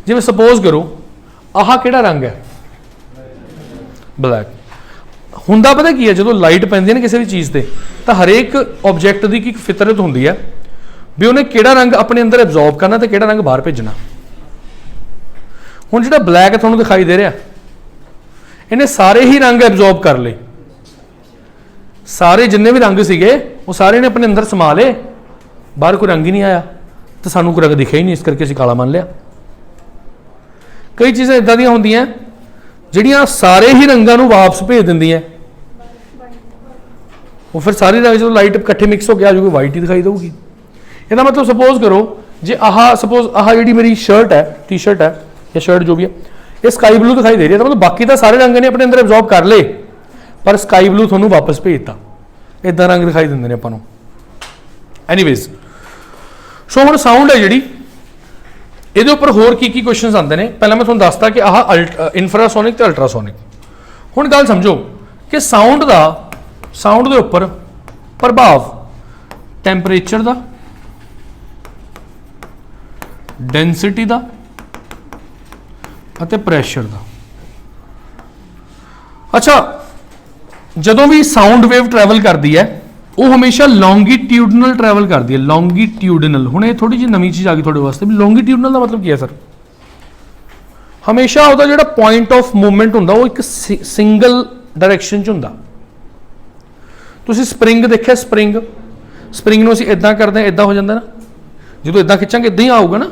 ਜਿਵੇਂ ਸਪੋਜ਼ ਕਰੋ ਆਹ ਕਿਹੜਾ ਰੰਗ ਹੈ? ਬਲੈਕ। ਹੁੰਦਾ ਪਤਾ ਕੀ ਹੈ, ਜਦੋਂ ਲਾਈਟ ਪੈਂਦੀ ਹੈ ਨਾ ਕਿਸੇ ਵੀ ਚੀਜ਼ ਤੇ, ਤਾਂ ਹਰੇਕ ਆਬਜੈਕਟ ਦੀ ਇੱਕ ਫਿਤਰਤ ਹੁੰਦੀ ਹੈ ਵੀ ਉਹਨੇ ਕਿਹੜਾ ਰੰਗ ਆਪਣੇ ਅੰਦਰ ਐਬਜ਼ੌਰਬ ਕਰਨਾ ਤੇ ਕਿਹੜਾ ਰੰਗ ਬਾਹਰ ਭੇਜਣਾ। ਹੁਣ ਜਿਹੜਾ ਬਲੈਕ ਤੁਹਾਨੂੰ ਦਿਖਾਈ ਦੇ ਰਿਹਾ, ਇਹਨੇ ਸਾਰੇ ਹੀ ਰੰਗ ਐਬਜ਼ੌਰਬ ਕਰ ਲਏ, ਸਾਰੇ ਜਿੰਨੇ ਵੀ ਰੰਗ ਸੀਗੇ ਉਹ ਸਾਰੇ ਨੇ ਆਪਣੇ ਅੰਦਰ ਸਮਾ ਲਏ, ਬਾਹਰ ਕੋਈ ਰੰਗ ਹੀ ਨਹੀਂ ਆਇਆ, ਤੇ ਸਾਨੂੰ ਕੋਈ ਰੰਗ ਦਿਖਿਆ ਹੀ ਨਹੀਂ, ਇਸ ਕਰਕੇ ਅਸੀਂ ਕਾਲਾ ਮੰਨ ਲਿਆ। ਕਈ ਚੀਜ਼ਾਂ ਇਦਾਂ ਦੀਆਂ ਹੁੰਦੀਆਂ ਜਿਹੜੀਆਂ ਸਾਰੇ ਹੀ ਰੰਗਾਂ ਨੂੰ ਵਾਪਸ ਭੇਜ ਦਿੰਦੀਆਂ, ਉਹ ਫਿਰ ਸਾਰੀ ਰੰਗ ਜਦੋਂ ਲਾਈਟ ਇਕੱਠੇ ਮਿਕਸ ਹੋ ਕੇ ਆ ਜਾਊਗੀ, ਵਾਈਟ ਹੀ ਦਿਖਾਈ ਦੇਊਗੀ। ਇਹਦਾ ਮਤਲਬ ਸਪੋਜ਼ ਕਰੋ ਜੇ ਸਪੋਜ਼ ਆਹ ਜਿਹੜੀ ਮੇਰੀ ਸ਼ਰਟ ਹੈ, ਟੀ ਸ਼ਰਟ ਹੈ ਜਾਂ ਸ਼ਰਟ ਜੋ ਵੀ ਹੈ, ਇਹ ਸਕਾਈ ਬਲੂ ਦਿਖਾਈ ਦੇ ਰਹੀ ਹੈ, ਤਾਂ ਮਤਲਬ ਬਾਕੀ ਤਾਂ ਸਾਰੇ ਰੰਗ ਨੇ ਆਪਣੇ ਅੰਦਰ ਐਬਜ਼ੌਰਬ ਕਰ ਲਏ, ਪਰ ਸਕਾਈ ਬਲੂ ਤੁਹਾਨੂੰ ਵਾਪਸ ਭੇਜਤਾ। ਇਦਾਂ ਰੰਗ ਦਿਖਾਈ ਦਿੰਦੇ ਨੇ ਆਪਾਂ ਨੂੰ। ਐਨੀਵੇਜ਼, ਸੋ ਹੁਣ ਸਾਊਂਡ ਹੈ ਜਿਹੜੀ, ਇਹਦੇ ਉੱਪਰ ਹੋਰ ਕੀ ਕੁਐਸਚਨਸ ਆਉਂਦੇ ਨੇ। ਪਹਿਲਾਂ ਮੈਂ ਤੁਹਾਨੂੰ ਦੱਸਤਾ ਕਿ ਆਹ ਇਨਫਰਾਸੋਨਿਕ ਤੇ ਅਲਟਰਾਸੋਨਿਕ। ਹੁਣ ਗੱਲ ਸਮਝੋ ਕਿ ਸਾਊਂਡ ਦੇ ਉੱਪਰ ਪ੍ਰਭਾਵ ਟੈਂਪਰੇਚਰ ਦਾ, ਡੈਂਸਿਟੀ ਦਾ ਅਤੇ ਪ੍ਰੈਸ਼ਰ ਦਾ। ਅੱਛਾ, ਜਦੋਂ ਵੀ ਸਾਊਂਡ ਵੇਵ ਟਰੈਵਲ ਕਰਦੀ ਹੈ ਉਹ ਹਮੇਸ਼ਾ ਲੌਂਗੀਟਿਊਡਨਲ ਟਰੈਵਲ ਕਰਦੀ ਹੈ। ਲੌਂਗੀਟਿਊਡਨਲ, ਹੁਣ ਇਹ ਥੋੜੀ ਜਿਹੀ ਨਵੀਂ ਚੀਜ਼ ਆ ਗਈ ਤੁਹਾਡੇ ਵਾਸਤੇ ਵੀ ਲੌਂਗੀਟਿਊਡਨਲ ਦਾ ਮਤਲਬ ਕੀ ਹੈ ਸਰ? ਹਮੇਸ਼ਾ ਉਹਦਾ ਜਿਹੜਾ ਪੁਆਇੰਟ ਆਫ ਮੂਵਮੈਂਟ ਹੁੰਦਾ ਉਹ ਇੱਕ ਸਿੰਗਲ ਡਾਇਰੈਕਸ਼ਨ 'ਚ ਹੁੰਦਾ। ਤੁਸੀਂ ਸਪਰਿੰਗ ਦੇਖਿਆ, ਸਪਰਿੰਗ ਨੂੰ ਅਸੀਂ ਇਦਾਂ ਕਰਦੇ ਹਾਂ, ਇਦਾਂ ਹੋ ਜਾਂਦਾ ਨਾ, ਜਦੋਂ ਇਦਾਂ ਖਿੱਚਾਂਗੇ ਇਦਾਂ ਹੀ ਆਊਗਾ ਨਾ,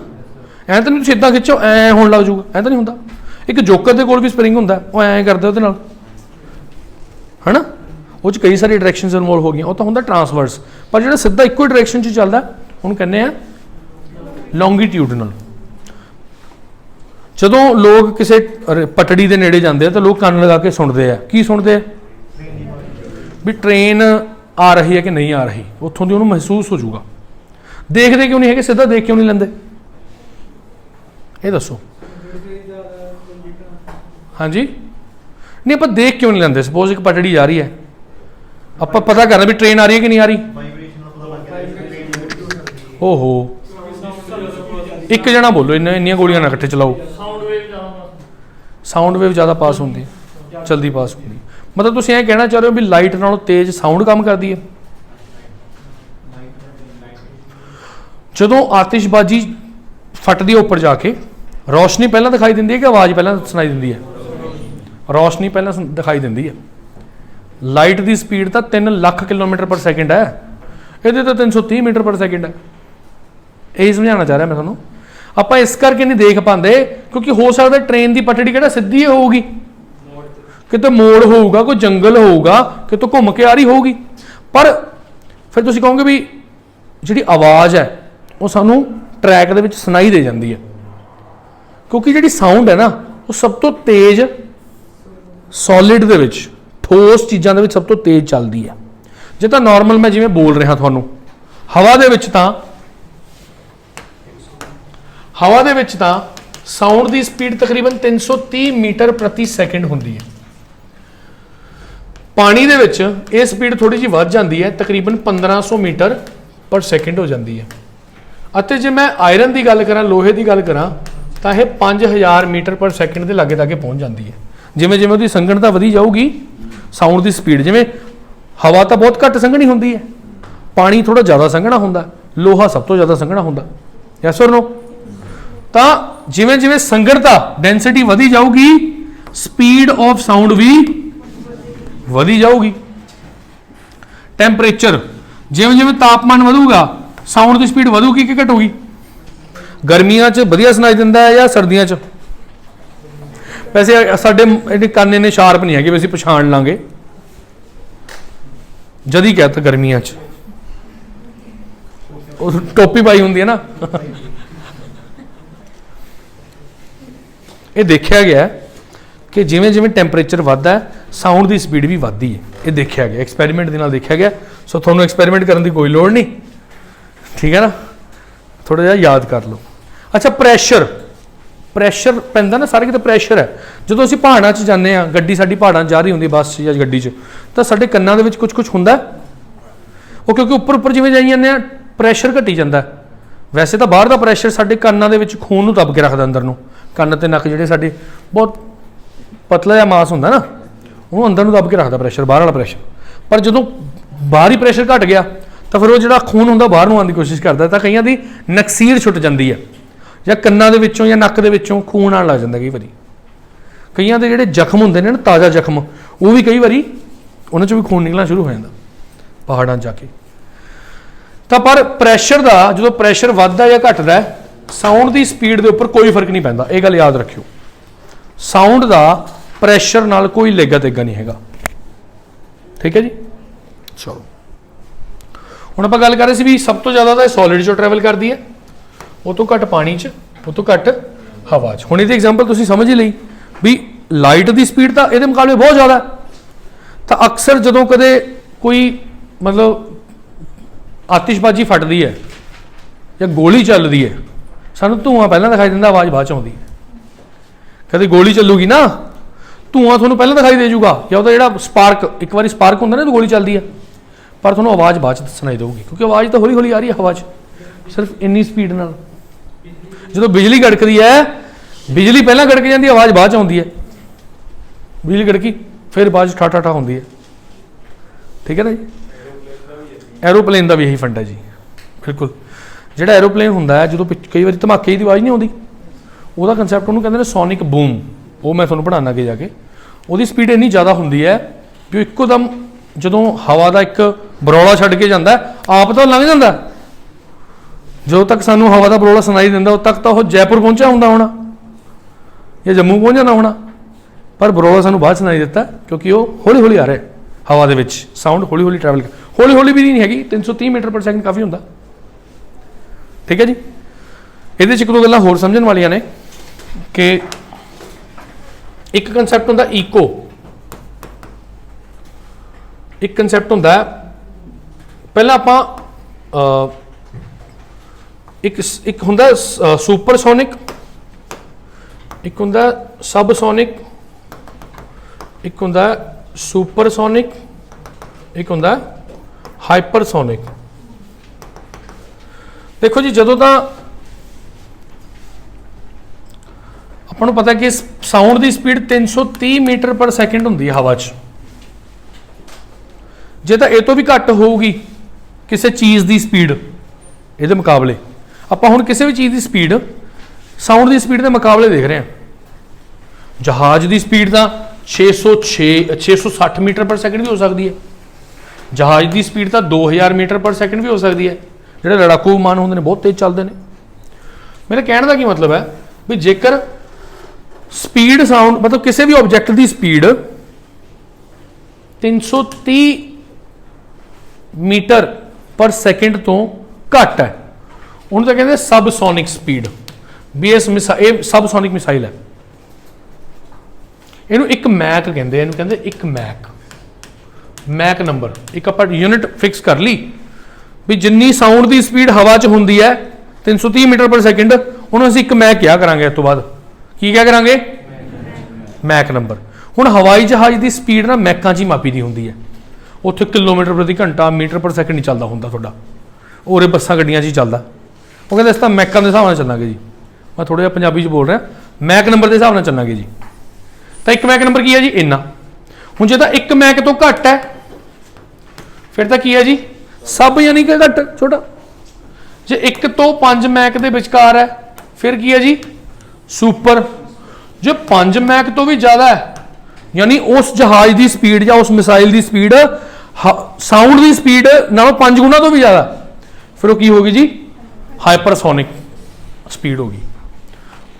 ਐਂ ਤਾਂ ਨਹੀਂ ਤੁਸੀਂ ਇਦਾਂ ਖਿੱਚੋ ਐਂ ਹੋਣ ਲੱਗ ਜਾਊਗਾ, ਐਂ ਤਾਂ ਨਹੀਂ ਹੁੰਦਾ। ਇੱਕ ਜੋਕਰ ਦੇ ਕੋਲ ਵੀ ਸਪਰਿੰਗ ਹੁੰਦਾ, ਉਹ ਐਂ ਕਰਦਾ ਉਹਦੇ ਨਾਲ, ਹੈ ਨਾ, ਉਹ 'ਚ ਕਈ ਸਾਰੀ ਡਾਇਰੈਕਸ਼ਨਸ ਇਨਵੋਲਵ ਹੋ ਗਈਆਂ, ਉਹ ਤਾਂ ਹੁੰਦਾ ਟਰਾਂਸਵਰਸ। ਪਰ ਜਿਹੜਾ ਸਿੱਧਾ ਇੱਕੋ ਹੀ ਡਾਇਰੈਕਸ਼ਨ 'ਚ ਚੱਲਦਾ ਉਹਨੂੰ ਕਹਿੰਦੇ ਆ ਲੌਂਗੀਟਿਊਡਨਲ। ਜਦੋਂ ਲੋਕ ਕਿਸੇ ਪਟੜੀ ਦੇ ਨੇੜੇ ਜਾਂਦੇ ਆ ਤਾਂ ਲੋਕ ਕੰਨ ਲਗਾ ਕੇ ਸੁਣਦੇ ਆ, ਕੀ ਸੁਣਦੇ ਆ? ਵੀ ਟ੍ਰੇਨ ਆ ਰਹੀ ਹੈ ਕਿ ਨਹੀਂ ਆ ਰਹੀ, ਉੱਥੋਂ ਦੀ ਉਹਨੂੰ ਮਹਿਸੂਸ ਹੋ ਜਾਊਗਾ। ਦੇਖਦੇ ਕਿਉਂ ਨਹੀਂ ਹੈਗੇ, ਸਿੱਧਾ ਦੇਖ ਕਿਉਂ ਨਹੀਂ ਲੈਂਦੇ? ਇਹ ਦੱਸੋ। ਹਾਂਜੀ, ਨਹੀਂ ਆਪਾਂ ਦੇਖ ਕਿਉਂ ਨਹੀਂ ਲੈਂਦੇ? ਸਪੋਜ਼ ਇੱਕ ਪਟੜੀ ਜਾ ਰਹੀ ਹੈ, ਆਪਾਂ ਪਤਾ ਕਰਨਾ ਵੀ ਟ੍ਰੇਨ ਆ ਰਹੀ ਹੈ ਕਿ ਨਹੀਂ ਆ ਰਹੀ। ਓਹੋ, ਇੱਕ ਜਣਾ ਬੋਲੋ, ਇੰਨੀਆਂ ਗੋਲੀਆਂ ਨਾ ਇਕੱਠੇ ਚਲਾਓ। ਸਾਊਂਡ ਵੇਵ ਜ਼ਿਆਦਾ ਪਾਸ ਹੁੰਦੀ, ਜਲਦੀ ਪਾਸ ਹੁੰਦੀ। ਮਤਲਬ ਤੁਸੀਂ ਇਹ ਕਹਿਣਾ ਚਾਹ ਰਹੇ ਹੋ ਵੀ ਲਾਈਟ ਨਾਲੋਂ ਤੇਜ਼ ਸਾਊਂਡ ਕੰਮ ਕਰਦੀ ਹੈ। ਜਦੋਂ ਆਤਿਸ਼ਬਾਜ਼ੀ फटदी है उपर जाके, रोशनी पहला दिखाई देती है कि आवाज़ पहला सुनाई देती है? रोशनी पहला दिखाई देती है। लाइट की स्पीड तो 3 लाख किलोमीटर पर सैकेंड है, ये तो 330 मीटर पर सैकेंड है। यही समझाना चाह रहा मैं थोड़ा। आप इस करके नहीं देख पाते क्योंकि हो सकता ट्रेन की पटड़ी किहड़ा सीधी होगी, कितने मोड़ होगा, कोई जंगल होगा, कितों घूम के आ रही होगी। पर फिर तुम कहोगे भी जी आवाज़ है वो सानू ट्रैक दे विच सुनाई दे जाती है, क्योंकि जी साउंड है ना वो सब तो तेज सॉलिड दे विच, ठोस चीज़ों के सब तो तेज चलती है। जे तो नॉर्मल मैं जिवें बोल रहा थानू, हवा दे विच तां साउंड की स्पीड तकरीबन 330 मीटर प्रति सैकेंड होंदी है। पानी दे विच ये स्पीड थोड़ी जी वध जाती है, तकरीबन 1500 मीटर पर सैकेंड हो जाती है। अते जे मैं आयरन की गल करा, लोहे की गल करा, तो यह 5000 मीटर पर सैकेंड के लागे ताके पहुँच जाती है। जिमें जिमें उसकी संघनता वधी जाऊगी, साउंड की स्पीड, जिमें हवा तो बहुत घट संघनी होंदी है, पानी थोड़ा ज़्यादा संघना होंदा, लोहा सब तो ज़्यादा संघना होंदा। यस और नो? तो जिमें जिमें संघनता डेंसिटी वधी जाऊगी, स्पीड ऑफ साउंड भी वधी जाऊगी। टैंपरेचर जिमें जिमें तापमान वधूगा, साउंड की स्पीड वधूगी कि घटूगी? गर्मियां च वधिया सुनाई दिंदा है या सर्दियां च? वैसे साडे काने ने शार्प नहीं है कि असीं पछाण लांगे, जदी कहता गर्मियां च टोपी पाई होंदी है ना। ये देखा गया कि जिमें जिमें टैंपरेचर वधदा है, साउंड की स्पीड भी वधदी है। ये देखा गया, एक्सपैरीमेंट के नाल देखा गया। सो थोड़ा एक्सपैरीमेंट करने की कोई लोड़ नहीं, ठीक है ना? थोड़ा जिहा याद कर लो। अच्छा, प्रैशर पैंदा ना, सारे किते प्रैशर है। जो असीं पहाड़ां च जाने, गड्डी साडी पहाड़ां जा रही होंदी बस या गड्डी च, तो साडे कन्नां दे विच कुछ हुंदा वो, क्योंकि उपर जिवें जाई जांदे आ प्रैशर घटी जांदा है। वैसे तो बाहर का प्रैशर साडे कन्नां दे विच खून नूं दब के रखदा अंदर नूं, कन्न ते नक जिहड़े साडे बहुत पतला जिहा मास हुंदा ना, वो अंदर नूं दब के रखदा प्रैशर, बाहर वाला प्रैशर। पर जदों बाहरी प्रैशर घट गया तो फिर वो जिहड़ा खून हुंदा बाहर नूं आउण दी कोशिश करदा, तो कईयां दी नकसीर छुट जांदी है, या कन्नां दे विचों या नक दे विचों खून आउण लग जांदा कई वारी। कईयां दे जिहड़े जख्म हुंदे ने ना, ताज़ा जख्म, वो भी कई वारी उन्हां चों भी खून निकलना शुरू हो जांदा पहाड़ां जाके। तो पर प्रैशर का जो प्रैशर वधदा या घटदा है, साउंड की स्पीड के उपर कोई फर्क नहीं पैंदा। ये गल याद रखियो, साउंड का प्रैशर नाल कोई लेगा तेगा नहीं हैगा, ठीक है जी। चलो हुण आपां गल कर रहे सी भी सब तो ज़्यादा तो सॉलिड चो ट्रैवल करती है, वो तो घट पानी च, वो तो घट हवा च। हुण इहदी एग्जाम्पल तुसीं समझ ही लई भी लाइट की स्पीड तो ये मुकाबले बहुत ज़्यादा है। तो अक्सर जदों कदे कोई मतलब आतिशबाजी फटदी है या गोली चलती है, सानूं धुआं पहला दिखाई दिंदा, आवाज़ बाद च आउंदी है। कदे गोली चलूगी ना, धुआं तुहानूं पहला दिखाई दे जूगा, या उहदा जिहड़ा स्पार्क, एक बार स्पार्क हुंदा ना, गोली चलती है, पर तुहानूं आवाज़ बाद च सुनाई देगी, क्योंकि आवाज़ तो हौली हौली आ रही है हवा च, सिर्फ इन्नी स्पीड नाल। जदों बिजली गड़कदी है, बिजली पहला गड़क जाती है, आवाज़ बाद च आउंदी है। बिजली गड़की फिर बाद च ठा ठा ठा होंदी है, ठीक है ना जी। एरोप्लेन का भी यही फंड है जी, बिल्कुल। जिहड़ा एरोप्लेन हुंदा है, जो कई बार धमाके की आवाज़ नहीं आउंदी, ਉਹਦਾ कंसैप्ट ਉਹਨੂੰ ਕਹਿੰਦੇ ਨੇ ਸੋਨਿਕ बूम। वो मैं ਤੁਹਾਨੂੰ पढ़ाना अगे जाके। ਉਹਦੀ स्पीड इन्नी ज़्यादा होंदी है भी ਇੱਕੋ दम ਜਦੋਂ हवा का एक बरौला छड्ड के ਜਾਂਦਾ, आप तो लंघ ਜਾਂਦਾ। ਜਦੋਂ तक सानू हवा का बरौला सुनाई दिंदा, उद तक तो वो जयपुर पहुंचा ਹੁੰਦਾ होना या जम्मू पहुंच जाना होना, पर बरौला सानू बाद सुनाई दिता, क्योंकि वो हौली हौली आ रहा है हवा दे विच। साउंड हौली हौली ट्रैवल, हौली हौली भी नहीं हैगी, 330 मीटर पर सैकेंड काफ़ी होंदा, ठीक है जी। ये एक दो गल्लां होर समझण वालियां ने कि एक कंसैप्ट होंदा ईको, एक कंसैप्ट होंदा है पहला आपां एक होंदा सुपरसोनिक, एक होंदा सबसोनिक, एक होंदा सुपरसोनिक, एक होंदा हाइपरसोनिक। देखो जी, जदों तां ਆਪਾਂ ਨੂੰ पता कि साउंड की स्पीड 330 मीटर पर सैकेंड होंदी है हवा च। जे तो ये तो भी घट होगी किसी चीज़ की स्पीड, ये मुकाबले आपां हुण किसी भी चीज़ की स्पीड ਸਾਊਂਡ ਦੀ ਸਪੀਡ ਦੇ ਮੁਕਾਬਲੇ ਦੇਖ ਰਹੇ ਹਾਂ। ਜਹਾਜ਼ ਦੀ ਸਪੀਡ ਤਾਂ 660 ਮੀਟਰ ਪਰ ਸੈਕਿੰਡ ਵੀ ਹੋ ਸਕਦੀ ਹੈ। ਜਹਾਜ਼ ਦੀ ਸਪੀਡ ਤਾਂ 2000 ਮੀਟਰ ਪਰ ਸੈਕਿੰਡ ਵੀ ਹੋ ਸਕਦੀ ਹੈ। ਜਿਹੜੇ ਲੜਾਕੂ ਵਿਮਾਨ ਹੁੰਦੇ ਨੇ ਬਹੁਤ ਤੇਜ਼ ਚੱਲਦੇ ਨੇ। ਮੇਰੇ ਕਹਿਣ ਦਾ ਕੀ ਮਤਲਬ ਹੈ ਵੀ ਜੇਕਰ ਸਪੀਡ ਸਾਊਂਡ ਮਤਲਬ ਕਿਸੇ ਵੀ ਆਬਜੈਕਟ ਦੀ ਸਪੀਡ 330 ਮੀਟਰ ਪਰ ਸੈਕਿੰਡ ਤੋਂ ਘੱਟ ਹੈ, ਉਹਨੂੰ ਤਾਂ ਕਹਿੰਦੇ ਸਬਸੋਨਿਕ ਸਪੀਡ। ਵੀ ਇਹ ਸਬਸੋਨਿਕ ਮਿਸਾਈਲ ਹੈ। ਇਹਨੂੰ ਇੱਕ ਮੈਕ ਕਹਿੰਦੇ, ਇਹਨੂੰ ਕਹਿੰਦੇ ਇੱਕ ਮੈਕ ਨੰਬਰ। ਇੱਕ ਆਪਾਂ ਯੂਨਿਟ ਫਿਕਸ ਕਰ ਲਈ ਵੀ ਜਿੰਨੀ ਸਾਊਂਡ ਦੀ ਸਪੀਡ ਹਵਾ 'ਚ ਹੁੰਦੀ ਹੈ 330 ਮੀਟਰ ਪਰ ਸੈਕਿੰਡ, ਉਹਨੂੰ ਅਸੀਂ ਇੱਕ ਮੈਕ ਕਿਹਾ ਕਰਾਂਗੇ। ਇਸ ਤੋਂ ਬਾਅਦ ਕੀ ਕਿਹਾ ਕਰਾਂਗੇ? ਮੈਕ ਨੰਬਰ। ਹੁਣ ਹਵਾਈ ਜਹਾਜ਼ ਦੀ ਸਪੀਡ ਨਾ ਮੈਕਾਂ 'ਚ ਹੀ ਮਾਪੀ ਦੀ ਹੁੰਦੀ ਹੈ। ਉੱਥੇ ਕਿਲੋਮੀਟਰ ਪ੍ਰਤੀ ਘੰਟਾ ਮੀਟਰ ਪਰ ਸੈਕਿੰਡ ਨਹੀਂ ਚੱਲਦਾ ਹੁੰਦਾ ਤੁਹਾਡਾ, ਉਰੇ ਬੱਸਾਂ ਗੱਡੀਆਂ 'ਚ ਹੀ ਚੱਲਦਾ। ਉਹ ਕਹਿੰਦੇ ਅਸੀਂ ਤਾਂ ਮੈਕਾਂ ਦੇ ਹਿਸਾਬ ਨਾਲ ਚੱਲਾਂਗੇ ਜੀ। ਮੈਂ ਥੋੜ੍ਹਾ ਜਿਹਾ ਪੰਜਾਬੀ 'ਚ ਬੋਲ ਰਿਹਾ, ਮੈਕ ਨੰਬਰ ਦੇ ਹਿਸਾਬ ਨਾਲ ਚੱਲਾਂਗੇ ਜੀ। ਤਾਂ ਇੱਕ ਮੈਕ ਨੰਬਰ ਕੀ ਹੈ ਜੀ? ਇੰਨਾ। ਹੁਣ ਜੇ ਤਾਂ ਇੱਕ ਮੈਕ ਤੋਂ ਘੱਟ ਹੈ ਫਿਰ ਤਾਂ ਕੀ ਹੈ ਜੀ? ਸਬ ਯਾਨੀ ਕਿ ਘੱਟ, ਛੋਟਾ। ਜੇ 1 ਤੋਂ 5 ਮੈਕ ਦੇ ਵਿਚਕਾਰ ਹੈ ਫਿਰ ਕੀ ਹੈ ਜੀ? ਸੁਪਰ। ਜੇ 5 ਮੈਕ ਤੋਂ ਵੀ ਜ਼ਿਆਦਾ ਹੈ ਯਾਨੀ ਉਸ ਜਹਾਜ਼ ਦੀ ਸਪੀਡ ਜਾਂ ਉਸ ਮਿਸਾਈਲ ਦੀ ਸਪੀਡ ਸਾਊਂਡ ਦੀ ਸਪੀਡ ਨਾਲੋਂ 5 ਗੁਣਾ ਤੋਂ ਵੀ ਜ਼ਿਆਦਾ, ਫਿਰ ਉਹ ਕੀ ਹੋਗੀ ਜੀ? ਹਾਈਪਰਸੋਨਿਕ ਸਪੀਡ ਹੋਗੀ।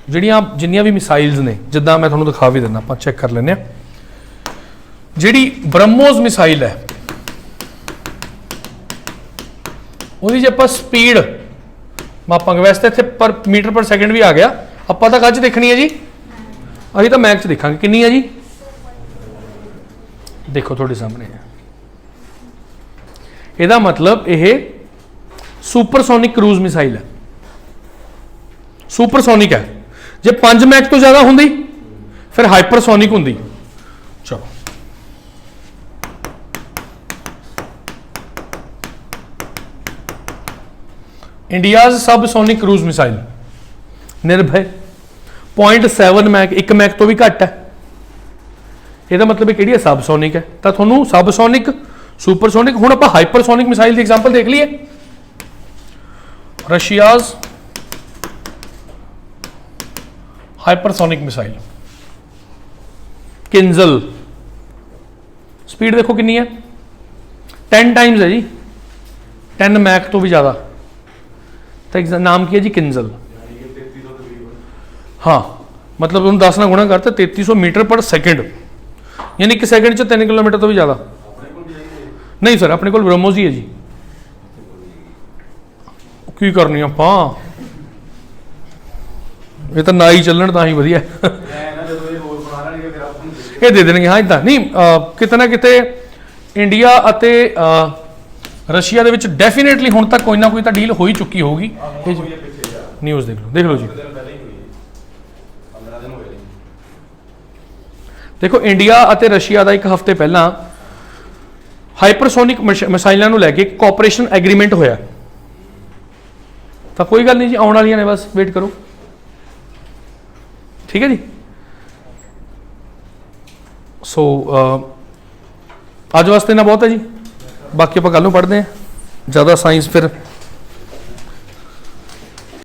ਜਿੰਨੀਆਂ ਵੀ ਮਿਸਾਈਲਸ ਨੇ, ਜਿੱਦਾਂ ਮੈਂ ਤੁਹਾਨੂੰ ਦਿਖਾ ਵੀ ਦਿੰਦਾ, ਆਪਾਂ ਚੈੱਕ ਕਰ ਲੈਂਦੇ ਹਾਂ। ਜਿਹੜੀ ਬ੍ਰਹਮੋਸ ਮਿਸਾਈਲ ਹੈ ਉਹਦੀ ਜੇ ਆਪਾਂ ਸਪੀਡ ਮਾਪਾਂਗੇ, ਵੈਸੇ ਤਾਂ ਇੱਥੇ ਪਰ ਮੀਟਰ ਪਰ ਸੈਕਿੰਡ ਵੀ ਆ ਗਿਆ, ਆਪਾਂ ਤਾਂ ਕੱਚ ਦੇਖਣੀ ਹੈ ਜੀ, ਅਸੀਂ ਤਾਂ ਮੈਕ 'ਚ ਦੇਖਾਂਗੇ। ਕਿੰਨੀ ਹੈ ਜੀ? ਦੇਖੋ ਤੁਹਾਡੇ ਸਾਹਮਣੇ ਹੈ। ਇਹਦਾ ਮਤਲਬ ਇਹ ਸੁਪਰਸੋਨਿਕ ਕਰੂਜ਼ ਮਿਸਾਈਲ ਹੈ। ਸੁਪਰਸੋਨਿਕ ਹੈ। ਜੇ 5 ਮੈਕ ਤੋਂ ਜ਼ਿਆਦਾ ਹੁੰਦੀ ਫਿਰ ਹਾਈਪਰਸੋਨਿਕ ਹੁੰਦੀ। ਚਲੋ ਇੰਡੀਆਜ਼ ਸਬਸੋਨਿਕ ਕਰੂਜ਼ ਮਿਸਾਈਲ ਨਿਰਭੈ 0.7 ਮੈਕ, 1 ਮੈਕ ਤੋਂ ਵੀ ਘੱਟ ਹੈ। ਇਹਦਾ ਮਤਲਬ ਇਹ ਕਿਹੜੀ ਹੈ? ਸਬਸੋਨਿਕ ਹੈ। ਤਾਂ ਤੁਹਾਨੂੰ ਸਬਸੋਨਿਕ, ਸੁਪਰਸੋਨਿਕ, ਹੁਣ ਆਪਾਂ ਹਾਈਪਰਸੋਨਿਕ ਮਿਸਾਈਲ ਦੀ ਐਗਜ਼ਾਮਪਲ ਦੇਖ ਲਈਏ। ਰਸ਼ੀਆਜ਼ ਹਾਈਪਰਸੋਨਿਕ ਮਿਸਾਈਲ ਕਿੰਜ਼ਲ, ਸਪੀਡ ਦੇਖੋ ਕਿੰਨੀ ਹੈ? 10 ਟਾਈਮਸ ਹੈ ਜੀ, 10 ਮੈਕ ਤੋਂ ਵੀ ਜ਼ਿਆਦਾ। ਤਾਂ ਨਾਮ ਕੀ ਹੈ ਜੀ? ਕਿੰਜ਼ਲ। ਹਾਂ, ਮਤਲਬ ਉਹਨੂੰ 10 ਨਾਲ ਗੁਣਾ ਕਰਤਾ 3300 ਮੀਟਰ ਪਰ ਸੈਕਿੰਡ, ਯਾਨੀ 1 ਸੈਕਿੰਡ 'ਚ 3 ਕਿਲੋਮੀਟਰ ਤੋਂ ਵੀ ਜ਼ਿਆਦਾ। ਨਹੀਂ ਸਰ, ਆਪਣੇ ਕੋਲ ਬ੍ਰਹਮੋਸ ਹੀ ਹੈ ਜੀ। ਕੀ ਕਰਨੀ ਆਪਾਂ, ਇਹ ਤਾਂ ਨਾ ਹੀ ਚੱਲਣ ਤਾਂ ਹੀ ਵਧੀਆ। ਇਹ ਦੇ ਦੇਣਗੇ। ਹਾਂ, ਇੱਦਾਂ ਨਹੀਂ, ਕਿਤੇ ਨਾ ਕਿਤੇ ਇੰਡੀਆ ਅਤੇ ਰਸ਼ੀਆ ਦੇ ਵਿੱਚ ਡੈਫੀਨੇਟਲੀ ਹੁਣ ਤੱਕ ਕੋਈ ਨਾ ਕੋਈ ਤਾਂ ਡੀਲ ਹੋ ਹੀ ਚੁੱਕੀ ਹੋਊਗੀ। ਨਿਊਜ਼ ਦੇਖ ਲਓ ਜੀ। ਦੇਖੋ, ਇੰਡੀਆ ਅਤੇ ਰਸ਼ੀਆ ਦਾ 1 ਹਫ਼ਤੇ ਪਹਿਲਾਂ ਹਾਈਪਰਸੋਨਿਕ ਮਿਸਾਈਲਾਂ ਨੂੰ ਲੈ ਕੇ ਕੋਆਪਰੇਸ਼ਨ ਐਗਰੀਮੈਂਟ ਹੋਇਆ। ਤਾਂ ਕੋਈ ਗੱਲ ਨਹੀਂ ਜੀ, ਆਉਣ ਵਾਲੀਆਂ ਨੇ, ਬਸ ਵੇਟ ਕਰੋ। ਠੀਕ ਹੈ ਜੀ। ਸੋ ਅੱਜ ਵਾਸਤੇ ਨਾ ਬਹੁਤ ਹੈ ਜੀ, ਬਾਕੀ ਆਪਾਂ ਕੱਲ ਨੂੰ ਪੜ੍ਹਦੇ ਹਾਂ। ਜ਼ਿਆਦਾ ਸਾਇੰਸ ਫਿਰ